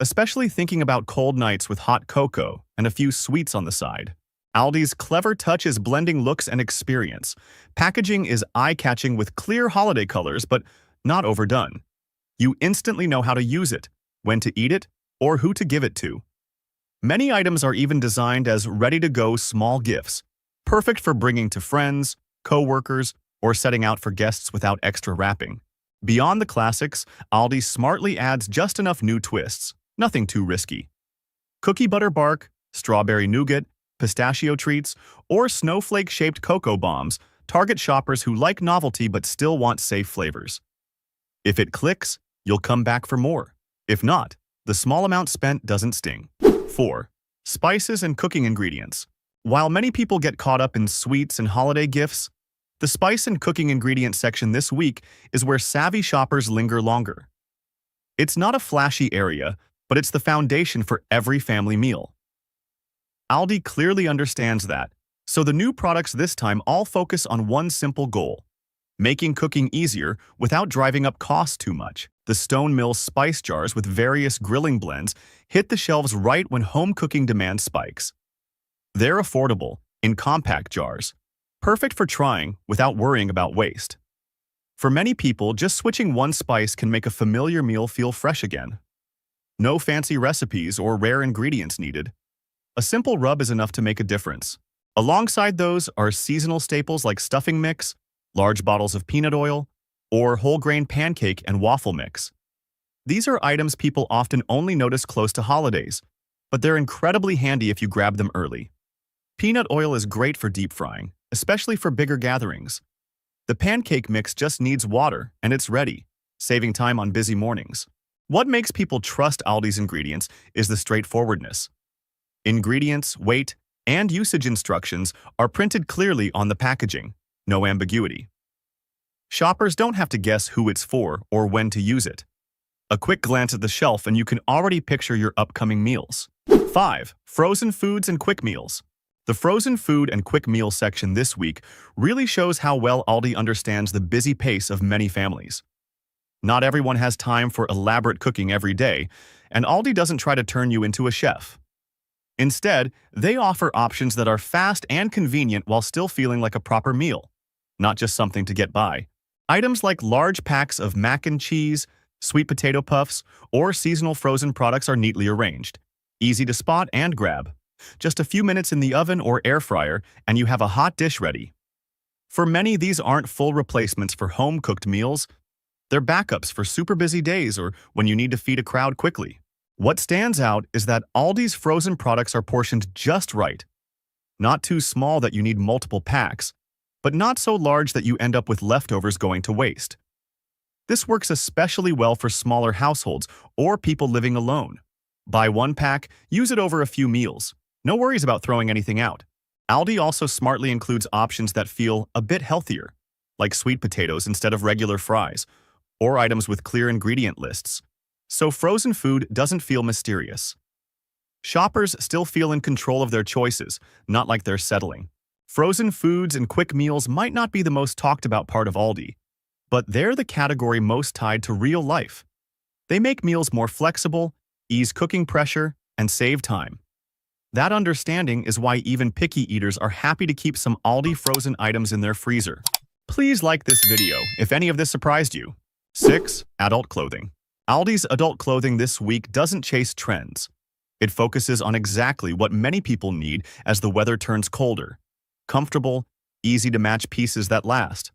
Speaker 1: especially thinking about cold nights with hot cocoa and a few sweets on the side. Aldi's clever touch is blending looks and experience. Packaging is eye-catching with clear holiday colors, but not overdone. You instantly know how to use it, when to eat it, or who to give it to. Many items are even designed as ready-to-go small gifts, perfect for bringing to friends, co-workers, or setting out for guests without extra wrapping. Beyond the classics, Aldi smartly adds just enough new twists, nothing too risky. Cookie butter bark, strawberry nougat, pistachio treats, or snowflake-shaped cocoa bombs target shoppers who like novelty but still want safe flavors. If it clicks, you'll come back for more. If not, the small amount spent doesn't sting. 4. Spices and cooking ingredients. While many people get caught up in sweets and holiday gifts, the spice and cooking ingredient section this week is where savvy shoppers linger longer. It's not a flashy area, but it's the foundation for every family meal. Aldi clearly understands that, so the new products this time all focus on one simple goal: making cooking easier without driving up costs too much. The Stone Mill spice jars with various grilling blends hit the shelves right when home cooking demand spikes. They're affordable, in compact jars, perfect for trying without worrying about waste. For many people, just switching one spice can make a familiar meal feel fresh again. No fancy recipes or rare ingredients needed. A simple rub is enough to make a difference. Alongside those are seasonal staples like stuffing mix, large bottles of peanut oil, or whole grain pancake and waffle mix. These are items people often only notice close to holidays, but they're incredibly handy if you grab them early. Peanut oil is great for deep frying, especially for bigger gatherings. The pancake mix just needs water and it's ready, saving time on busy mornings. What makes people trust Aldi's ingredients is the straightforwardness. Ingredients, weight, and usage instructions are printed clearly on the packaging, no ambiguity. Shoppers don't have to guess who it's for or when to use it. A quick glance at the shelf and you can already picture your upcoming meals. 5. Frozen foods and quick meals. The frozen food and quick meal section this week really shows how well Aldi understands the busy pace of many families. Not everyone has time for elaborate cooking every day, and Aldi doesn't try to turn you into a chef. Instead, they offer options that are fast and convenient while still feeling like a proper meal, not just something to get by. Items like large packs of mac and cheese, sweet potato puffs, or seasonal frozen products are neatly arranged, easy to spot and grab. Just a few minutes in the oven or air fryer, and you have a hot dish ready. For many, these aren't full replacements for home-cooked meals. They're backups for super busy days or when you need to feed a crowd quickly. What stands out is that Aldi's frozen products are portioned just right. Not too small that you need multiple packs, but not so large that you end up with leftovers going to waste. This works especially well for smaller households or people living alone. Buy one pack, use it over a few meals. No worries about throwing anything out. Aldi also smartly includes options that feel a bit healthier, like sweet potatoes instead of regular fries, or items with clear ingredient lists, so frozen food doesn't feel mysterious. Shoppers still feel in control of their choices, not like they're settling. Frozen foods and quick meals might not be the most talked about part of Aldi, but they're the category most tied to real life. They make meals more flexible, ease cooking pressure, and save time. That understanding is why even picky eaters are happy to keep some Aldi frozen items in their freezer. Please like this video if any of this surprised you. 6. Adult clothing. Aldi's adult clothing this week doesn't chase trends. It focuses on exactly what many people need as the weather turns colder. Comfortable, easy-to-match pieces that last.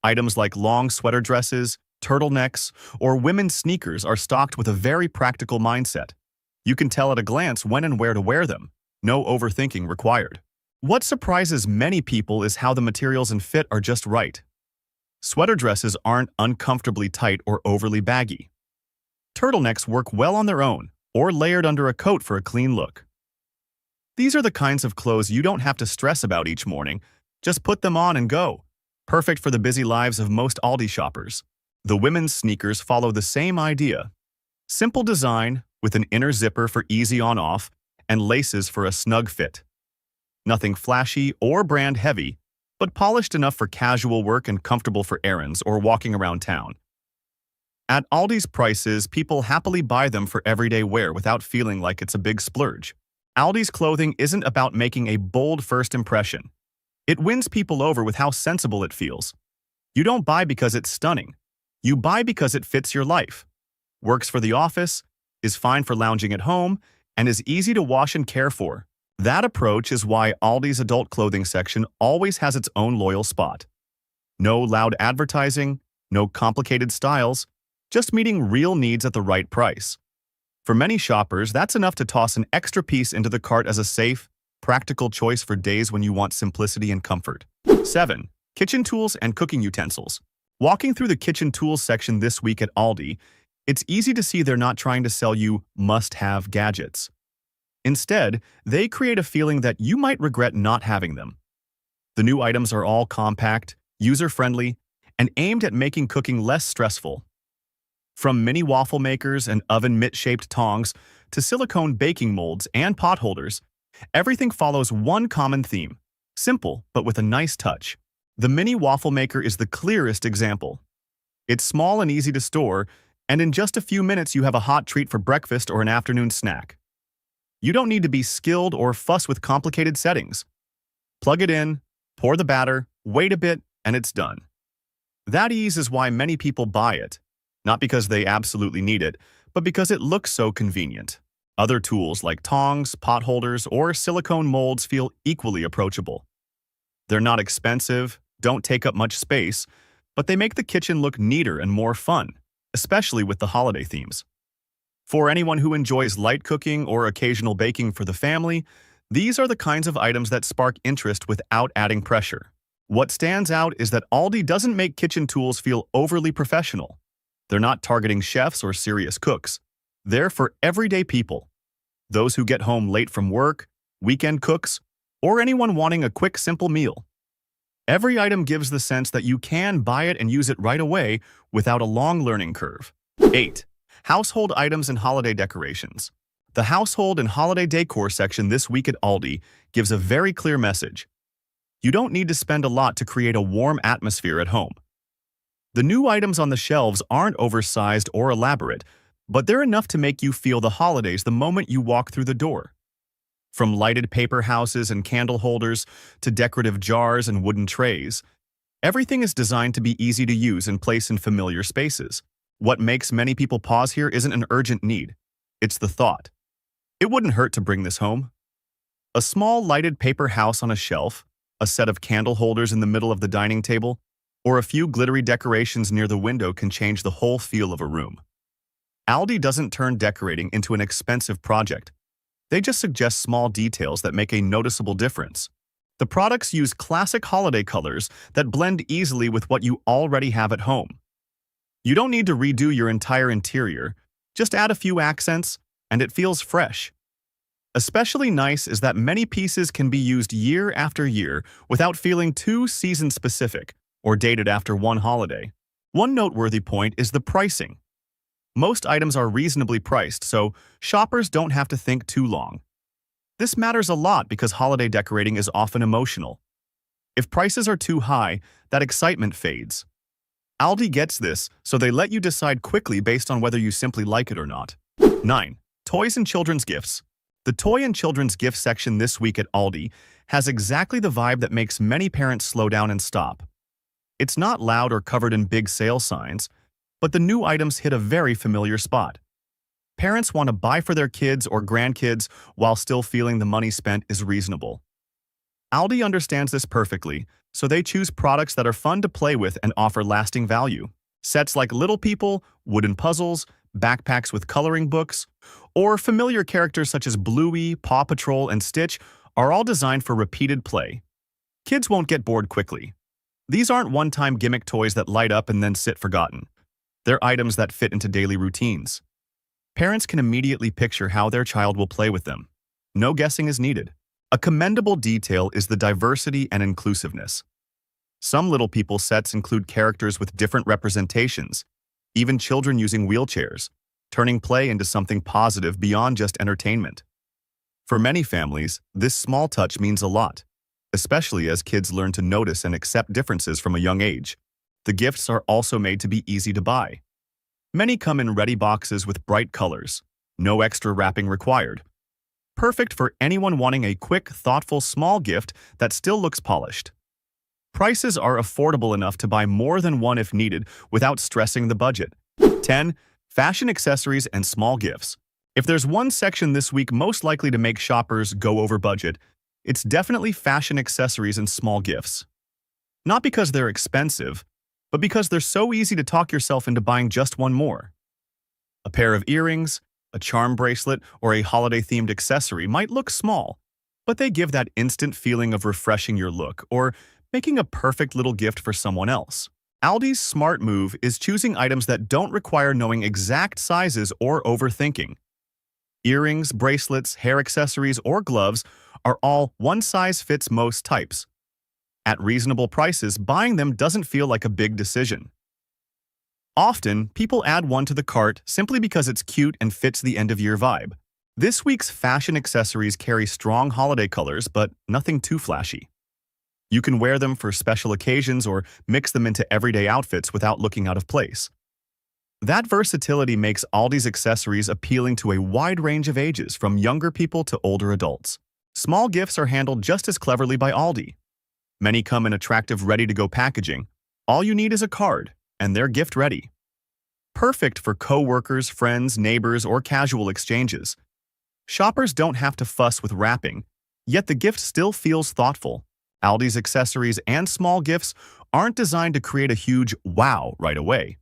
Speaker 1: Items like long sweater dresses, turtlenecks, or women's sneakers are stocked with a very practical mindset. You can tell at a glance when and where to wear them. No overthinking required. What surprises many people is how the materials and fit are just right. Sweater dresses aren't uncomfortably tight or overly baggy. Turtlenecks work well on their own, or layered under a coat for a clean look. These are the kinds of clothes you don't have to stress about each morning. Just put them on and go. Perfect for the busy lives of most Aldi shoppers. The women's sneakers follow the same idea. Simple design, with an inner zipper for easy on-off, and laces for a snug fit. Nothing flashy or brand heavy, but polished enough for casual work and comfortable for errands or walking around town. At Aldi's prices, people happily buy them for everyday wear without feeling like it's a big splurge. Aldi's clothing isn't about making a bold first impression. It wins people over with how sensible it feels. You don't buy because it's stunning. You buy because it fits your life. Works for the office, is fine for lounging at home, and is easy to wash and care for. That approach is why Aldi's adult clothing section always has its own loyal spot. No loud advertising, no complicated styles, just meeting real needs at the right price. For many shoppers, that's enough to toss an extra piece into the cart as a safe, practical choice for days when you want simplicity and comfort. 7. Kitchen tools and cooking utensils. Walking through the kitchen tools section this week at Aldi, it's easy to see they're not trying to sell you must-have gadgets. Instead, they create a feeling that you might regret not having them. The new items are all compact, user-friendly, and aimed at making cooking less stressful. From mini waffle makers and oven mitt-shaped tongs to silicone baking molds and pot holders, everything follows one common theme: simple but with a nice touch. The mini waffle maker is the clearest example. It's small and easy to store, and in just a few minutes you have a hot treat for breakfast or an afternoon snack. You don't need to be skilled or fuss with complicated settings. Plug it in, pour the batter, wait a bit, and it's done. That ease is why many people buy it, not because they absolutely need it, but because it looks so convenient. Other tools like tongs, pot holders, or silicone molds feel equally approachable. They're not expensive, don't take up much space, but they make the kitchen look neater and more fun, especially with the holiday themes. For anyone who enjoys light cooking or occasional baking for the family, these are the kinds of items that spark interest without adding pressure. What stands out is that Aldi doesn't make kitchen tools feel overly professional. They're not targeting chefs or serious cooks. They're for everyday people. Those who get home late from work, weekend cooks, or anyone wanting a quick, simple meal. Every item gives the sense that you can buy it and use it right away without a long learning curve. 8. Household items and holiday decorations. The household and holiday decor section this week at Aldi gives a very clear message. You don't need to spend a lot to create a warm atmosphere at home. The new items on the shelves aren't oversized or elaborate, but they're enough to make you feel the holidays the moment you walk through the door. From lighted paper houses and candle holders to decorative jars and wooden trays, everything is designed to be easy to use and place in familiar spaces. What makes many people pause here isn't an urgent need. It's the thought. It wouldn't hurt to bring this home. A small lighted paper house on a shelf, a set of candle holders in the middle of the dining table, or a few glittery decorations near the window can change the whole feel of a room. Aldi doesn't turn decorating into an expensive project. They just suggest small details that make a noticeable difference. The products use classic holiday colors that blend easily with what you already have at home. You don't need to redo your entire interior, just add a few accents, and it feels fresh. Especially nice is that many pieces can be used year after year without feeling too season-specific or dated after one holiday. One noteworthy point is the pricing. Most items are reasonably priced, so shoppers don't have to think too long. This matters a lot because holiday decorating is often emotional. If prices are too high, that excitement fades. Aldi gets this, so they let you decide quickly based on whether you simply like it or not. 9. Toys and children's gifts. The toy and children's gift section this week at Aldi has exactly the vibe that makes many parents slow down and stop. It's not loud or covered in big sale signs, but the new items hit a very familiar spot. Parents want to buy for their kids or grandkids while still feeling the money spent is reasonable. Aldi understands this perfectly, so they choose products that are fun to play with and offer lasting value. Sets like Little People, wooden puzzles, backpacks with coloring books, or familiar characters such as Bluey, Paw Patrol, and Stitch are all designed for repeated play. Kids won't get bored quickly. These aren't one-time gimmick toys that light up and then sit forgotten. They're items that fit into daily routines. Parents can immediately picture how their child will play with them. No guessing is needed. A commendable detail is the diversity and inclusiveness. Some Little People sets include characters with different representations, even children using wheelchairs, turning play into something positive beyond just entertainment. For many families, this small touch means a lot, especially as kids learn to notice and accept differences from a young age. The gifts are also made to be easy to buy. Many come in ready boxes with bright colors, no extra wrapping required. Perfect for anyone wanting a quick, thoughtful, small gift that still looks polished. Prices are affordable enough to buy more than one if needed without stressing the budget. 10. Fashion accessories and small gifts. If there's one section this week most likely to make shoppers go over budget, it's definitely fashion accessories and small gifts. Not because they're expensive, but because they're so easy to talk yourself into buying just one more. A pair of earrings, a charm bracelet, or a holiday-themed accessory might look small, but they give that instant feeling of refreshing your look or making a perfect little gift for someone else. Aldi's smart move is choosing items that don't require knowing exact sizes or overthinking. Earrings, bracelets, hair accessories, or gloves are all one-size-fits-most types. At reasonable prices, buying them doesn't feel like a big decision. Often, people add one to the cart simply because it's cute and fits the end-of-year vibe. This week's fashion accessories carry strong holiday colors, but nothing too flashy. You can wear them for special occasions or mix them into everyday outfits without looking out of place. That versatility makes Aldi's accessories appealing to a wide range of ages, from younger people to older adults. Small gifts are handled just as cleverly by Aldi. Many come in attractive, ready-to-go packaging. All you need is a card, and they're gift-ready. perfect for co-workers, friends, neighbors, or casual exchanges. Shoppers don't have to fuss with wrapping, yet the gift still feels thoughtful. Aldi's accessories and small gifts aren't designed to create a huge wow right away.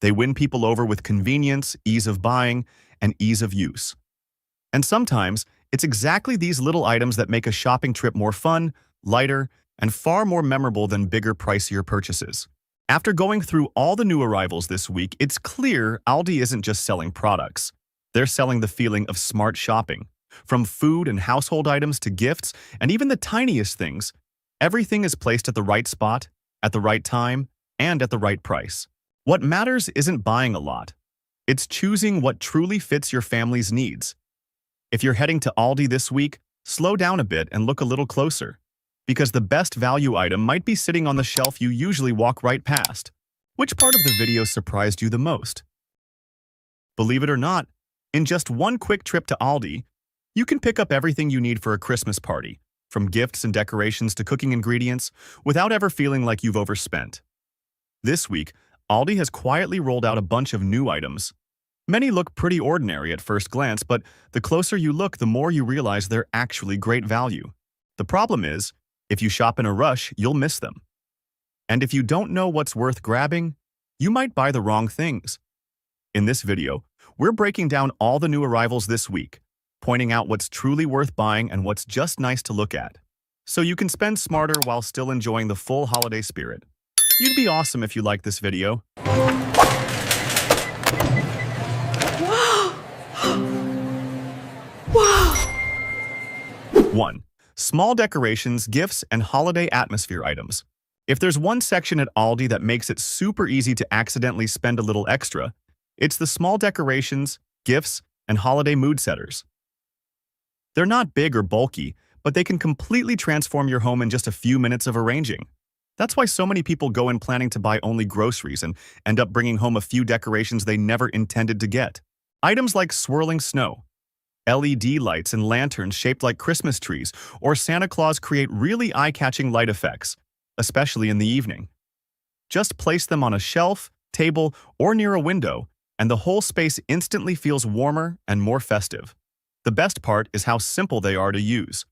Speaker 1: They win people over with convenience, ease of buying, and ease of use. And sometimes, it's exactly these little items that make a shopping trip more fun, lighter, and far more memorable than bigger, pricier purchases. After going through all the new arrivals this week, it's clear Aldi isn't just selling products. They're selling the feeling of smart shopping. From food and household items to gifts, and even the tiniest things, everything is placed at the right spot, at the right time, and at the right price. What matters isn't buying a lot. It's choosing what truly fits your family's needs. If you're heading to Aldi this week, slow down a bit and look a little closer, because the best value item might be sitting on the shelf you usually walk right past. Which part of the video surprised you the most? Believe it or not, in just one quick trip to Aldi, you can pick up everything you need for a Christmas party, from gifts and decorations to cooking ingredients, without ever feeling like you've overspent. This week, Aldi has quietly rolled out a bunch of new items. Many look pretty ordinary at first glance, but the closer you look, the more you realize they're actually great value. The problem is, if you shop in a rush, you'll miss them. And if you don't know what's worth grabbing, you might buy the wrong things. In this video, we're breaking down all the new arrivals this week, pointing out what's truly worth buying and what's just nice to look at, so you can spend smarter while still enjoying the full holiday spirit. You'd be awesome if you liked this video.
Speaker 2: Wow! Wow!
Speaker 1: 1. Small decorations, gifts, and holiday atmosphere items. If there's one section at Aldi that makes it super easy to accidentally spend a little extra, it's the small decorations, gifts, and holiday mood setters. They're not big or bulky, but they can completely transform your home in just a few minutes of arranging. That's why so many people go in planning to buy only groceries and end up bringing home a few decorations they never intended to get. Items like swirling snow, LED lights and lanterns shaped like Christmas trees, or Santa Claus create really eye-catching light effects, especially in the evening. Just place them on a shelf, table, or near a window, and the whole space instantly feels warmer and more festive. The best part is how simple they are to use.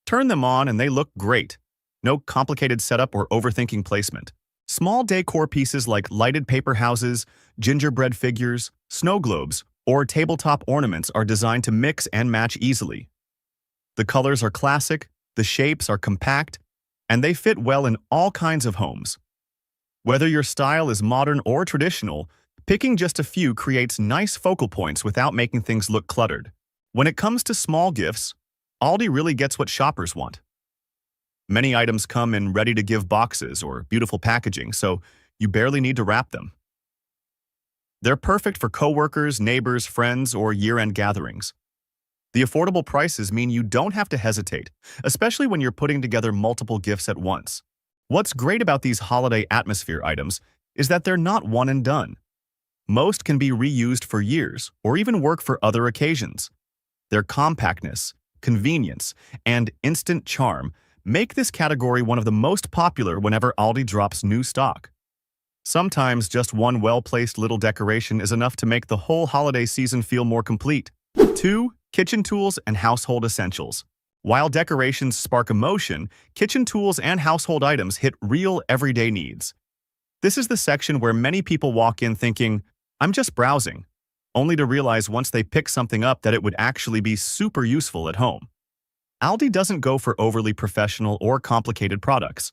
Speaker 1: Turn them on and they look great. No complicated setup or overthinking placement. Small decor pieces like lighted paper houses, gingerbread figures, snow globes, or tabletop ornaments are designed to mix and match easily. The colors are classic, the shapes are compact, and they fit well in all kinds of homes. Whether your style is modern or traditional, picking just a few creates nice focal points without making things look cluttered. When it comes to small gifts, Aldi really gets what shoppers want. Many items come in ready-to-give boxes or beautiful packaging, so you barely need to wrap them. They're perfect for coworkers, neighbors, friends, or year-end gatherings. The affordable prices mean you don't have to hesitate, especially when you're putting together multiple gifts at once. What's great about these holiday atmosphere items is that they're not one and done. Most can be reused for years or even work for other occasions. Their compactness, convenience, and instant charm make this category one of the most popular whenever Aldi drops new stock. Sometimes just one well-placed little decoration is enough to make the whole holiday season feel more complete. 2. Kitchen tools and household essentials. While decorations spark emotion, kitchen tools and household items hit real everyday needs. This is the section where many people walk in thinking, "I'm just browsing," only to realize once they pick something up that it would actually be super useful at home. Aldi doesn't go for overly professional or complicated products.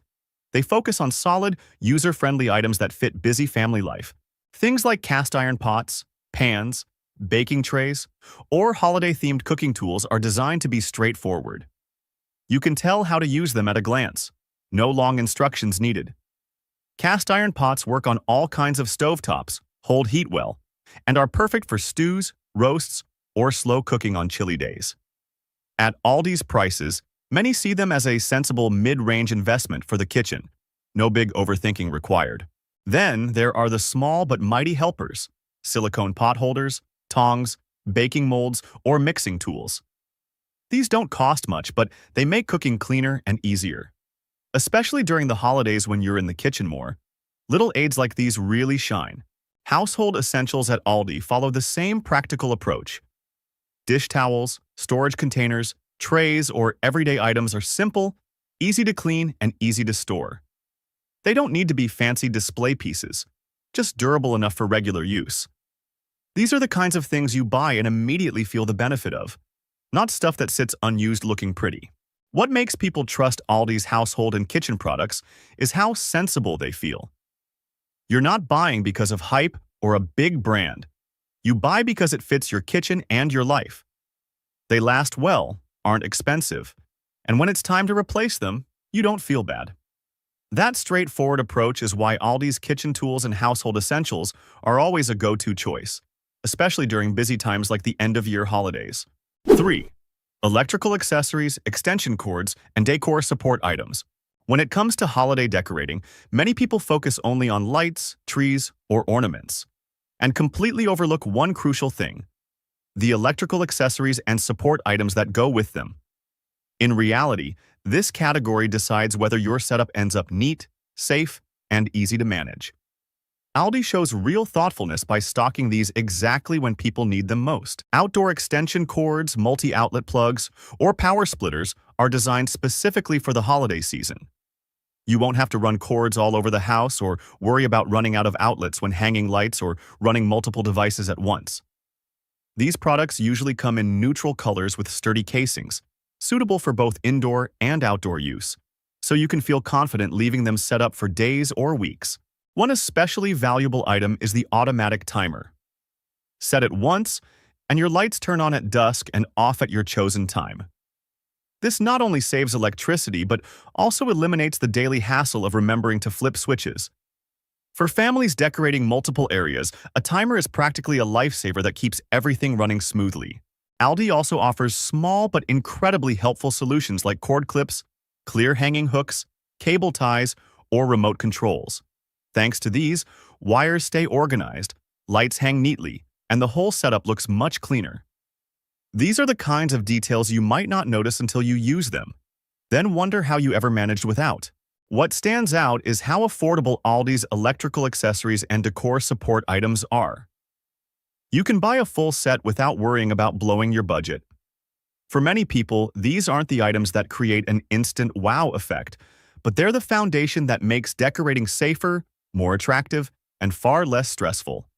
Speaker 1: They focus on solid, user-friendly items that fit busy family life. Things like cast iron pots, pans, baking trays, or holiday-themed cooking tools are designed to be straightforward. You can tell how to use them at a glance. No long instructions needed. Cast iron pots work on all kinds of stovetops, hold heat well, and are perfect for stews, roasts, or slow cooking on chilly days. At Aldi's prices, many see them as a sensible mid-range investment for the kitchen. No big overthinking required. Then there are the small but mighty helpers: silicone pot holders, tongs, baking molds, or mixing tools. These don't cost much, but they make cooking cleaner and easier. Especially during the holidays when you're in the kitchen more, little aids like these really shine. Household essentials at Aldi follow the same practical approach. Dish towels, storage containers, trays, or everyday items are simple, easy to clean, and easy to store. They don't need to be fancy display pieces, just durable enough for regular use. These are the kinds of things you buy and immediately feel the benefit of, not stuff that sits unused looking pretty. What makes people trust Aldi's household and kitchen products is how sensible they feel. You're not buying because of hype or a big brand. You buy because it fits your kitchen and your life. They last well, aren't expensive, and when it's time to replace them, you don't feel bad. That straightforward approach is why Aldi's kitchen tools and household essentials are always a go-to choice, especially during busy times like the end-of-year holidays. 3. Electrical accessories, extension cords, and decor support items. When it comes to holiday decorating, many people focus only on lights, trees, or ornaments, and completely overlook one crucial thing: the electrical accessories and support items that go with them. In reality, this category decides whether your setup ends up neat, safe, and easy to manage. Aldi shows real thoughtfulness by stocking these exactly when people need them most. Outdoor extension cords, multi-outlet plugs, or power splitters are designed specifically for the holiday season. You won't have to run cords all over the house or worry about running out of outlets when hanging lights or running multiple devices at once. These products usually come in neutral colors with sturdy casings, suitable for both indoor and outdoor use, so you can feel confident leaving them set up for days or weeks. One especially valuable item is the automatic timer. Set it once, and your lights turn on at dusk and off at your chosen time. This not only saves electricity, but also eliminates the daily hassle of remembering to flip switches. For families decorating multiple areas, a timer is practically a lifesaver that keeps everything running smoothly. Aldi also offers small but incredibly helpful solutions like cord clips, clear hanging hooks, cable ties, or remote controls. Thanks to these, wires stay organized, lights hang neatly, and the whole setup looks much cleaner. These are the kinds of details you might not notice until you use them, then wonder how you ever managed without. What stands out is how affordable Aldi's electrical accessories and decor support items are. You can buy a full set without worrying about blowing your budget. For many people, these aren't the items that create an instant wow effect, but they're the foundation that makes decorating safer, more attractive, and far less stressful.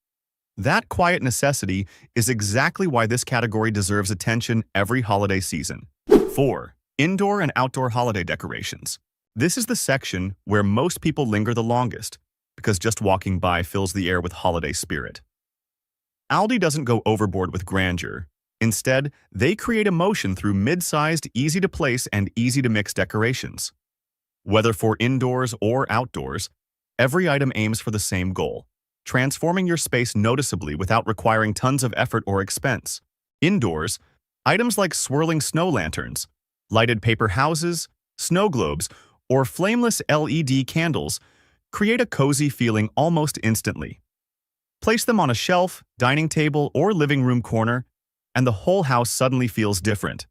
Speaker 1: That quiet necessity is exactly why this category deserves attention every holiday season. 4. Indoor and outdoor holiday decorations. This is the section where most people linger the longest, because just walking by fills the air with holiday spirit. Aldi doesn't go overboard with grandeur. Instead, they create emotion through mid-sized, easy-to-place, and easy-to-mix decorations. Whether for indoors or outdoors, every item aims for the same goal: transforming your space noticeably without requiring tons of effort or expense. Indoors, items like swirling snow lanterns, lighted paper houses, snow globes, or flameless LED candles create a cozy feeling almost instantly. Place them on a shelf, dining table, or living room corner, and the whole house suddenly feels different.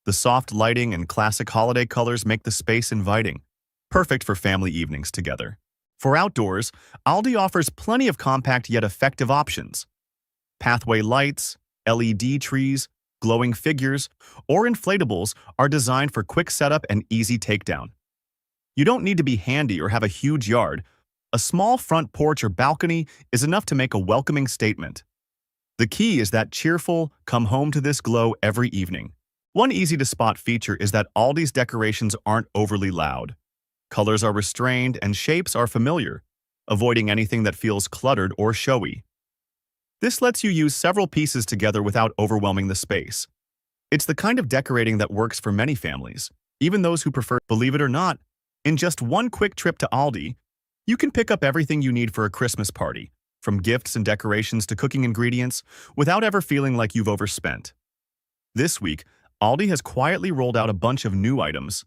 Speaker 1: The soft lighting and classic holiday colors make the space inviting, perfect for family evenings together. For outdoors, Aldi offers plenty of compact yet effective options. Pathway lights, LED trees, glowing figures, or inflatables are designed for quick setup and easy takedown. You don't need to be handy or have a huge yard. A small front porch or balcony is enough to make a welcoming statement. The key is that cheerful, come home to this glow every evening. One easy-to-spot feature is that Aldi's decorations aren't overly loud. Colors are restrained and shapes are familiar, avoiding anything that feels cluttered or showy. This lets you use several pieces together without overwhelming the space. It's the kind of decorating that works for many families, even those who prefer. Believe it or not, in just one quick trip to Aldi, you can pick up everything you need for a Christmas party, from gifts and decorations to cooking ingredients, without ever feeling like you've overspent. This week, Aldi has quietly rolled out a bunch of new items.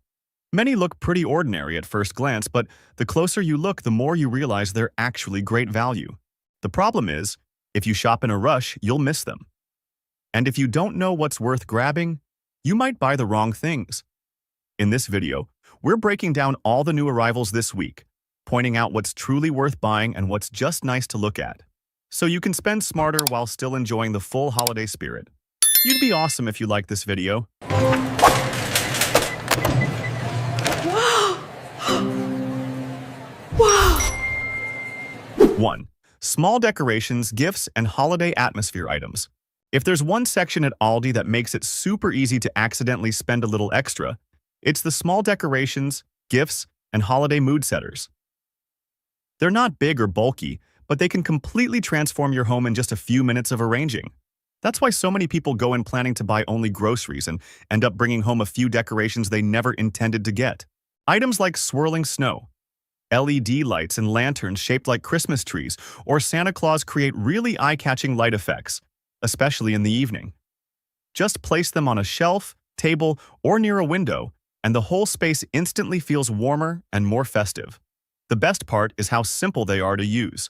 Speaker 1: Many look pretty ordinary at first glance, but the closer you look, the more you realize they're actually great value. The problem is, if you shop in a rush, you'll miss them. And if you don't know what's worth grabbing, you might buy the wrong things. In this video, we're breaking down all the new arrivals this week, pointing out what's truly worth buying and what's just nice to look at. so you can spend smarter while still enjoying the full holiday spirit. You'd be awesome if you liked this video.
Speaker 2: Wow!
Speaker 1: 1. Small decorations, gifts, and holiday atmosphere items. If there's one section at Aldi that makes it super easy to accidentally spend a little extra, it's the small decorations, gifts, and holiday mood setters. They're not big or bulky, but they can completely transform your home in just a few minutes of arranging. That's why so many people go in planning to buy only groceries and end up bringing home a few decorations they never intended to get. Items like swirling snow, LED lights and lanterns shaped like Christmas trees, or Santa Claus create really eye-catching light effects, especially in the evening. Just place them on a shelf, table, or near a window, and the whole space instantly feels warmer and more festive. The best part is how simple they are to use.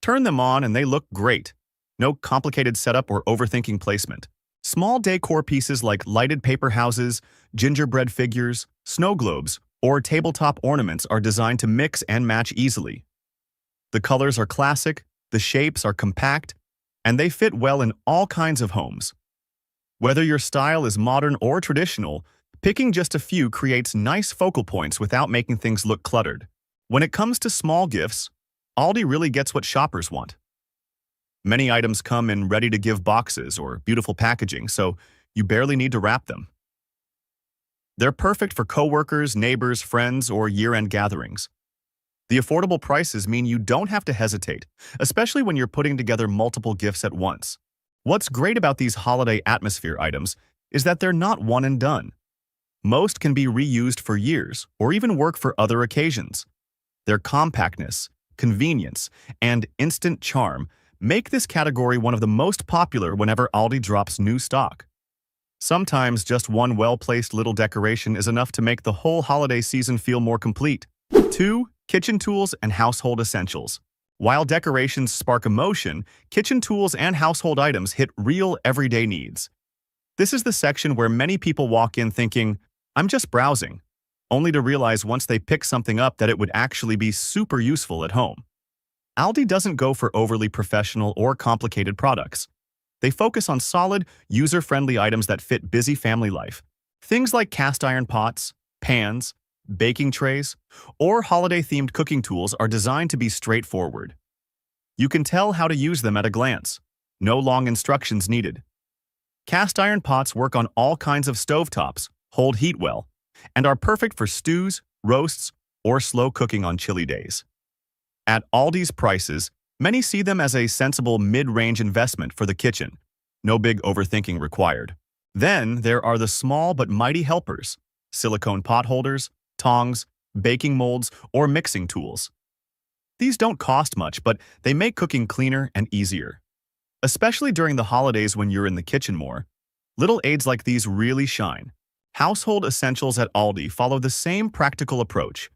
Speaker 1: Turn them on and they look great. No complicated setup or overthinking placement. Small decor pieces like lighted paper houses, gingerbread figures, snow globes, or tabletop ornaments are designed to mix and match easily. The colors are classic, the shapes are compact, and they fit well in all kinds of homes. Whether your style is modern or traditional, picking just a few creates nice focal points without making things look cluttered. When it comes to small gifts, Aldi really gets what shoppers want. Many items come in ready-to-give boxes or beautiful packaging, so you barely need to wrap them. They're perfect for coworkers, neighbors, friends, or year-end gatherings. The affordable prices mean you don't have to hesitate, especially when you're putting together multiple gifts at once. What's great about these holiday atmosphere items is that they're not one and done. Most can be reused for years or even work for other occasions. Their compactness, convenience, and instant charm make this category one of the most popular whenever Aldi drops new stock. Sometimes just one well-placed little decoration is enough to make the whole holiday season feel more complete. 2. Kitchen tools and household essentials. While decorations spark emotion, kitchen tools and household items hit real everyday needs. This is the section where many people walk in thinking, "I'm just browsing," only to realize once they pick something up that it would actually be super useful at home. Aldi doesn't go for overly professional or complicated products. They focus on solid, user-friendly items that fit busy family life. Things like cast iron pots, pans, baking trays, or holiday-themed cooking tools are designed to be straightforward. You can tell how to use them at a glance. No long instructions needed. Cast iron pots work on all kinds of stovetops, hold heat well, and are perfect for stews, roasts, or slow cooking on chilly days. At Aldi's prices, many see them as a sensible mid-range investment for the kitchen. No big overthinking required. Then there are the small but mighty helpers: silicone pot holders, tongs, baking molds, or mixing tools. These don't cost much, but they make cooking cleaner and easier. Especially during the holidays when you're in the kitchen more, little aids like these really shine. Household essentials at Aldi follow the same practical approach.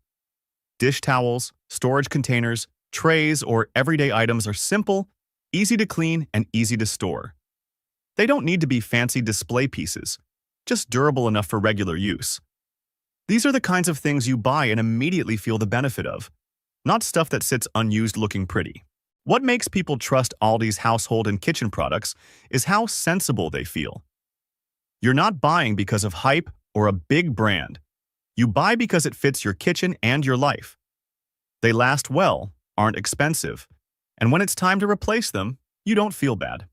Speaker 1: Dish towels, storage containers, trays, or everyday items are simple, easy to clean, and easy to store. They don't need to be fancy display pieces, just durable enough for regular use. These are the kinds of things you buy and immediately feel the benefit of, not stuff that sits unused looking pretty. What makes people trust Aldi's household and kitchen products is how sensible they feel. You're not buying because of hype or a big brand. You buy because it fits your kitchen and your life. They last well, aren't expensive, and when it's time to replace them, you don't feel bad.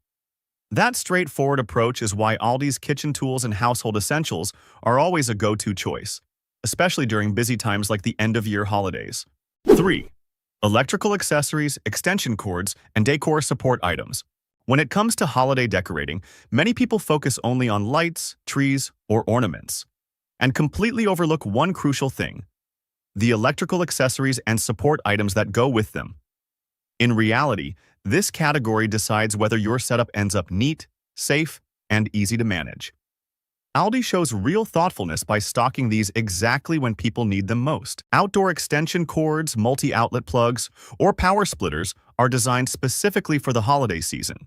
Speaker 1: That straightforward approach is why Aldi's kitchen tools and household essentials are always a go-to choice, especially during busy times like the end-of-year holidays. 3. Electrical accessories, extension cords, and decor support items. When it comes to holiday decorating, many people focus only on lights, trees, or ornaments, and completely overlook one crucial thing: the electrical accessories and support items that go with them. In reality, this category decides whether your setup ends up neat, safe, and easy to manage. Aldi shows real thoughtfulness by stocking these exactly when people need them most. Outdoor extension cords, multi-outlet plugs, or power splitters are designed specifically for the holiday season.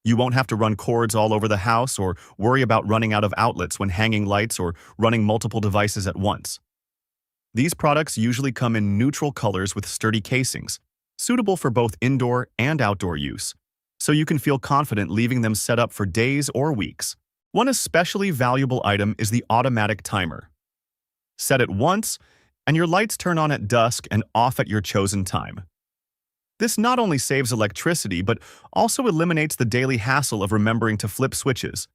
Speaker 1: You won't have to run cords all over the house or worry about running out of outlets when hanging lights or running multiple devices at once. These products usually come in neutral colors with sturdy casings, suitable for both indoor and outdoor use, so you can feel confident leaving them set up for days or weeks. One especially valuable item is the automatic timer. Set it once, and your lights turn on at dusk and off at your chosen time. This not only saves electricity, but also eliminates the daily hassle of remembering to flip switches.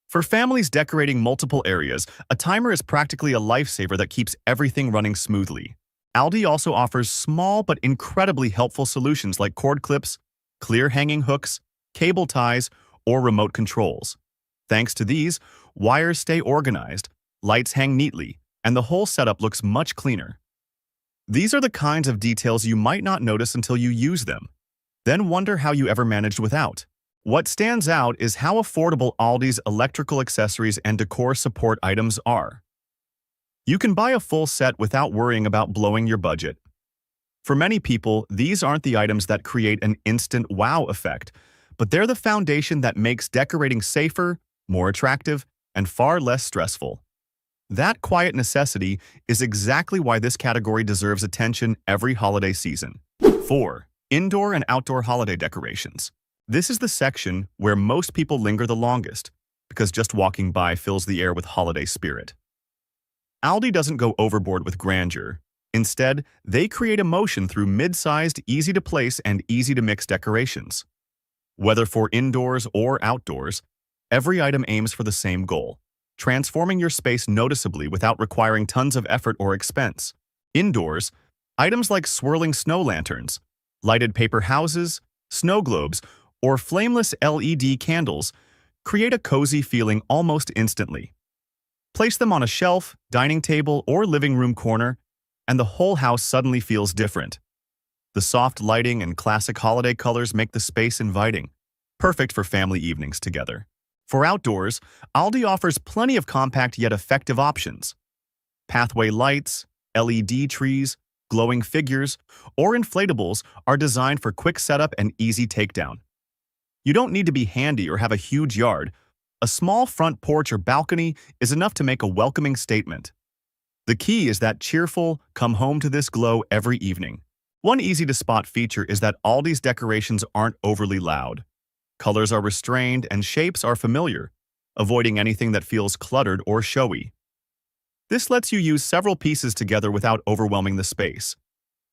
Speaker 1: For families decorating multiple areas, a timer is practically a lifesaver that keeps everything running smoothly. Aldi also offers small but incredibly helpful solutions like cord clips, clear hanging hooks, cable ties, or remote controls. Thanks to these, wires stay organized, lights hang neatly, and the whole setup looks much cleaner. These are the kinds of details you might not notice until you use them, then wonder how you ever managed without. What stands out is how affordable Aldi's electrical accessories and decor support items are. You can buy a full set without worrying about blowing your budget. For many people, these aren't the items that create an instant wow effect, but they're the foundation that makes decorating safer, more attractive, and far less stressful. That quiet necessity is exactly why this category deserves attention every holiday season. 4. Indoor and outdoor holiday decorations. This is the section where most people linger the longest, because just walking by fills the air with holiday spirit. Aldi doesn't go overboard with grandeur. Instead, they create emotion through mid-sized, easy-to-place and easy-to-mix decorations. Whether for indoors or outdoors, every item aims for the same goal: transforming your space noticeably without requiring tons of effort or expense. Indoors, items like swirling snow lanterns, lighted paper houses, snow globes, or flameless LED candles create a cozy feeling almost instantly. Place them on a shelf, dining table, or living room corner, and the whole house suddenly feels different. The soft lighting and classic holiday colors make the space inviting, perfect for family evenings together. For outdoors, Aldi offers plenty of compact yet effective options. Pathway lights, LED trees, glowing figures, or inflatables are designed for quick setup and easy takedown. You don't need to be handy or have a huge yard. A small front porch or balcony is enough to make a welcoming statement. The key is that cheerful, come home to this glow every evening. One easy-to-spot feature is that Aldi's decorations aren't overly loud. Colors are restrained and shapes are familiar, avoiding anything that feels cluttered or showy. This lets you use several pieces together without overwhelming the space.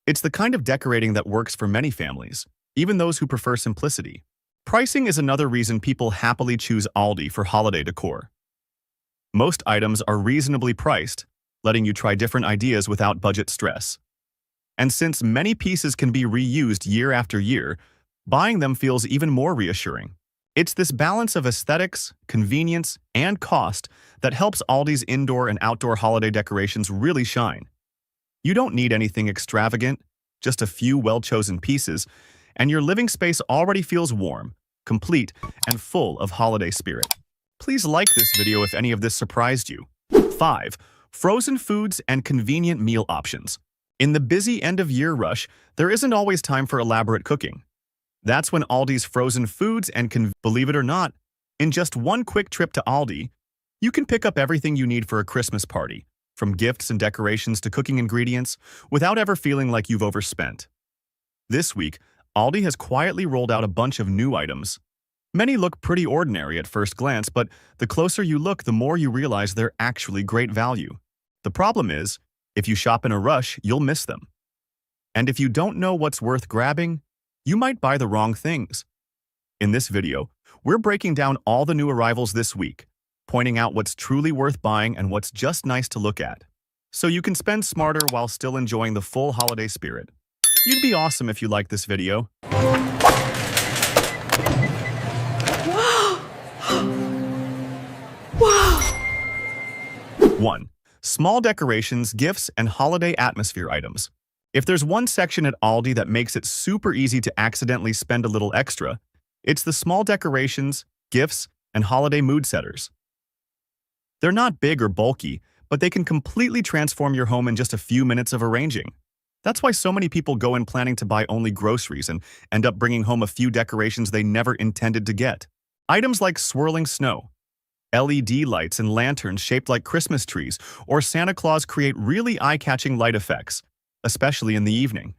Speaker 1: It's the kind of decorating that works for many families, even those who prefer simplicity. Pricing is another reason people happily choose Aldi for holiday decor. Most items are reasonably priced, letting you try different ideas without budget stress. And since many pieces can be reused year after year, buying them feels even more reassuring. It's this balance of aesthetics, convenience, and cost that helps Aldi's indoor and outdoor holiday decorations really shine. You don't need anything extravagant, just a few well-chosen pieces, and your living space already feels warm, complete, and full of holiday spirit. Please like this video if any of this surprised you. 5. Frozen foods and convenient meal options. In the busy end-of-year rush, there isn't always time for elaborate cooking. That's when Aldi's frozen foods and believe it or not, in just one quick trip to Aldi, you can pick up everything you need for a Christmas party, from gifts and decorations to cooking ingredients, without ever feeling like you've overspent. This week, Aldi has quietly rolled out a bunch of new items. Many look pretty ordinary at first glance, but the closer you look, the more you realize they're actually great value. The problem is, if you shop in a rush, you'll miss them. And if you don't know what's worth grabbing, you might buy the wrong things. In this video, we're breaking down all the new arrivals this week, pointing out what's truly worth buying and what's just nice to look at, so you can spend smarter while still enjoying the full holiday spirit. You'd be awesome if you liked this video.
Speaker 2: Wow! Wow!
Speaker 1: 1. Small decorations, gifts, and holiday atmosphere items. If there's one section at Aldi that makes it super easy to accidentally spend a little extra, it's the small decorations, gifts, and holiday mood setters. They're not big or bulky, but they can completely transform your home in just a few minutes of arranging. That's why so many people go in planning to buy only groceries and end up bringing home a few decorations they never intended to get. Items like swirling snow, LED lights and lanterns shaped like Christmas trees, or Santa Claus create really eye-catching light effects, especially in the evening.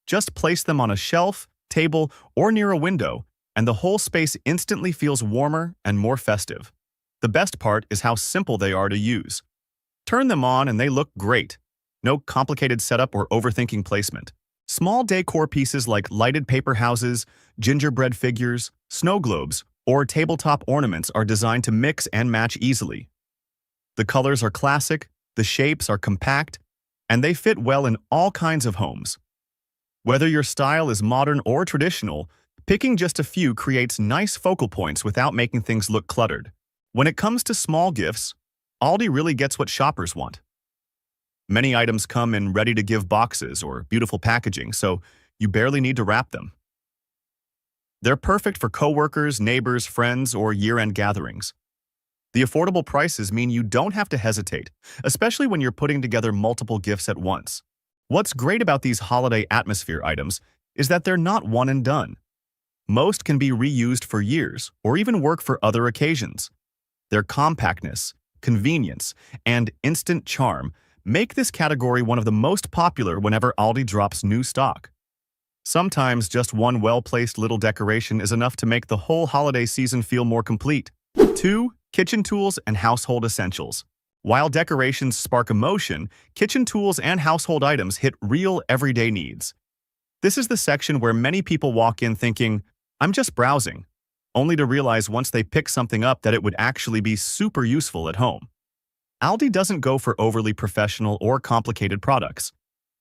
Speaker 1: Just place them on a shelf, table, or near a window, and the whole space instantly feels warmer and more festive. The best part is how simple they are to use. Turn them on and they look great. No complicated setup or overthinking placement. Small decor pieces like lighted paper houses, gingerbread figures, snow globes, or tabletop ornaments are designed to mix and match easily. The colors are classic, the shapes are compact, and they fit well in all kinds of homes. Whether your style is modern or traditional, picking just a few creates nice focal points without making things look cluttered. When it comes to small gifts, Aldi really gets what shoppers want. Many items come in ready-to-give boxes or beautiful packaging, so you barely need to wrap them. They're perfect for coworkers, neighbors, friends, or year-end gatherings. The affordable prices mean you don't have to hesitate, especially when you're putting together multiple gifts at once. What's great about these holiday atmosphere items is that they're not one and done. Most can be reused for years or even work for other occasions. Their compactness, convenience, and instant charm make this category one of the most popular whenever Aldi drops new stock. Sometimes just one well-placed little decoration is enough to make the whole holiday season feel more complete. 2. Kitchen tools and household essentials. While decorations spark emotion, kitchen tools and household items hit real everyday needs. This is the section where many people walk in thinking, "I'm just browsing," only to realize once they pick something up that it would actually be super useful at home. Aldi doesn't go for overly professional or complicated products.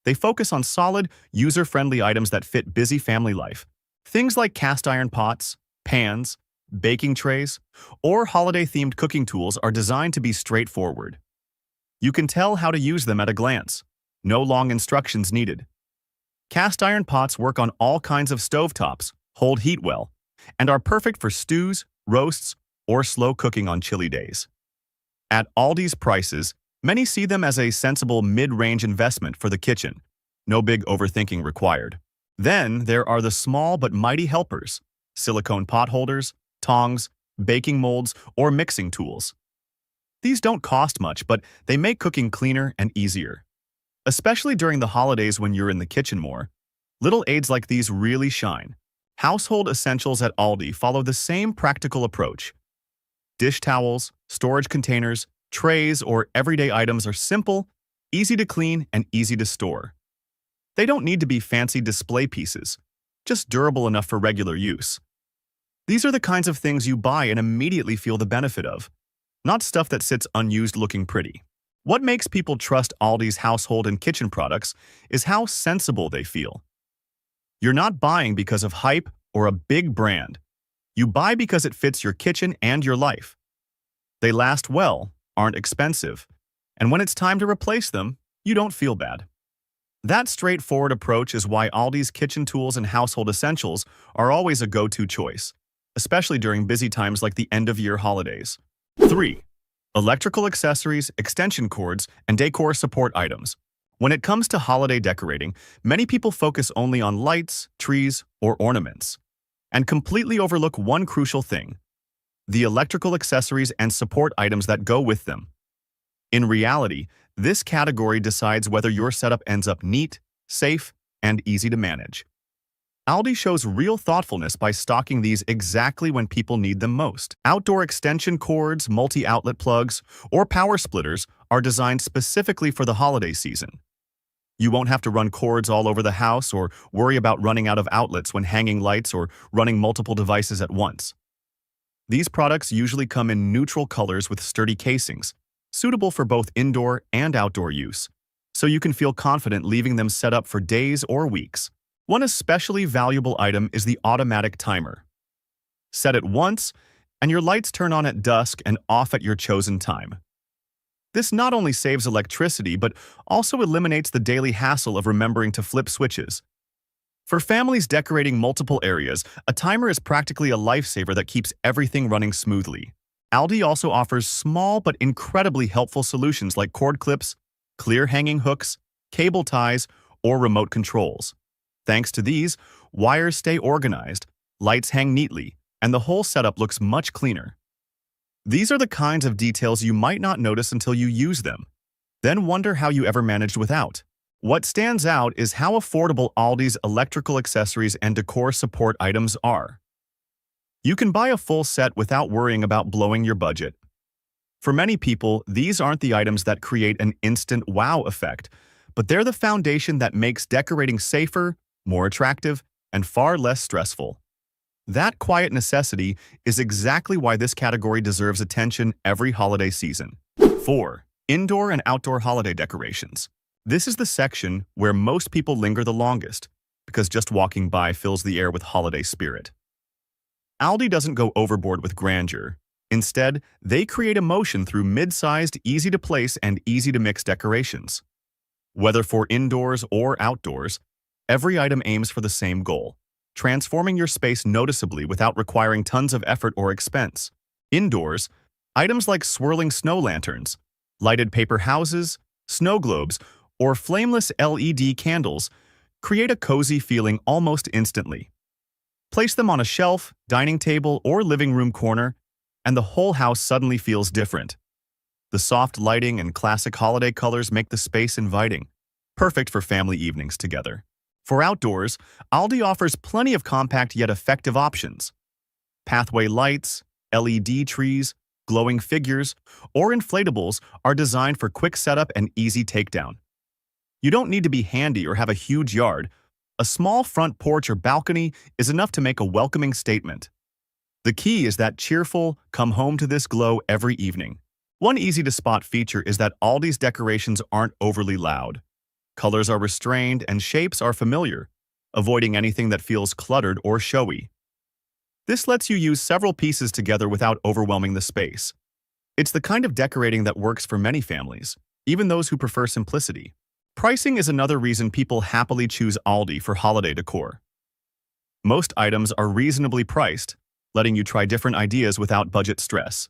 Speaker 1: They focus on solid, user-friendly items that fit busy family life. Things like cast iron pots, pans, baking trays, or holiday-themed cooking tools are designed to be straightforward. You can tell how to use them at a glance. No long instructions needed. Cast iron pots work on all kinds of stovetops, hold heat well, and are perfect for stews, roasts, or slow cooking on chilly days. At Aldi's prices, many see them as a sensible mid-range investment for the kitchen. No big overthinking required. Then there are the small but mighty helpers: silicone pot holders, tongs, baking molds, or mixing tools. These don't cost much, but they make cooking cleaner and easier. Especially during the holidays when you're in the kitchen more, little aids like these really shine. Household essentials at Aldi follow the same practical approach. Dish towels, storage containers, trays, or everyday items are simple, easy to clean, and easy to store. They don't need to be fancy display pieces, just durable enough for regular use. These are the kinds of things you buy and immediately feel the benefit of, not stuff that sits unused looking pretty. What makes people trust Aldi's household and kitchen products is how sensible they feel. You're not buying because of hype or a big brand. You buy because it fits your kitchen and your life. They last well, aren't expensive, and when it's time to replace them, you don't feel bad. That straightforward approach is why Aldi's kitchen tools and household essentials are always a go-to choice, especially during busy times like the end-of-year holidays. 3. Electrical accessories, extension cords, and decor support items. When it comes to holiday decorating, many people focus only on lights, trees, or ornaments, and completely overlook one crucial thing: the electrical accessories and support items that go with them. In reality, this category decides whether your setup ends up neat, safe, and easy to manage. Aldi shows real thoughtfulness by stocking these exactly when people need them most. Outdoor extension cords, multi-outlet plugs, or power splitters are designed specifically for the holiday season. You won't have to run cords all over the house or worry about running out of outlets when hanging lights or running multiple devices at once. These products usually come in neutral colors with sturdy casings, suitable for both indoor and outdoor use, so you can feel confident leaving them set up for days or weeks. One especially valuable item is the automatic timer. Set it once, and your lights turn on at dusk and off at your chosen time. This not only saves electricity, but also eliminates the daily hassle of remembering to flip switches. For families decorating multiple areas, a timer is practically a lifesaver that keeps everything running smoothly. Aldi also offers small but incredibly helpful solutions like cord clips, clear hanging hooks, cable ties, or remote controls. Thanks to these, wires stay organized, lights hang neatly, and the whole setup looks much cleaner. These are the kinds of details you might not notice until you use them, then wonder how you ever managed without. What stands out is how affordable Aldi's electrical accessories and decor support items are. You can buy a full set without worrying about blowing your budget. For many people, these aren't the items that create an instant wow effect, but they're the foundation that makes decorating safer, more attractive, and far less stressful. That quiet necessity is exactly why this category deserves attention every holiday season. 4. Indoor and outdoor holiday decorations. This is the section where most people linger the longest, because just walking by fills the air with holiday spirit. Aldi doesn't go overboard with grandeur. Instead, they create emotion through mid-sized, easy-to-place and easy-to-mix decorations. Whether for indoors or outdoors, every item aims for the same goal: transforming your space noticeably without requiring tons of effort or expense. Indoors, items like swirling snow lanterns, lighted paper houses, snow globes, or flameless LED candles create a cozy feeling almost instantly. Place them on a shelf, dining table, or living room corner, and the whole house suddenly feels different. The soft lighting and classic holiday colors make the space inviting, perfect for family evenings together. For outdoors, Aldi offers plenty of compact yet effective options. Pathway lights, LED trees, glowing figures, or inflatables are designed for quick setup and easy takedown. You don't need to be handy or have a huge yard. A small front porch or balcony is enough to make a welcoming statement. The key is that cheerful, come home to this glow every evening. One easy-to-spot feature is that Aldi's decorations aren't overly loud. Colors are restrained and shapes are familiar, avoiding anything that feels cluttered or showy. This lets you use several pieces together without overwhelming the space. It's the kind of decorating that works for many families, even those who prefer simplicity. Pricing is another reason people happily choose Aldi for holiday decor. Most items are reasonably priced, letting you try different ideas without budget stress.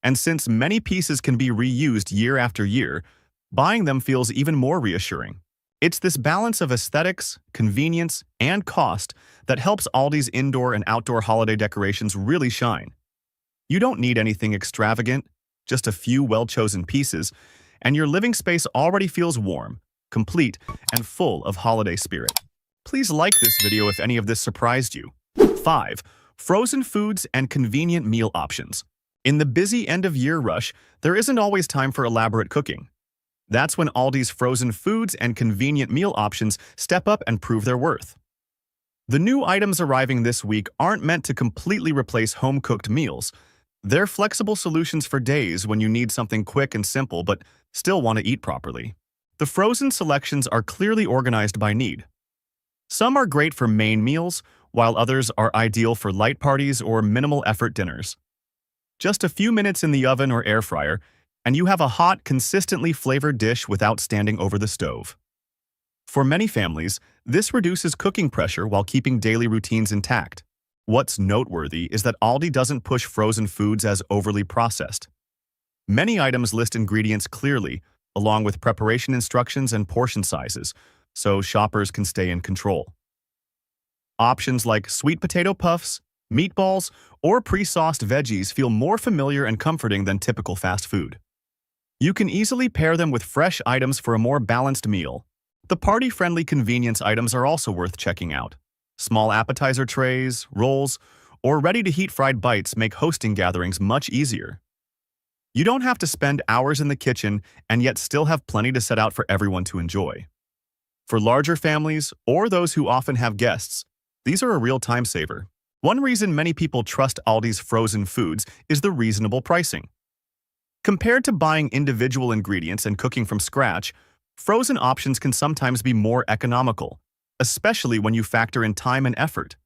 Speaker 1: And since many pieces can be reused year after year, buying them feels even more reassuring. It's this balance of aesthetics, convenience, and cost that helps Aldi's indoor and outdoor holiday decorations really shine. You don't need anything extravagant, just a few well-chosen pieces, and your living space already feels warm, complete, and full of holiday spirit. Please like this video if any of this surprised you. 5. Frozen foods and convenient meal options. In the busy end-of-year rush, there isn't always time for elaborate cooking. That's when Aldi's frozen foods and convenient meal options step up and prove their worth. The new items arriving this week aren't meant to completely replace home-cooked meals. They're flexible solutions for days when you need something quick and simple but still want to eat properly. The frozen selections are clearly organized by need. Some are great for main meals, while others are ideal for light parties or minimal-effort dinners. Just a few minutes in the oven or air fryer, and you have a hot, consistently flavored dish without standing over the stove. For many families, this reduces cooking pressure while keeping daily routines intact. What's noteworthy is that Aldi doesn't push frozen foods as overly processed. Many items list ingredients clearly, along with preparation instructions and portion sizes, so shoppers can stay in control. Options like sweet potato puffs, meatballs, or pre-sauced veggies feel more familiar and comforting than typical fast food. You can easily pair them with fresh items for a more balanced meal. The party-friendly convenience items are also worth checking out. Small appetizer trays, rolls, or ready-to-heat fried bites make hosting gatherings much easier. You don't have to spend hours in the kitchen and yet still have plenty to set out for everyone to enjoy. For larger families or those who often have guests, these are a real time saver. One reason many people trust Aldi's frozen foods is the reasonable pricing. Compared to buying individual ingredients and cooking from scratch, frozen options can sometimes be more economical, especially when you factor in time and effort.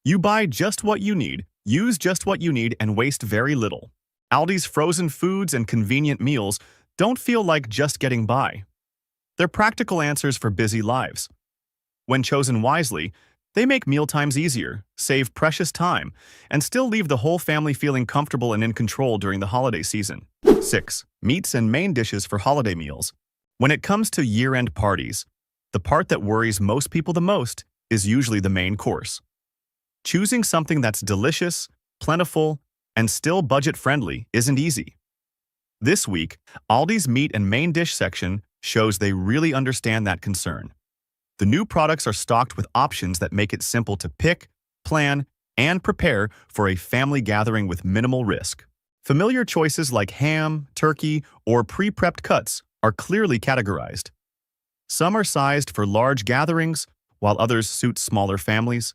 Speaker 1: You buy just what you need, use just what you need, and waste very little. Aldi's frozen foods and convenient meals don't feel like just getting by. They're practical answers for busy lives. When chosen wisely, they make mealtimes easier, save precious time, and still leave the whole family feeling comfortable and in control during the holiday season. 6. Meats and main dishes for holiday meals. When it comes to year-end parties, the part that worries most people the most is usually the main course. Choosing something that's delicious, plentiful, and still budget-friendly isn't easy. This week, Aldi's meat and main dish section shows they really understand that concern. The new products are stocked with options that make it simple to pick, plan, and prepare for a family gathering with minimal risk. Familiar choices like ham, turkey, or pre-prepped cuts are clearly categorized. Some are sized for large gatherings, while others suit smaller families.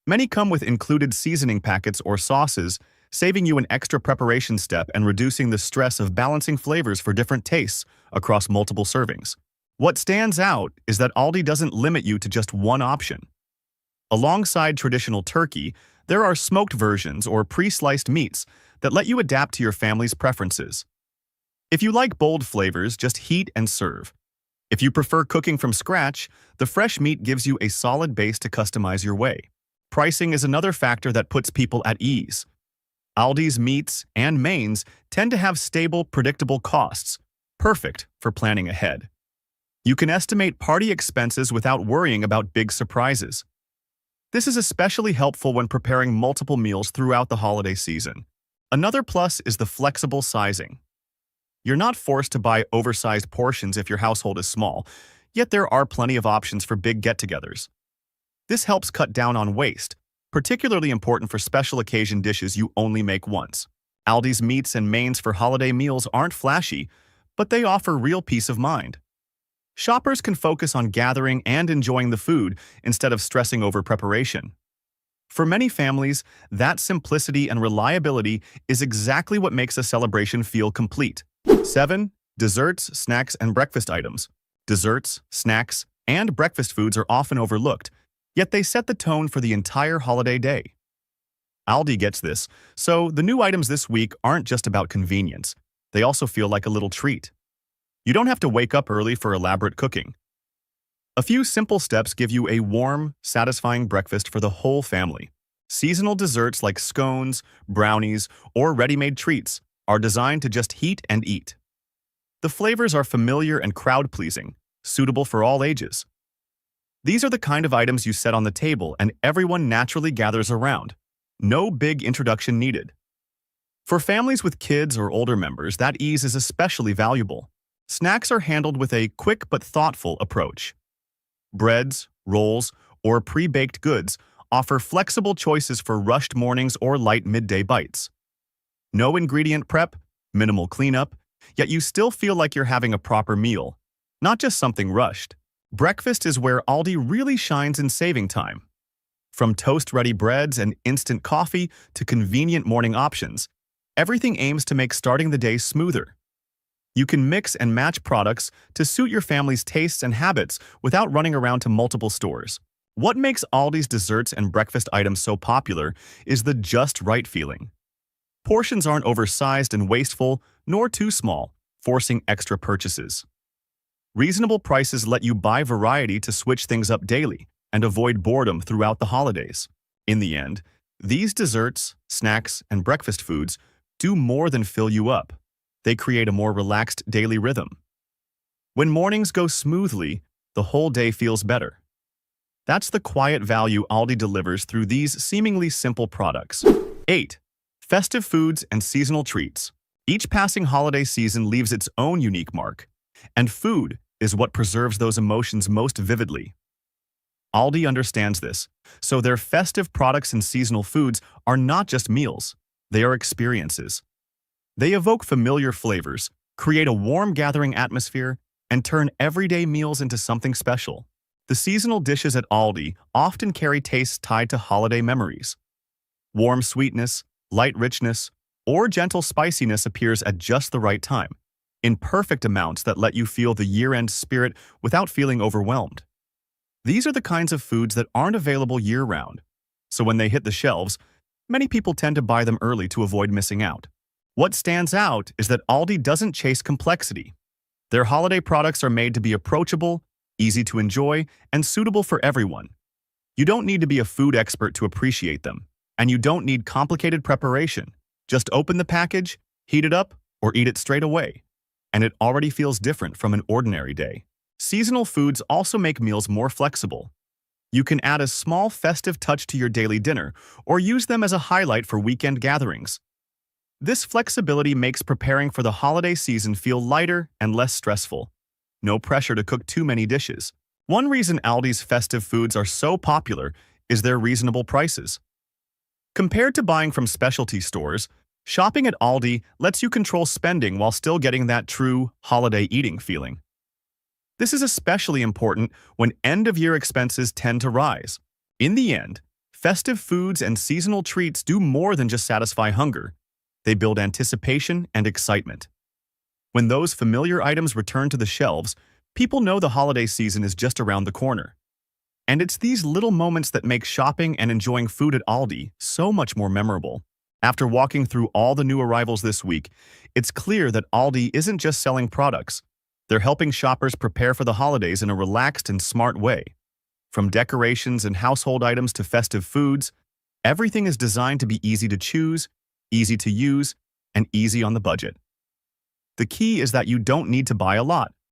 Speaker 1: Many come with included seasoning packets or sauces, saving you an extra preparation step and reducing the stress of balancing flavors for different tastes across multiple servings. What stands out is that Aldi doesn't limit you to just one option. Alongside traditional turkey, there are smoked versions or pre-sliced meats that let you adapt to your family's preferences. If you like bold flavors, just heat and serve. If you prefer cooking from scratch, the fresh meat gives you a solid base to customize your way. Pricing is another factor that puts people at ease. Aldi's meats and mains tend to have stable, predictable costs, perfect for planning ahead. You can estimate party expenses without worrying about big surprises. This is especially helpful when preparing multiple meals throughout the holiday season. Another plus is the flexible sizing. You're not forced to buy oversized portions if your household is small, yet there are plenty of options for big get-togethers. This helps cut down on waste, particularly important for special occasion dishes you only make once. Aldi's meats and mains for holiday meals aren't flashy, but they offer real peace of mind. Shoppers can focus on gathering and enjoying the food instead of stressing over preparation. For many families, that simplicity and reliability is exactly what makes a celebration feel complete. 7. Desserts, snacks, and breakfast items. Desserts, snacks, and breakfast foods are often overlooked, yet they set the tone for the entire holiday day. Aldi gets this, so the new items this week aren't just about convenience. They also feel like a little treat. You don't have to wake up early for elaborate cooking. A few simple steps give you a warm, satisfying breakfast for the whole family. Seasonal desserts like scones, brownies, or ready-made treats are designed to just heat and eat. The flavors are familiar and crowd-pleasing, suitable for all ages. These are the kind of items you set on the table and everyone naturally gathers around. No big introduction needed. For families with kids or older members, that ease is especially valuable. Snacks are handled with a quick but thoughtful approach. Breads, rolls, or pre-baked goods offer flexible choices for rushed mornings or light midday bites. No ingredient prep, minimal cleanup, yet you still feel like you're having a proper meal, not just something rushed. Breakfast is where Aldi really shines in saving time. From toast-ready breads and instant coffee to convenient morning options, everything aims to make starting the day smoother. You can mix and match products to suit your family's tastes and habits without running around to multiple stores. What makes Aldi's desserts and breakfast items so popular is the just right feeling. Portions aren't oversized and wasteful, nor too small, forcing extra purchases. Reasonable prices let you buy variety to switch things up daily and avoid boredom throughout the holidays. In the end, these desserts, snacks, and breakfast foods do more than fill you up. They create a more relaxed daily rhythm. When mornings go smoothly, the whole day feels better. That's the quiet value Aldi delivers through these seemingly simple products. 8. Festive foods and seasonal treats. Each passing holiday season leaves its own unique mark, and food is what preserves those emotions most vividly. Aldi understands this, so their festive products and seasonal foods are not just meals, they are experiences. They evoke familiar flavors, create a warm gathering atmosphere, and turn everyday meals into something special. The seasonal dishes at Aldi often carry tastes tied to holiday memories. Warm sweetness, light richness, or gentle spiciness appears at just the right time, in perfect amounts that let you feel the year-end spirit without feeling overwhelmed. These are the kinds of foods that aren't available year-round, so when they hit the shelves, many people tend to buy them early to avoid missing out. What stands out is that Aldi doesn't chase complexity. Their holiday products are made to be approachable, easy to enjoy, and suitable for everyone. You don't need to be a food expert to appreciate them, and you don't need complicated preparation. Just open the package, heat it up, or eat it straight away, and it already feels different from an ordinary day. Seasonal foods also make meals more flexible. You can add a small festive touch to your daily dinner or use them as a highlight for weekend gatherings. This flexibility makes preparing for the holiday season feel lighter and less stressful. no pressure to cook too many dishes. One reason Aldi's festive foods are so popular is their reasonable prices. Compared to buying from specialty stores, shopping at Aldi lets you control spending while still getting that true holiday eating feeling. This is especially important when end-of-year expenses tend to rise. In the end, festive foods and seasonal treats do more than just satisfy hunger. They build anticipation and excitement. When those familiar items return to the shelves, people know the holiday season is just around the corner. And it's these little moments that make shopping and enjoying food at Aldi so much more memorable. After walking through all the new arrivals this week, it's clear that Aldi isn't just selling products. They're helping shoppers prepare for the holidays in a relaxed and smart way. From decorations and household items to festive foods, everything is designed to be easy to choose, easy to use, and easy on the budget. The key is that you don't need to buy a lot.